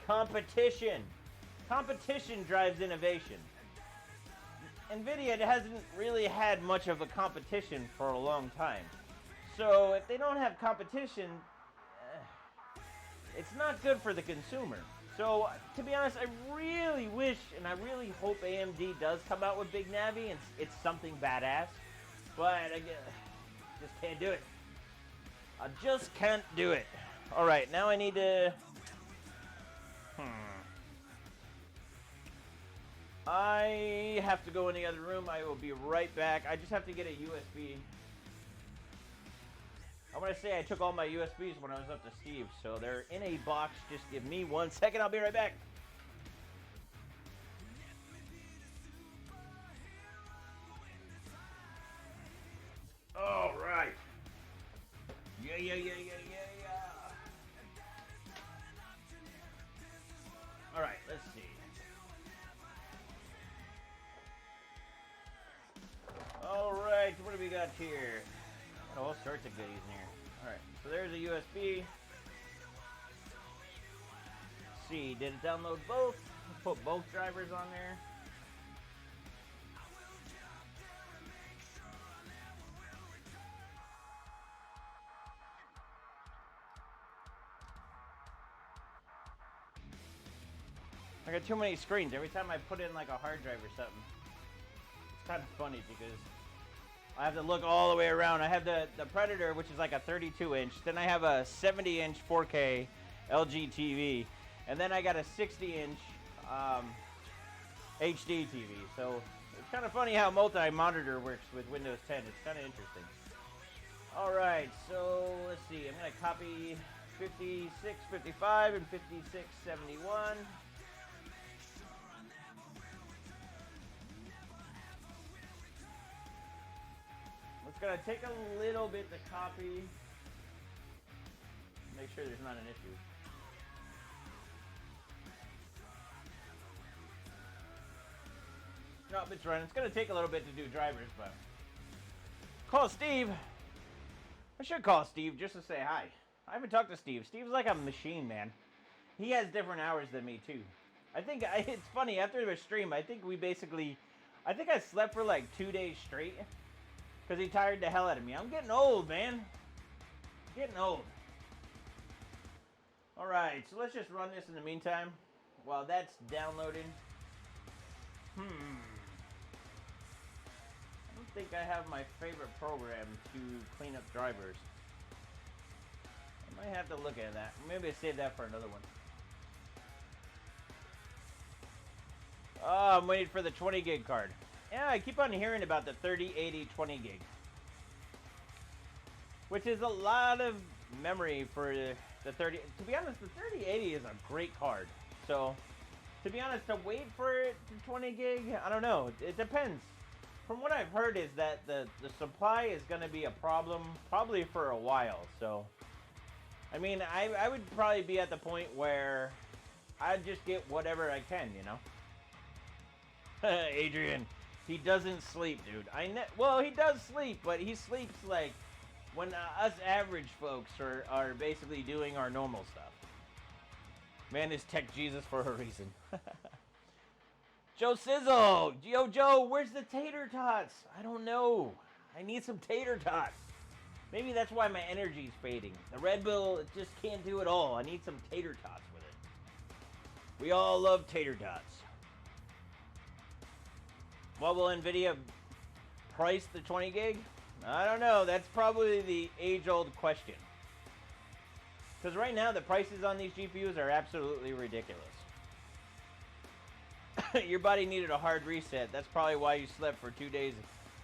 Competition. Competition drives innovation. Nvidia hasn't really had much of a competition for a long time. So if they don't have competition, it's not good for the consumer. So to be honest, I really wish and I really hope AMD does come out with Big Navi and it's something badass. But I just can't do it. I just can't do it. All right, now I need to... I have to go in the other room. I will be right back. I just have to get a USB. I want to say I took all my USBs when I was up to Steve, so they're in a box. Just give me 1 second. I'll be right back. All right. Yeah. All right, let's see. All right, what do we got here? Got all sorts of goodies in here. All right, so there's a USB. Let's see, did it download both? Put both drivers on there. I got too many screens. Every time I put in like a hard drive or something, it's kind of funny because I have to look all the way around. I have the Predator, which is like a 32-inch. Then I have a 70-inch 4K LG TV. And then I got a 60-inch HD TV. So it's kind of funny how multi-monitor works with Windows 10. It's kind of interesting. All right, so let's see. I'm going to copy 5655 and 5671. It's going to take a little bit to copy. Make make sure there's not an issue. Nope, it's running. It's going to take a little bit to do drivers, but... Call Steve! I should call Steve just to say hi. I haven't talked to Steve. Steve's like a machine, man. He has different hours than me, too. I think, it's funny, after the stream, I think we basically... I think I slept for like 2 days straight. Because he tired the hell out of me. I'm getting old, man. Getting old. Alright, so let's just run this in the meantime. While that's downloading. I don't think I have my favorite program to clean up drivers. I might have to look at that. Maybe I save that for another one. Oh, I'm waiting for the 20 gig card. Yeah, I keep on hearing about the 3080 20 gig. Which is a lot of memory for the 30. To be honest, the 3080 is a great card. So, to be honest, to wait for it to 20 gig, I don't know. It depends. From what I've heard is that the supply is going to be a problem probably for a while. So, I mean, I would probably be at the point where I'd just get whatever I can, you know? Adrian, he doesn't sleep, dude. Well, he does sleep, but he sleeps like when us average folks are basically doing our normal stuff. Man is tech Jesus for a reason. Joe Sizzle! Yo, Joe, where's the tater tots? I don't know. I need some tater tots. Maybe that's why my energy's fading. The Red Bull just can't do it all. I need some tater tots with it. We all love tater tots. What will Nvidia price the 20 gig? I don't know. That's probably the age-old question. Because right now, the prices on these GPUs are absolutely ridiculous. Your body needed a hard reset. That's probably why you slept for 2 days.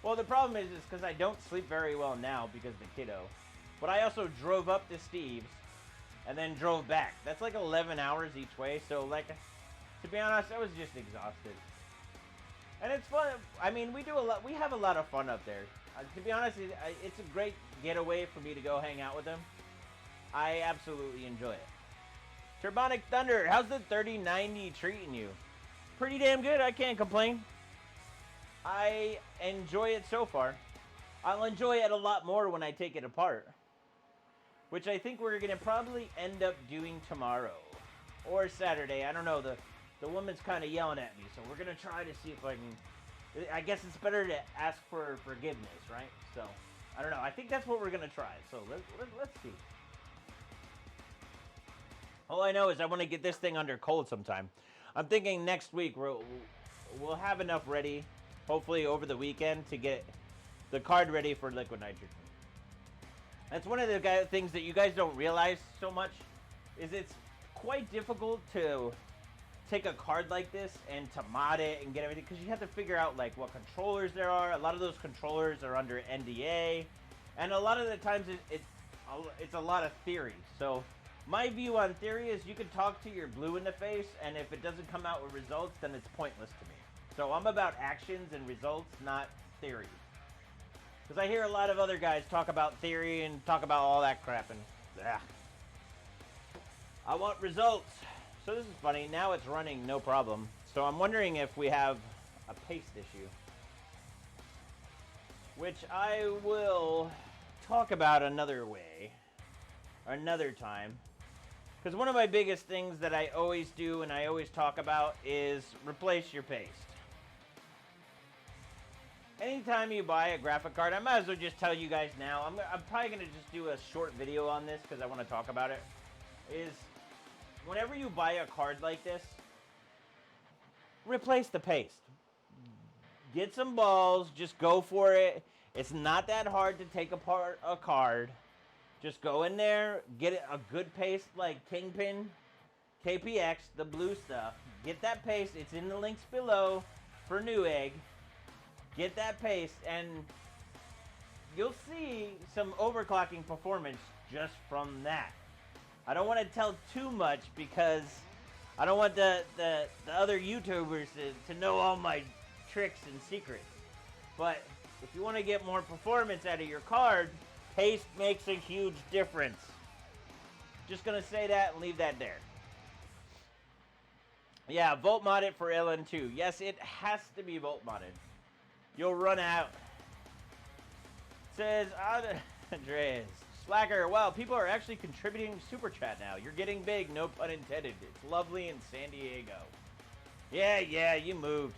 Well, the problem is because I don't sleep very well now because of the kiddo. But I also drove up to Steve's and then drove back. That's like 11 hours each way. So, like, to be honest, I was just exhausted. And it's fun. I mean, we have a lot of fun up there. To be honest, it's a great getaway for me to go hang out with them. I absolutely enjoy it. Turbonic Thunder, how's the 3090 treating you? Pretty damn good. I can't complain. I enjoy it so far. I'll enjoy it a lot more when I take it apart. Which I think we're going to probably end up doing tomorrow. Or Saturday. I don't know. The woman's kind of yelling at me. So we're going to try to see if I can... I guess it's better to ask for forgiveness, right? So, I don't know. I think that's what we're going to try. So, let's see. All I know is I want to get this thing under cold sometime. I'm thinking next week we'll have enough ready, hopefully over the weekend, to get the card ready for liquid nitrogen. That's one of the things that you guys don't realize so much, is it's quite difficult to take a card like this and to mod it and get everything, because you have to figure out like what controllers there are. A lot of those controllers are under NDA, and a lot of the times it's a lot of theory. So my view on theory is you can talk to your blue in the face, and if it doesn't come out with results, then it's pointless to me. So I'm about actions and results, not theory. Because I hear a lot of other guys talk about theory and talk about all that crap, and I want results. So this is funny. Now it's running no problem. So I'm wondering if we have a paste issue, which I will talk about another way, or another time. Because one of my biggest things that I always do and I always talk about is replace your paste. Anytime you buy a graphic card, I might as well just tell you guys now. I'm probably going to just do a short video on this because I want to talk about it. Is whenever you buy a card like this, replace the paste. Get some balls. Just go for it. It's not that hard to take apart a card. Just go in there, get a good paste like Kingpin, KPX, the blue stuff. Get that paste. It's in the links below for Newegg. Get that paste, and you'll see some overclocking performance just from that. I don't want to tell too much because I don't want the other YouTubers to know all my tricks and secrets. But if you want to get more performance out of your card, paste makes a huge difference. Just gonna say that and leave that there. Yeah, volt mod it for LN2. Yes, it has to be volt modded. You'll run out. Says Andres. Slacker, wow, people are actually contributing super chat now. You're getting big, no pun intended. It's lovely in San Diego. Yeah, you moved.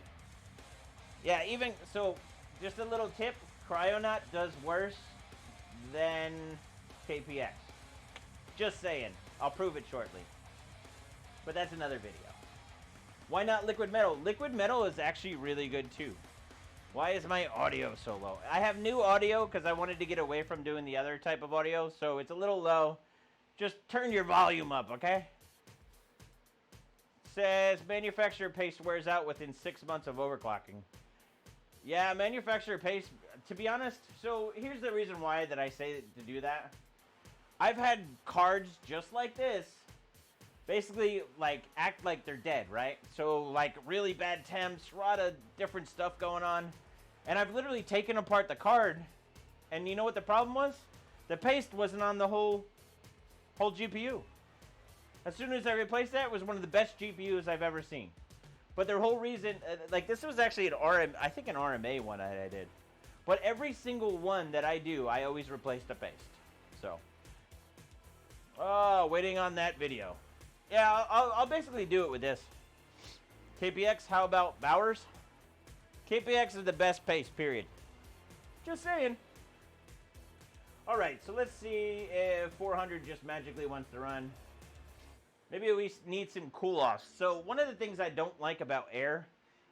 Yeah, even, so, just a little tip. Cryonaut does worse than KPX. Just saying. I'll prove it shortly. But that's another video. Why not liquid metal? Liquid metal is actually really good too. Why is my audio so low? I have new audio because I wanted to get away from doing the other type of audio, so it's a little low. Just turn your volume up, okay? Says manufacturer paste wears out within 6 months of overclocking. Yeah, manufacturer paste, to be honest, so here's the reason why that I say to do that. I've had cards just like this basically, like, act like they're dead, right? So, like, really bad temps, a lot of different stuff going on. And I've literally taken apart the card, and you know what the problem was? The paste wasn't on the whole GPU. As soon as I replaced that, it was one of the best GPUs I've ever seen. But their whole reason, like, this was actually I think an RMA one I did. But every single one that I do, I always replace the paste. So, oh, waiting on that video. Yeah, I'll basically do it with this. KPX, how about Bowers? KPX is the best paste, period. Just saying. Alright, so let's see if 400 just magically wants to run. Maybe we need some cool-offs. So one of the things I don't like about Air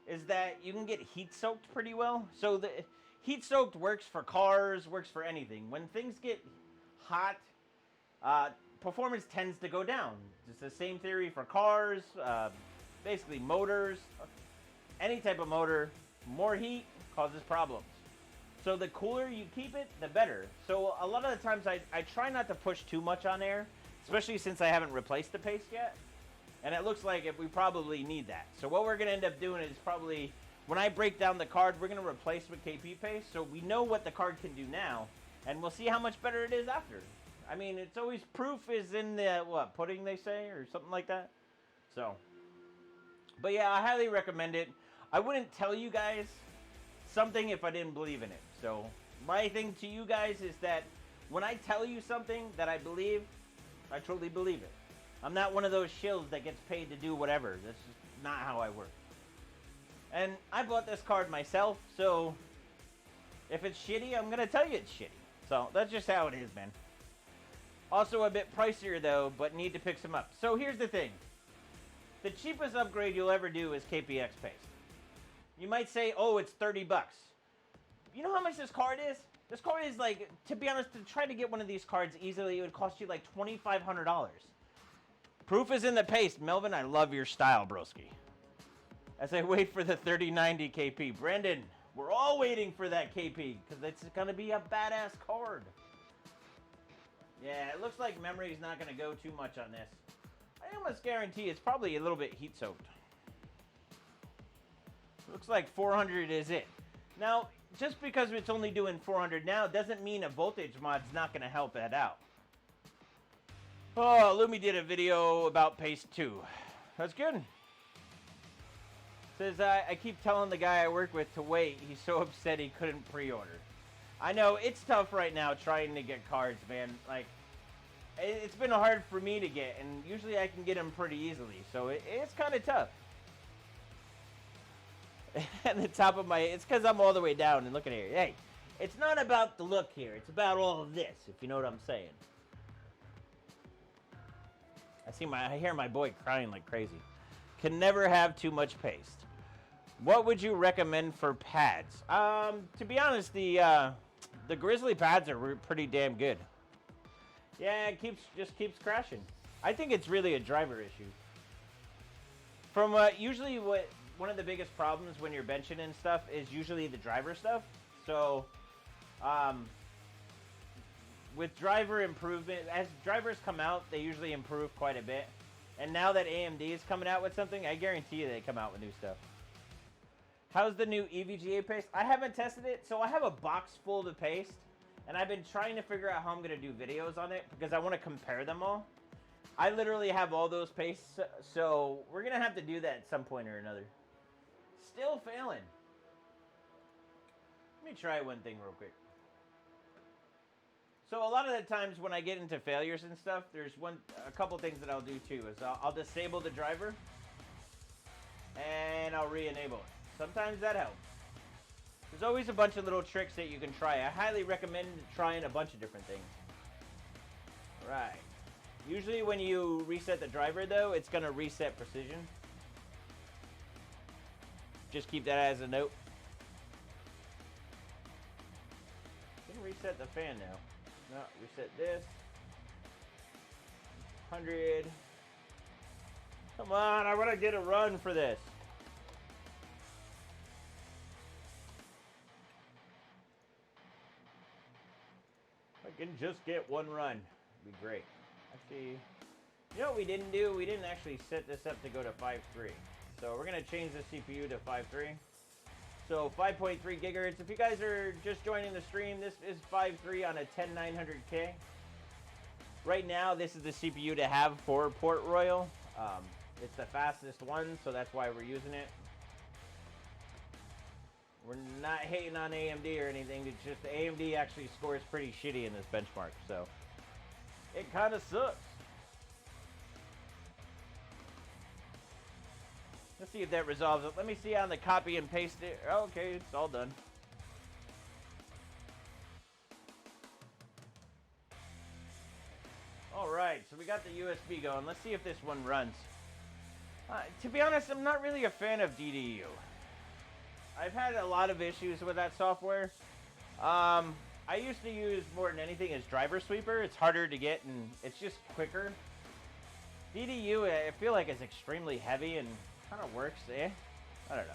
is that you can get heat-soaked pretty well. So the heat-soaked works for cars, works for anything. When things get hot, performance tends to go down. It's the same theory for cars, basically motors, any type of motor. More heat causes problems. So the cooler you keep it, the better. So a lot of the times I try not to push too much on Air, especially since I haven't replaced the paste yet. And it looks like we probably need that. So what we're going to end up doing is probably, when I break down the card, we're going to replace with KP paste. So we know what the card can do now, and we'll see how much better it is after. I mean, it's always, proof is in the, pudding, they say, or something like that. So, but yeah, I highly recommend it. I wouldn't tell you guys something if I didn't believe in it. So, my thing to you guys is that when I tell you something that I believe, I truly believe it. I'm not one of those shills that gets paid to do whatever. That's just not how I work. And I bought this card myself, so if it's shitty, I'm going to tell you it's shitty. So, that's just how it is, man. Also a bit pricier though, but need to pick some up. So here's the thing. The cheapest upgrade you'll ever do is KPX paste. You might say, oh, it's 30 bucks. You know how much this card is? This card is like, to be honest, to try to get one of these cards easily, it would cost you like $2,500. Proof is in the paste. Melvin, I love your style, broski. As I wait for the 3090 KP. Brandon, we're all waiting for that KP, because it's going to be a badass card. Yeah, it looks like memory is not going to go too much on this. I almost guarantee it's probably a little bit heat soaked. Looks like 400 is it. Now, just because it's only doing 400 now doesn't mean a voltage mod's not going to help that out. Oh, Lumi did a video about paste too. That's good. Says, I keep telling the guy I work with to wait. He's so upset he couldn't pre-order. I know, it's tough right now trying to get cards, man. Like, it's been hard for me to get, and usually I can get them pretty easily. So it's kind of tough. At the top of my, it's because I'm all the way down, and look at here. Hey, it's not about the look here. It's about all of this, if you know what I'm saying. I hear my boy crying like crazy. Can never have too much paste. What would you recommend for pads? To be honest, the Grizzly pads are pretty damn good. Yeah, it just keeps crashing. I think it's really a driver issue. From usually one of the biggest problems when you're benching and stuff is usually the driver stuff. So, with driver improvement, as drivers come out, they usually improve quite a bit. And now that AMD is coming out with something, I guarantee you they come out with new stuff. How's the new EVGA paste? I haven't tested it, so I have a box full of paste, and I've been trying to figure out how I'm going to do videos on it, because I want to compare them all. I literally have all those pastes, so we're going to have to do that at some point or another. Still failing. Let me try one thing real quick. So a lot of the times when I get into failures and stuff, there's a couple things that I'll do too. Is I'll disable the driver and I'll re-enable it. Sometimes that helps. There's always a bunch of little tricks that you can try. I highly recommend trying a bunch of different things. All right. Usually when you reset the driver though, it's going to reset precision. Just keep that as a note. Can reset the fan now. No, reset this. 100. Come on, I want to get a run for this. If I can just get one run, it'd be great. Actually, you know what we didn't do? We didn't actually set this up to go to 5.3. So we're going to change the CPU to 5.3. So 5.3 gigahertz. If you guys are just joining the stream, this is 5.3 on a 10900K. Right now, this is the CPU to have for Port Royal. It's the fastest one, so that's why we're using it. We're not hating on AMD or anything. It's just AMD actually scores pretty shitty in this benchmark, so it kind of sucks. Let's see if that resolves it. Let me see on the copy and paste it. Okay, it's all done. All right, so we got the USB going. Let's see if this one runs. To be honest, I'm not really a fan of DDU. I've had a lot of issues with that software. I used to use more than anything as Driver Sweeper. It's harder to get and it's just quicker. DDU, I feel like it's extremely heavy and kind of works, I don't know.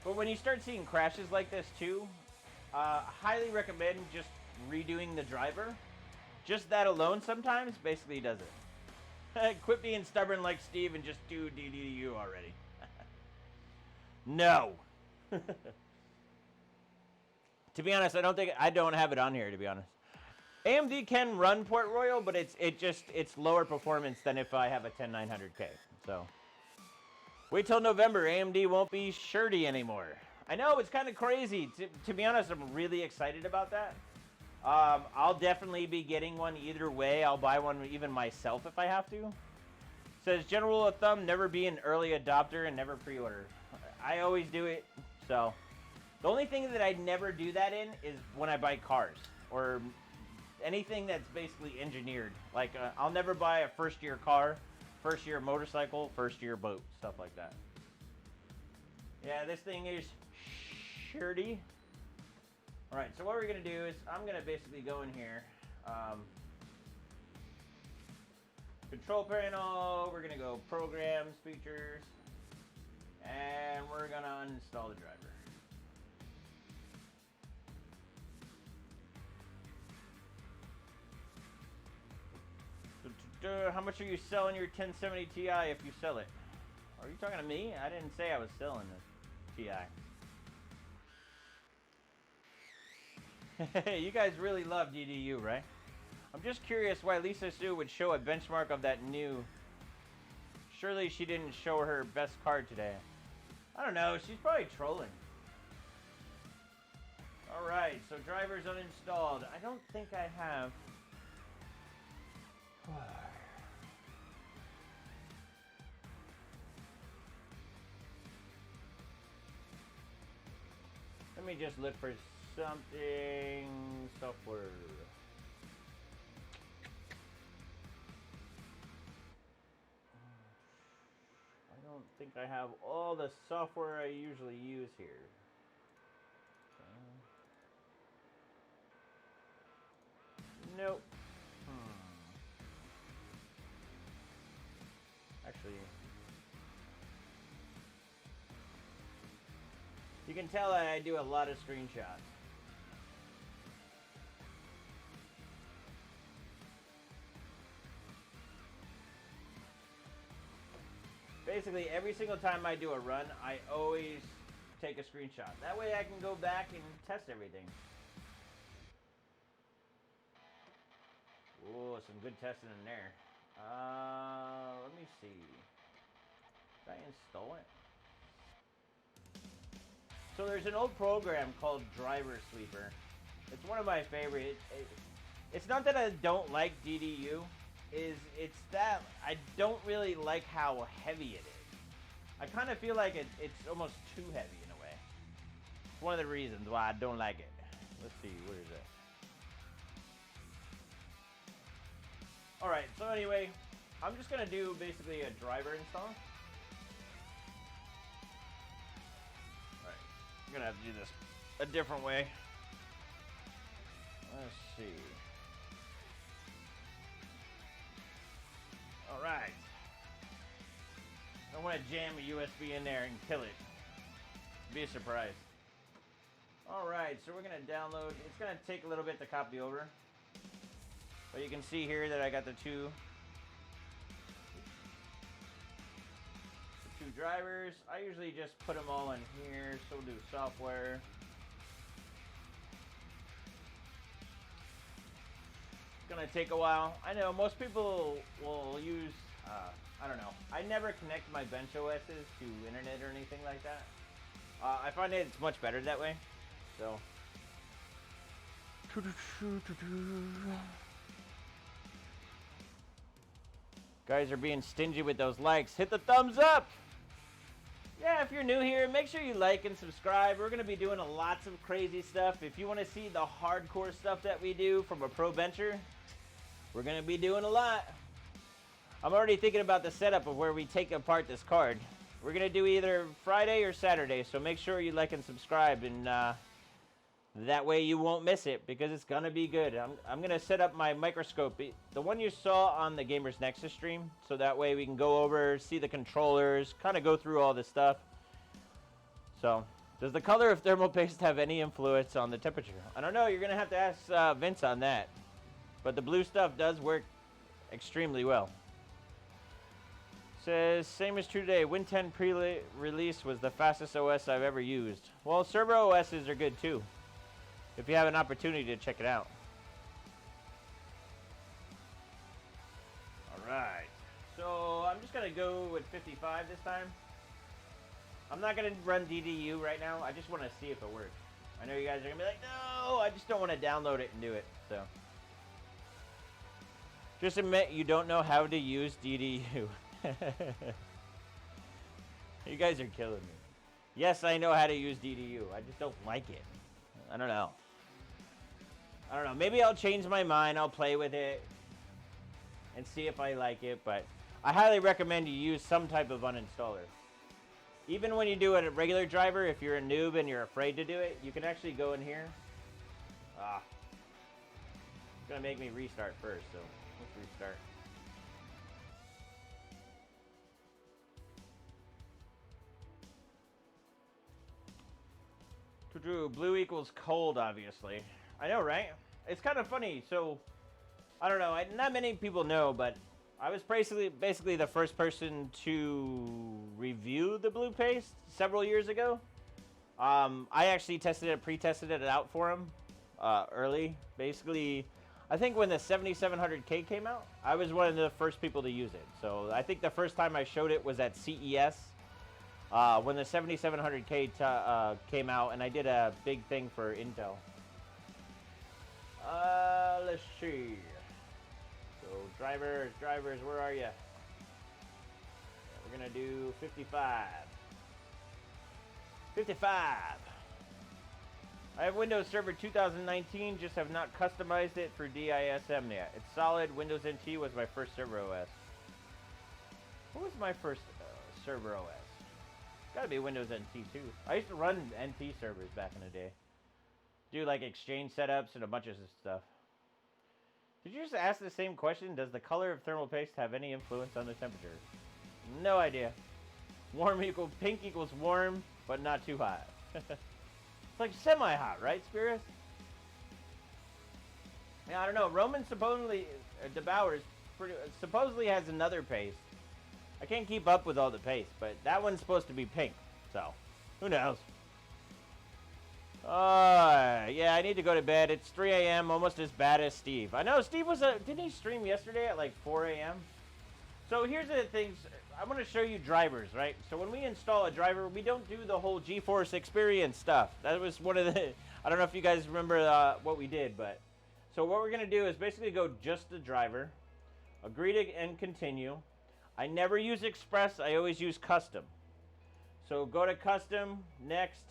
But when you start seeing crashes like this too, highly recommend just redoing the driver. Just that alone sometimes basically does it. Quit being stubborn like Steve and just do DDU already. No. To be honest, I don't have it on here, to be honest. AMD can run Port Royal, but it's lower performance than if I have a 10900K. So wait till November, AMD won't be shirty anymore. I know, it's kind of crazy. To be honest, I'm really excited about that. I'll definitely be getting one either way. I'll buy one even myself if I have to. Says general rule of thumb, never be an early adopter and never pre-order. I always do it. So the only thing that I never do that in is when I buy cars or anything that's basically engineered. Like I'll never buy a first-year car, first-year motorcycle, first-year boat, stuff like that. Yeah, this thing is shirty. All right, so what we're gonna do is I'm gonna basically go in here. Control panel, we're gonna go programs, features, and we're gonna uninstall the driver. How much are you selling your 1070 Ti if you sell it? Are you talking to me? I didn't say I was selling the Ti. You guys really love DDU, right? I'm just curious why Lisa Sue would show a benchmark of that new. Surely she didn't show her best card today. I don't know, she's probably trolling. Alright, so driver's uninstalled. I don't think I have. Let me just look for something. Software. I don't think I have all the software I usually use here. Nope. Actually, you can tell I do a lot of screenshots. Basically, every single time I do a run, I always take a screenshot. That way I can go back and test everything. Ooh, some good testing in there. Let me see. Did I install it? So there's an old program called Driver Sweeper. It's one of my favorite. It's not that I don't like DDU. It's that I don't really like how heavy it is. I kind of feel like it's almost too heavy in a way. It's one of the reasons why I don't like it. Let's see, where is it? Alright, so anyway, I'm just going to do basically a driver install. Alright, I'm going to have to do this a different way. Let's see. Alright. I don't want to jam a USB in there and kill it. Be a surprise. Alright, so we're going to download. It's going to take a little bit to copy over. But you can see here that I got the two drivers. I usually just put them all in here, so we'll do software. It's gonna take a while. I know most people will use, I don't know. I never connect my bench OSs to internet or anything like that. I find that it's much better that way. So. Guys are being stingy with those likes. Hit the thumbs up! Yeah, if you're new here, make sure you like and subscribe. We're going to be doing lots of crazy stuff. If you want to see the hardcore stuff that we do from a pro bencher, we're going to be doing a lot. I'm already thinking about the setup of where we take apart this card. We're going to do either Friday or Saturday, so make sure you like and subscribe, and that way you won't miss it, because it's going to be good. I'm going to set up my microscope, the one you saw on the Gamers Nexus stream, so that way we can go over, see the controllers, kind of go through all this stuff. So, does the color of thermal paste have any influence on the temperature? I don't know, you're going to have to ask Vince on that. But the blue stuff does work extremely well. Says, same is true today. Win 10 pre-release was the fastest OS I've ever used. Well, server OSs are good too, if you have an opportunity to check it out. Alright, so I'm just going to go with 55 this time. I'm not going to run DDU right now. I just want to see if it works. I know you guys are going to be like, no, I just don't want to download it and do it. So, just admit you don't know how to use DDU. You guys are killing me. Yes, I know how to use DDU. I just don't like it. I don't know. Maybe I'll change my mind. I'll play with it and see if I like it. But I highly recommend you use some type of uninstaller. Even when you do a regular driver, if you're a noob and you're afraid to do it, you can actually go in here. It's going to make me restart first, so let's restart. Blue equals cold, obviously. I know, right? It's kind of funny. So, I don't know. Not many people know, but I was basically the first person to review the blue paste several years ago. I actually pre-tested it out for him early. Basically, I think when the 7700K came out, I was one of the first people to use it. So, I think the first time I showed it was at CES. When the 7700K came out, and I did a big thing for Intel. Let's see. So, drivers, where are you? Yeah, we're going to do 55. 55. I have Windows Server 2019, just have not customized it for DISM yet. It's solid. Windows NT was my first server OS. What was my first server OS? Gotta be Windows NT too. I used to run NT servers back in the day. Do like exchange setups and a bunch of stuff. Did you just ask the same question? Does the color of thermal paste have any influence on the temperature? No idea. Pink equals warm, but not too hot. It's like semi-hot, right, Spirits? Yeah, I don't know. Roman supposedly, DeBowers supposedly has another paste. I can't keep up with all the paste, but that one's supposed to be pink, so who knows? Yeah, I need to go to bed. It's 3 a.m., almost as bad as Steve. I know Steve was didn't he stream yesterday at like 4 a.m.? So here's the things. I'm going to show you drivers, right? So when we install a driver, we don't do the whole GeForce experience stuff. That was one of the, I don't know if you guys remember what we did, but. So what we're going to do is basically go just the driver, agree to and continue. I never use Express, I always use custom. So go to custom, next.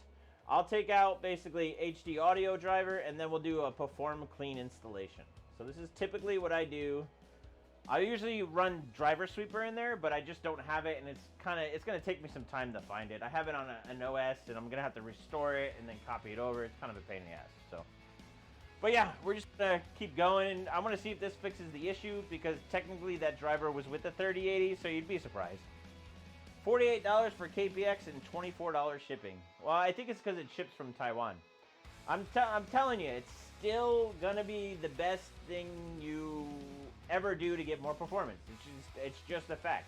I'll take out basically HD audio driver and then we'll do a perform clean installation. So this is typically what I do. I usually run driver sweeper in there, but I just don't have it and it's going to take me some time to find it. I have it on an OS and I'm going to have to restore it and then copy it over. It's kind of a pain in the ass. So, but yeah, we're just going to keep going. And I want to see if this fixes the issue because technically that driver was with the 3080, so you'd be surprised. $48 for KPX and $24 shipping. Well, I think it's because it ships from Taiwan. I'm telling you, it's still gonna be the best thing you ever do to get more performance. It's just a fact.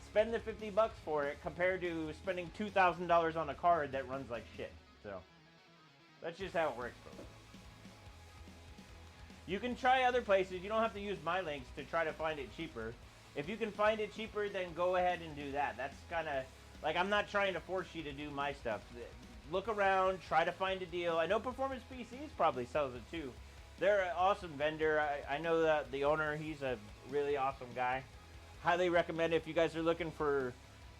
Spend the $50 for it compared to spending $2,000 on a card that runs like shit. So that's just how it works, bro. You can try other places. You don't have to use my links to try to find it cheaper. If you can find it cheaper, then go ahead and do that. That's kind of, like, I'm not trying to force you to do my stuff. Look around, try to find a deal. I know Performance PCs probably sells it too. They're an awesome vendor. I know that the owner, he's a really awesome guy. Highly recommend it if you guys are looking for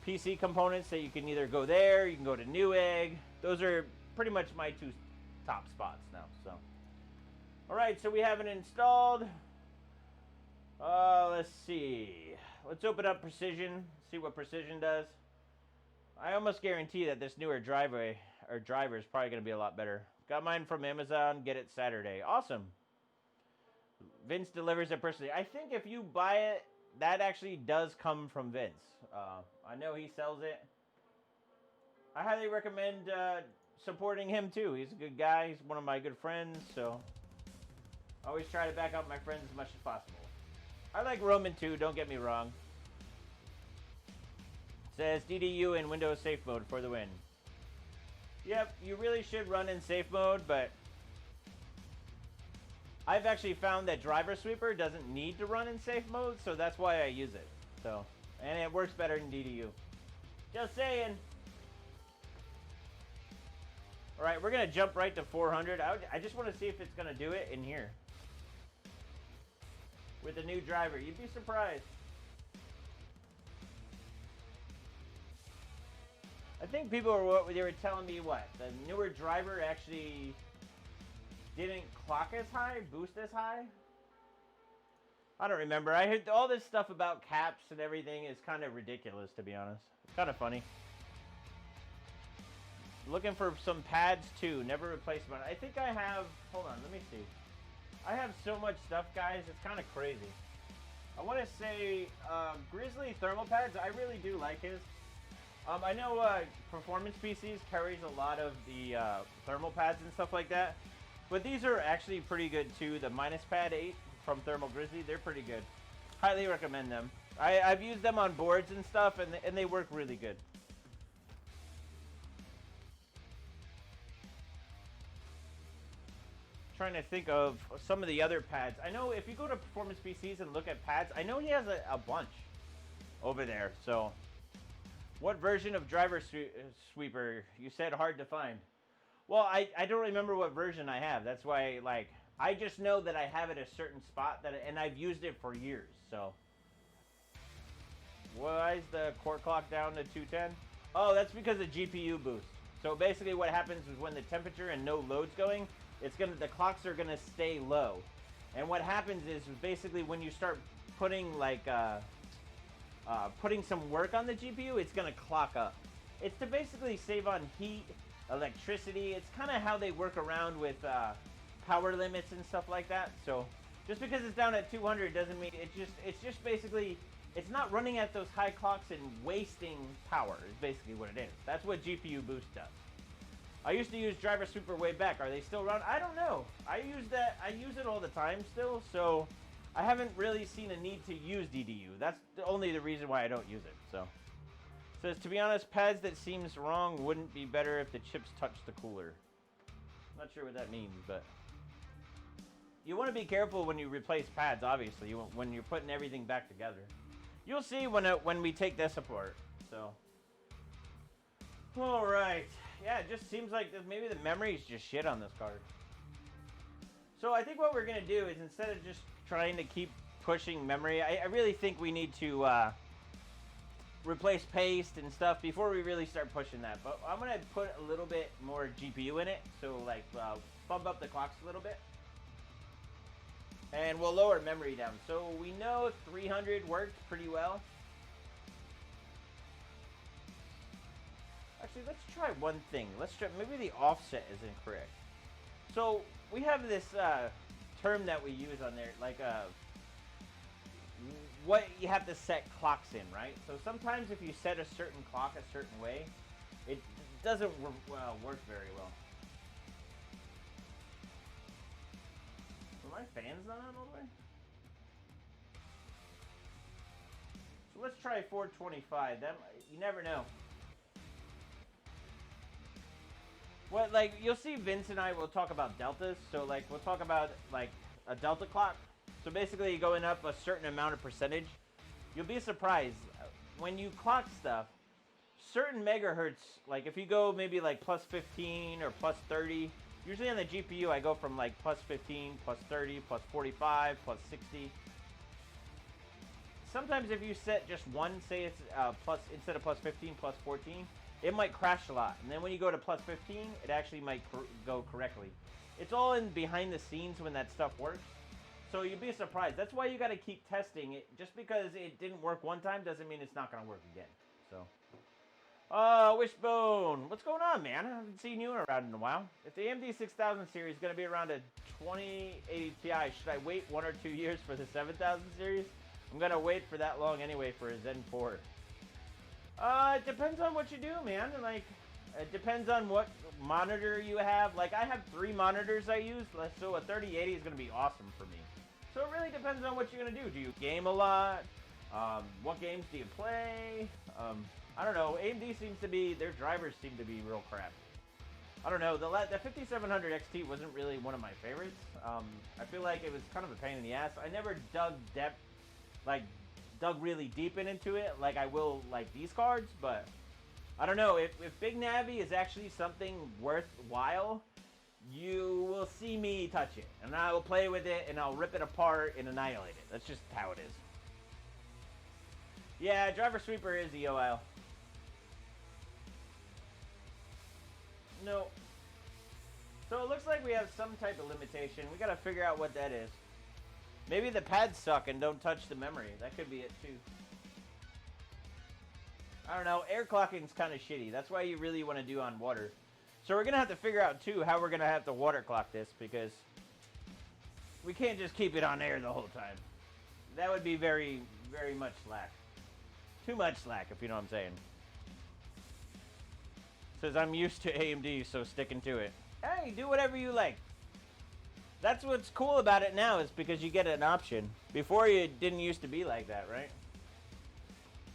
PC components that you can either go there, you can go to Newegg. Those are pretty much my two top spots now. So, all right, so we have it installed. Let's see. Let's open up Precision, see what Precision does. I almost guarantee that this newer driver is probably going to be a lot better. Got mine from Amazon, get it Saturday. Awesome. Vince delivers it personally. I think if you buy it, that actually does come from Vince. I know he sells it. I highly recommend supporting him too. He's a good guy. He's one of my good friends, so I always try to back up my friends as much as possible. I like Roman too, don't get me wrong. It says DDU in Windows Safe Mode for the win. Yep, you really should run in safe mode, but I've actually found that Driver Sweeper doesn't need to run in safe mode, so that's why I use it. So, and it works better than DDU. Just saying. Alright, we're going to jump right to 400. I just want to see if it's going to do it in here. With the new driver. You'd be surprised. I think people were telling me what? The newer driver actually didn't clock as high, boost as high? I don't remember. I heard all this stuff about caps and everything is kind of ridiculous, to be honest. It's kind of funny. Looking for some pads too. Never replaced mine. I think I have... Hold on, let me see. I have so much stuff, guys. It's kind of crazy. I want to say Grizzly thermal pads. I really do like his. I know Performance PCs carries a lot of the thermal pads and stuff like that. But these are actually pretty good too. The Minus Pad 8 from Thermal Grizzly, they're pretty good. Highly recommend them. I've used them on boards and stuff, and they work really good. Trying to think of some of the other pads. I know if you go to Performance PCs and look at pads, I know he has a bunch over there. So, what version of Driver Sweeper? You said hard to find. Well, I don't remember what version I have. That's why, like, I just know that I have it at a certain spot and I've used it for years. So, why is the core clock down to 210? Oh, that's because of GPU boost. So basically, what happens is when the temperature and no load's going, the clocks are gonna stay low, and what happens is basically when you start putting like putting some work on the GPU, it's gonna clock up. It's to basically save on heat, electricity. It's kind of how they work around with power limits and stuff like that. So just because it's down at 200 doesn't mean it's just basically it's not running at those high clocks and wasting power. Is basically what it is. That's what GPU boost does. I used to use Driver Sweeper way back. Are they still around? I don't know. I use it all the time still, so I haven't really seen a need to use DDU. That's only the reason why I don't use it. So, says, to be honest, pads that seems wrong wouldn't be better if the chips touch the cooler. Not sure what that means, but you want to be careful when you replace pads, obviously, when you're putting everything back together. You'll see when we take this apart, so. All right. Yeah, it just seems like maybe the memory is just shit on this card. So I think what we're going to do is instead of just trying to keep pushing memory, I really think we need to replace paste and stuff before we really start pushing that. But I'm going to put a little bit more GPU in it, so like bump up the clocks a little bit. And we'll lower memory down. So we know 300 worked pretty well. Actually, let's try one thing. Let's try, maybe the offset is incorrect. So we have this term that we use on there, like what you have to set clocks in, right? So sometimes if you set a certain clock a certain way, it doesn't work very well. Are my fans not on all the way? So let's try 425. That, you never know. What, like, you'll see Vince and I will talk about deltas. So, like, we'll talk about, like, a delta clock. So, basically, going up a certain amount of percentage. You'll be surprised. When you clock stuff, certain megahertz, like, if you go maybe, like, plus 15 or plus 30, usually on the GPU, I go from, like, plus 15, plus 30, plus 45, plus 60. Sometimes if you set just one, say it's plus, instead of plus 15, plus 14, it might crash a lot. And then when you go to plus 15, it actually might go correctly. It's all in behind the scenes when that stuff works. So you'd be surprised. That's why you got to keep testing it. Just because it didn't work one time doesn't mean it's not going to work again. So, Wishbone, what's going on, man? I haven't seen you around in a while. If the AMD 6000 series is going to be around a 2080 Ti, should I wait 1 or 2 years for the 7000 series? I'm going to wait for that long anyway for a Zen 4. It depends on what you do, man. Like, it depends on what monitor you have. Like, I have 3 monitors I use, so a 3080 is going to be awesome for me. So it really depends on what you're going to do. Do you game a lot? What games do you play? I don't know. AMD seems to be, their drivers seem to be real crap. I don't know. The 5700 XT wasn't really one of my favorites. I feel like it was kind of a pain in the ass. I never dug really deep into it like I will like these cards, but I don't know, if Big Navi is actually something worthwhile, you will see me touch it, and I will play with it, and I'll rip it apart and annihilate it. That's just how it is. Yeah, Driver Sweeper is EOL. No. So it looks like we have some type of limitation. We gotta figure out what that is. Maybe the pads suck and don't touch the memory. That could be it too. I don't know. Air clocking's kind of shitty. That's why you really want to do on water. So we're going to have to figure out too how we're going to have to water clock this, because we can't just keep it on air the whole time. That would be very, very much slack. Too much slack, if you know what I'm saying. Says I'm used to AMD, so sticking to it. Hey, do whatever you like. That's what's cool about it now, is because you get an option. Before, it didn't used to be like that, right?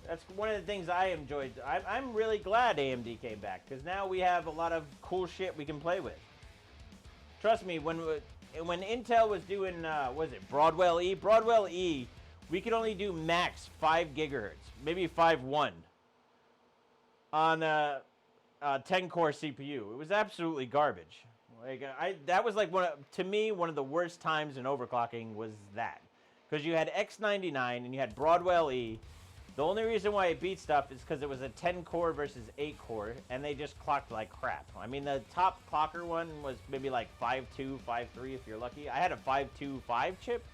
That's one of the things I enjoyed. I'm really glad AMD came back, because now we have a lot of cool shit we can play with. Trust me, when Intel was doing, what is it, Broadwell E? Broadwell E, we could only do max 5 gigahertz, maybe 5.1 on a 10-core CPU. It was absolutely garbage. Like that was like to me one of the worst times in overclocking was that, because you had X99 and you had Broadwell E. The only reason why it beat stuff is because it was a 10-core versus 8-core, and they just clocked like crap. I mean, the top clocker one was maybe like 5.2, 5.3 if you're lucky. I had a 5.25 chip.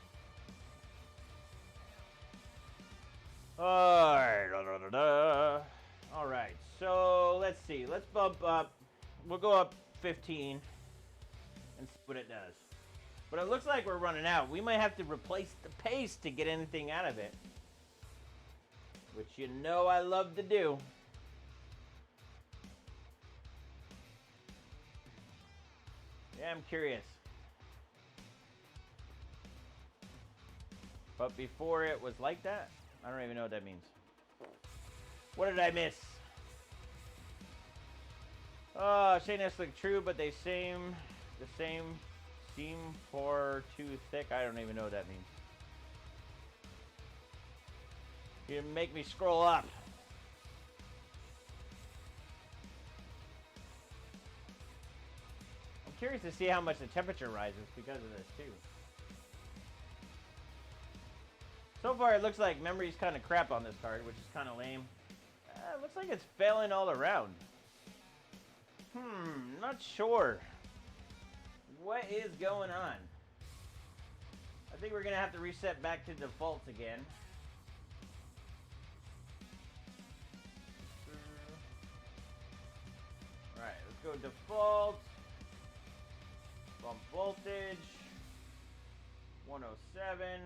All right, so let's see. Let's bump up. We'll go up 15 and see what it does. But it looks like we're running out. We might have to replace the paste to get anything out of it, which you know I love to do. Yeah, I'm curious. But before it was like that? I don't even know what that means. What did I miss? Oh, saying that's like true, but they seem the same seam for too thick. I don't even know what that means. You make me scroll up. I'm curious to see how much the temperature rises because of this too. So far it looks like memory's kind of crap on this card, which is kind of lame. It looks like it's failing all around. Not sure. What is going on? I think we're gonna have to reset back to defaults again. Alright, let's go default. Bump voltage. 107.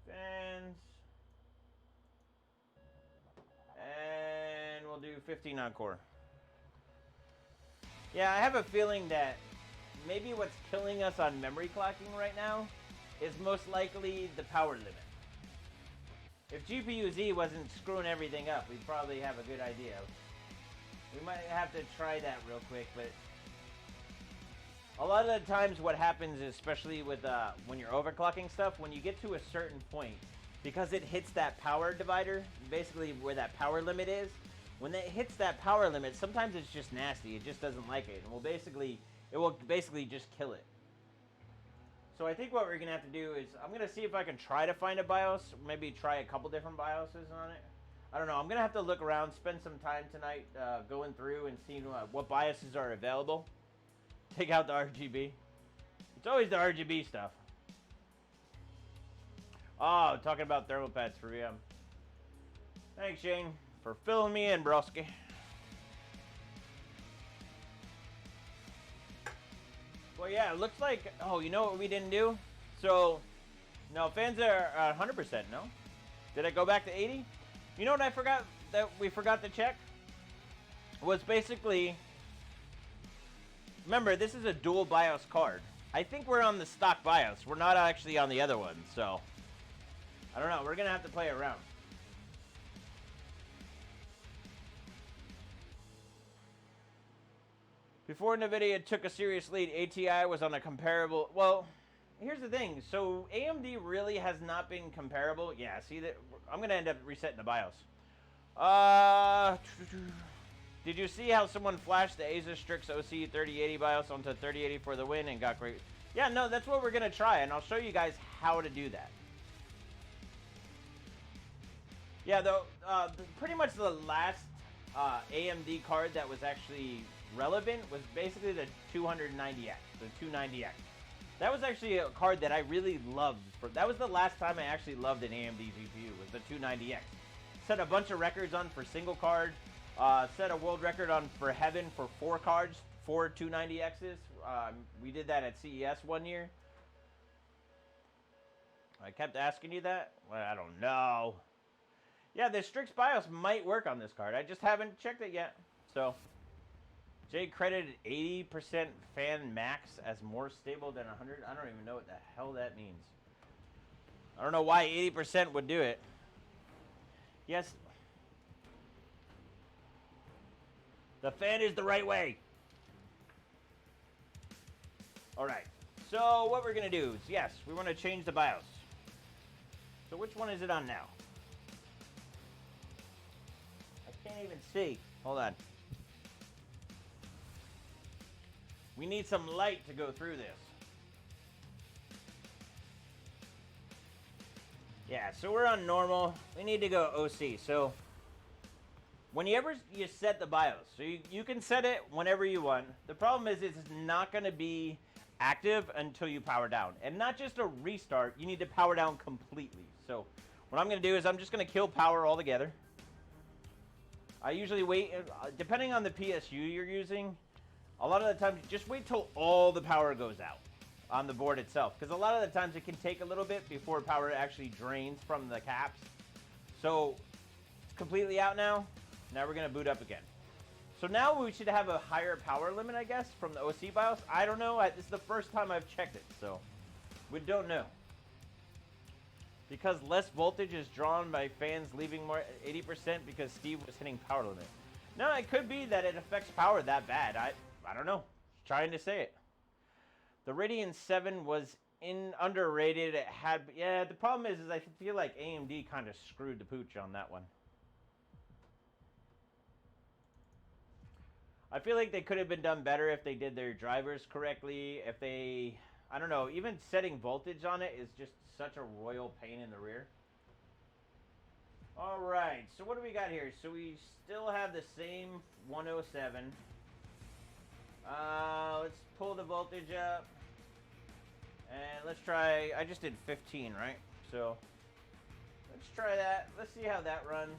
Fans. And we'll do 15 on core. Yeah, I have a feeling that maybe what's killing us on memory clocking right now is most likely the power limit. If GPU-Z wasn't screwing everything up, we'd probably have a good idea. We might have to try that real quick, but a lot of the times what happens, especially with when you're overclocking stuff, when you get to a certain point, because it hits that power divider, basically where that power limit is, when it hits that power limit, sometimes it's just nasty. It just doesn't like it, and it will basically just kill it. So I think what we're gonna have to do is I'm gonna see if I can try to find a BIOS, maybe try a couple different BIOSes on it. I don't know. I'm gonna have to look around, spend some time tonight going through and seeing what BIOSes are available. Take out the RGB. It's always the RGB stuff. Oh, talking about thermal pads for VM. Thanks, Shane, for filling me in, broski. Well, yeah, it looks like... Oh, you know what we didn't do? So, no, fans are 100%, no? Did I go back to 80? You know what I forgot that we forgot to check? Was basically... Remember, this is a dual BIOS card. I think we're on the stock BIOS. We're not actually on the other one, so... I don't know. We're going to have to play around. Before Nvidia took a serious lead, ATI was on a comparable... Well, here's the thing. So, AMD really has not been comparable. Yeah, see that? I'm going to end up resetting the BIOS. Did you see how someone flashed the Asus Strix OC 3080 BIOS onto 3080 for the win and got great... Yeah, no, that's what we're going to try, and I'll show you guys how to do that. Yeah, though, pretty much the last AMD card that was actually relevant was basically the 290X, the 290X. That was actually a card that I really loved. That was the last time I actually loved an AMD GPU, was the 290X. Set a bunch of records on for single card. Set a world record on for Heaven for 4 cards, 4 290Xs. We did that at CES one year. I kept asking you that? Well, I don't know. Yeah, the Strix BIOS might work on this card. I just haven't checked it yet. So, Jay credited 80% fan max as more stable than 100. I don't even know what the hell that means. I don't know why 80% would do it. Yes. The fan is the right way. All right. So, what we're going to do is, yes, we want to change the BIOS. So, which one is it on now? Can't even see. Hold on. We need some light to go through this. Yeah, so we're on normal. We need to go OC. So whenever you set the BIOS, so you can set it whenever you want. The problem is it's not going to be active until you power down. And not just a restart, you need to power down completely. So what I'm going to do is I'm just going to kill power altogether. I usually wait, depending on the PSU you're using, a lot of the times just wait till all the power goes out on the board itself. Because a lot of the times it can take a little bit before power actually drains from the caps. So it's completely out now. Now we're going to boot up again. So now we should have a higher power limit, I guess, from the OC BIOS. I don't know. This is the first time I've checked it, so we don't know. Because less voltage is drawn by fans leaving more 80% because Steve was hitting power limit. No, it could be that it affects power that bad. I don't know. Trying to say it. The Radeon 7 was underrated. It had, yeah, the problem is I feel like AMD kind of screwed the pooch on that one. I feel like they could have been done better if they did their drivers correctly. If they, I don't know, even setting voltage on it is just such a royal pain in the rear. All right, so what do we got here? So we still have the same 107. Let's pull the voltage up. And let's try, I just did 15, right? So let's try that. Let's see how that runs.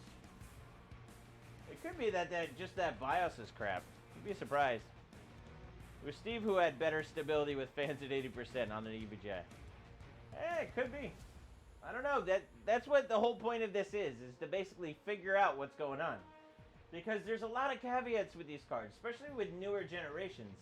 It could be that just that BIOS is crap. You'd be surprised. It was Steve who had better stability with fans at 80% on the EVGA. It could be. I don't know. That's what the whole point of this is to basically figure out what's going on. Because there's a lot of caveats with these cards, especially with newer generations.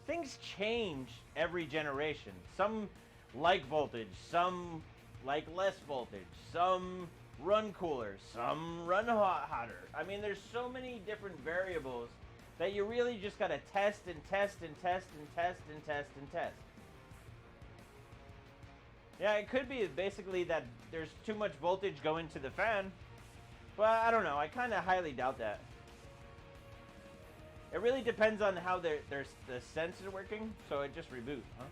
Things change every generation. Some like voltage, some like less voltage, some run cooler, some run hotter. I mean, there's so many different variables that you really just gotta test and test and test and test and test and test. Yeah, it could be basically that there's too much voltage going to the fan, but I don't know. I kind of highly doubt that. It really depends on how the sense is working, so it just reboots, huh?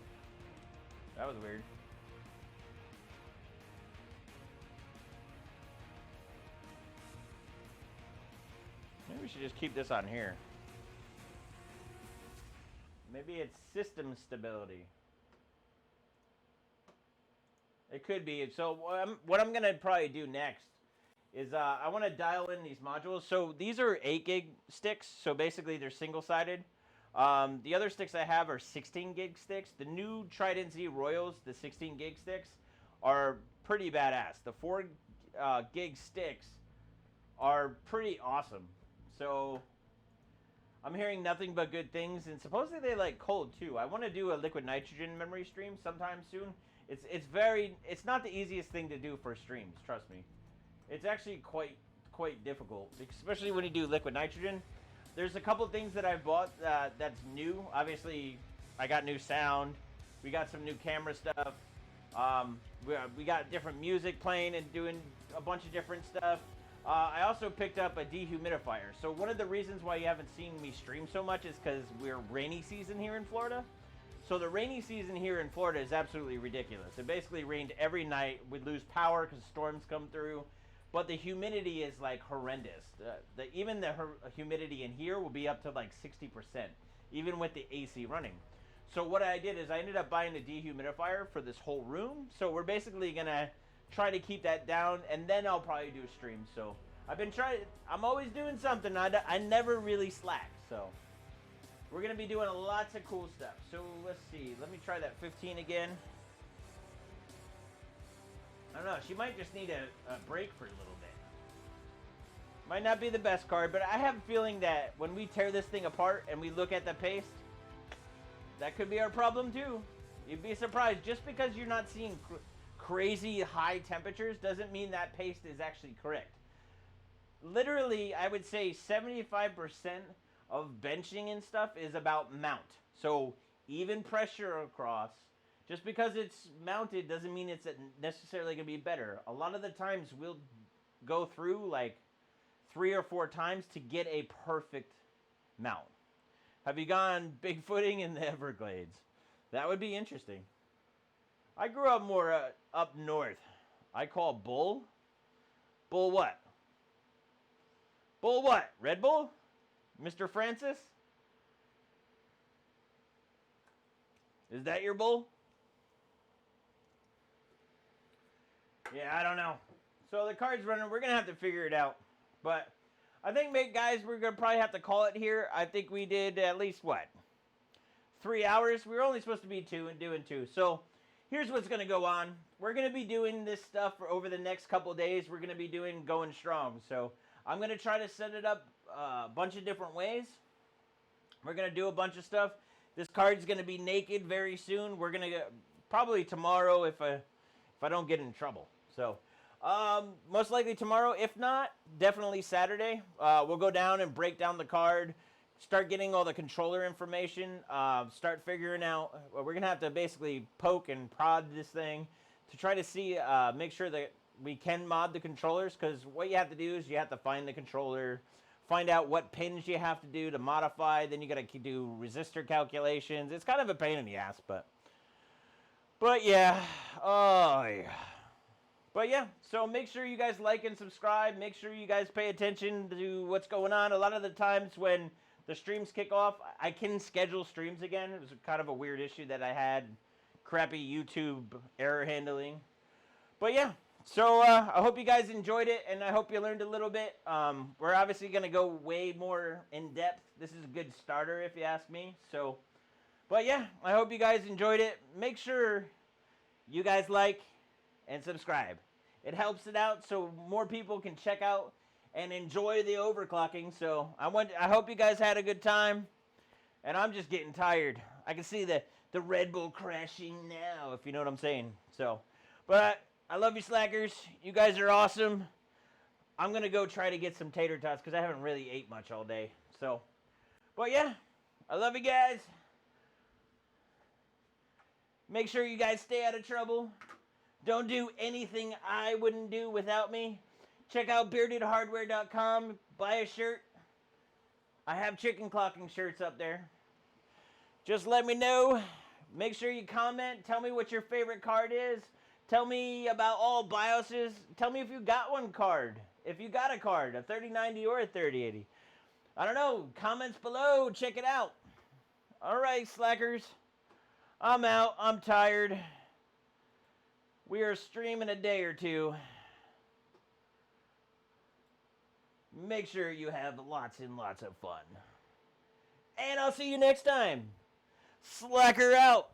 That was weird. Maybe we should just keep this on here. Maybe it's system stability. It could be. So what I'm going to probably do next is I want to dial in these modules. So these are 8 gig sticks. So basically they're single-sided. The other sticks I have are 16 gig sticks. The new Trident Z Royals, the 16 gig sticks, are pretty badass. The 4 gig sticks are pretty awesome. So I'm hearing nothing but good things, and supposedly they like cold too. I want to do a liquid nitrogen memory stream sometime soon. It's not the easiest thing to do for streams, trust me. It's actually quite difficult, especially when you do liquid nitrogen. There's a couple of things that I bought that's new. Obviously, I got new sound. We got some new camera stuff. We got different music playing and doing a bunch of different stuff. I also picked up a dehumidifier. So one of the reasons why you haven't seen me stream so much is because we're rainy season here in Florida. So the rainy season here in Florida is absolutely ridiculous. It basically rained every night. We'd lose power because storms come through. But the humidity is like horrendous. Even the humidity in here will be up to like 60%, even with the AC running. So what I did is I ended up buying a dehumidifier for this whole room. So we're basically gonna try to keep that down, and then I'll probably do a stream. So I'm always doing something. I never really slack. So we're gonna be doing lots of cool stuff. So let's see. Let me try that 15 again. I don't know. She might just need a break for a little bit. Might not be the best card, but I have a feeling that when we tear this thing apart and we look at the paste, that could be our problem too. You'd be surprised. Just because you're not seeing crazy high temperatures doesn't mean that paste is actually correct. Literally, I would say 75% of benching and stuff is about mount. So even pressure across, just because it's mounted doesn't mean it's necessarily going to be better. A lot of the times we'll go through like 3 or 4 times to get a perfect mount. Have you gone bigfooting in the Everglades? That would be interesting. I grew up more up north. I call bull. Bull what? Bull what? Red Bull? Mr. Francis? Is that your bull? Yeah, I don't know. So the card's running. We're going to have to figure it out. But I think, guys, we're going to probably have to call it here. I think we did at least, what? 3 hours? We were only supposed to be 2 and doing 2. So here's what's going to go on. We're going to be doing this stuff for over the next couple days. We're going to be doing going strong. So I'm going to try to set it up a bunch of different ways. We're going to do a bunch of stuff. This card's going to be naked very soon. We're going to probably tomorrow if I don't get in trouble. So most likely tomorrow. If not, definitely Saturday. We'll go down and break down the card, start getting all the controller information, start figuring out, well, we're going to have to basically poke and prod this thing to try to see, make sure that we can mod the controllers, because what you have to do is you have to find the controller, find out what pins you have to do to modify, then you got to do resistor calculations. It's kind of a pain in the ass, but yeah, oh yeah. But yeah, so make sure you guys like and subscribe. Make sure you guys pay attention to what's going on. A lot of the times when the streams kick off, I can schedule streams again. It was kind of a weird issue that I had. Crappy YouTube error handling. But yeah, so I hope you guys enjoyed it, and I hope you learned a little bit. We're obviously going to go way more in depth. This is a good starter, if you ask me. So, but yeah, I hope you guys enjoyed it. Make sure you guys like and subscribe. It helps it out so more people can check out and enjoy the overclocking. So I hope you guys had a good time. And I'm just getting tired. I can see the Red Bull crashing now, if you know what I'm saying. So, but I love you, slackers. You guys are awesome. I'm going to go try to get some tater tots because I haven't really ate much all day. So, but yeah, I love you guys. Make sure you guys stay out of trouble. Don't do anything I wouldn't do without me. Check out beardedhardware.com. Buy a shirt. I have chicken clocking shirts up there. Just let me know. Make sure you comment. Tell me what your favorite card is. Tell me about all BIOSes. Tell me if you got one card. If you got a card, a 3090 or a 3080. I don't know. Comments below. Check it out. Alright, slackers. I'm out. I'm tired. We are streaming a day or two. Make sure you have lots and lots of fun. And I'll see you next time. Slacker out.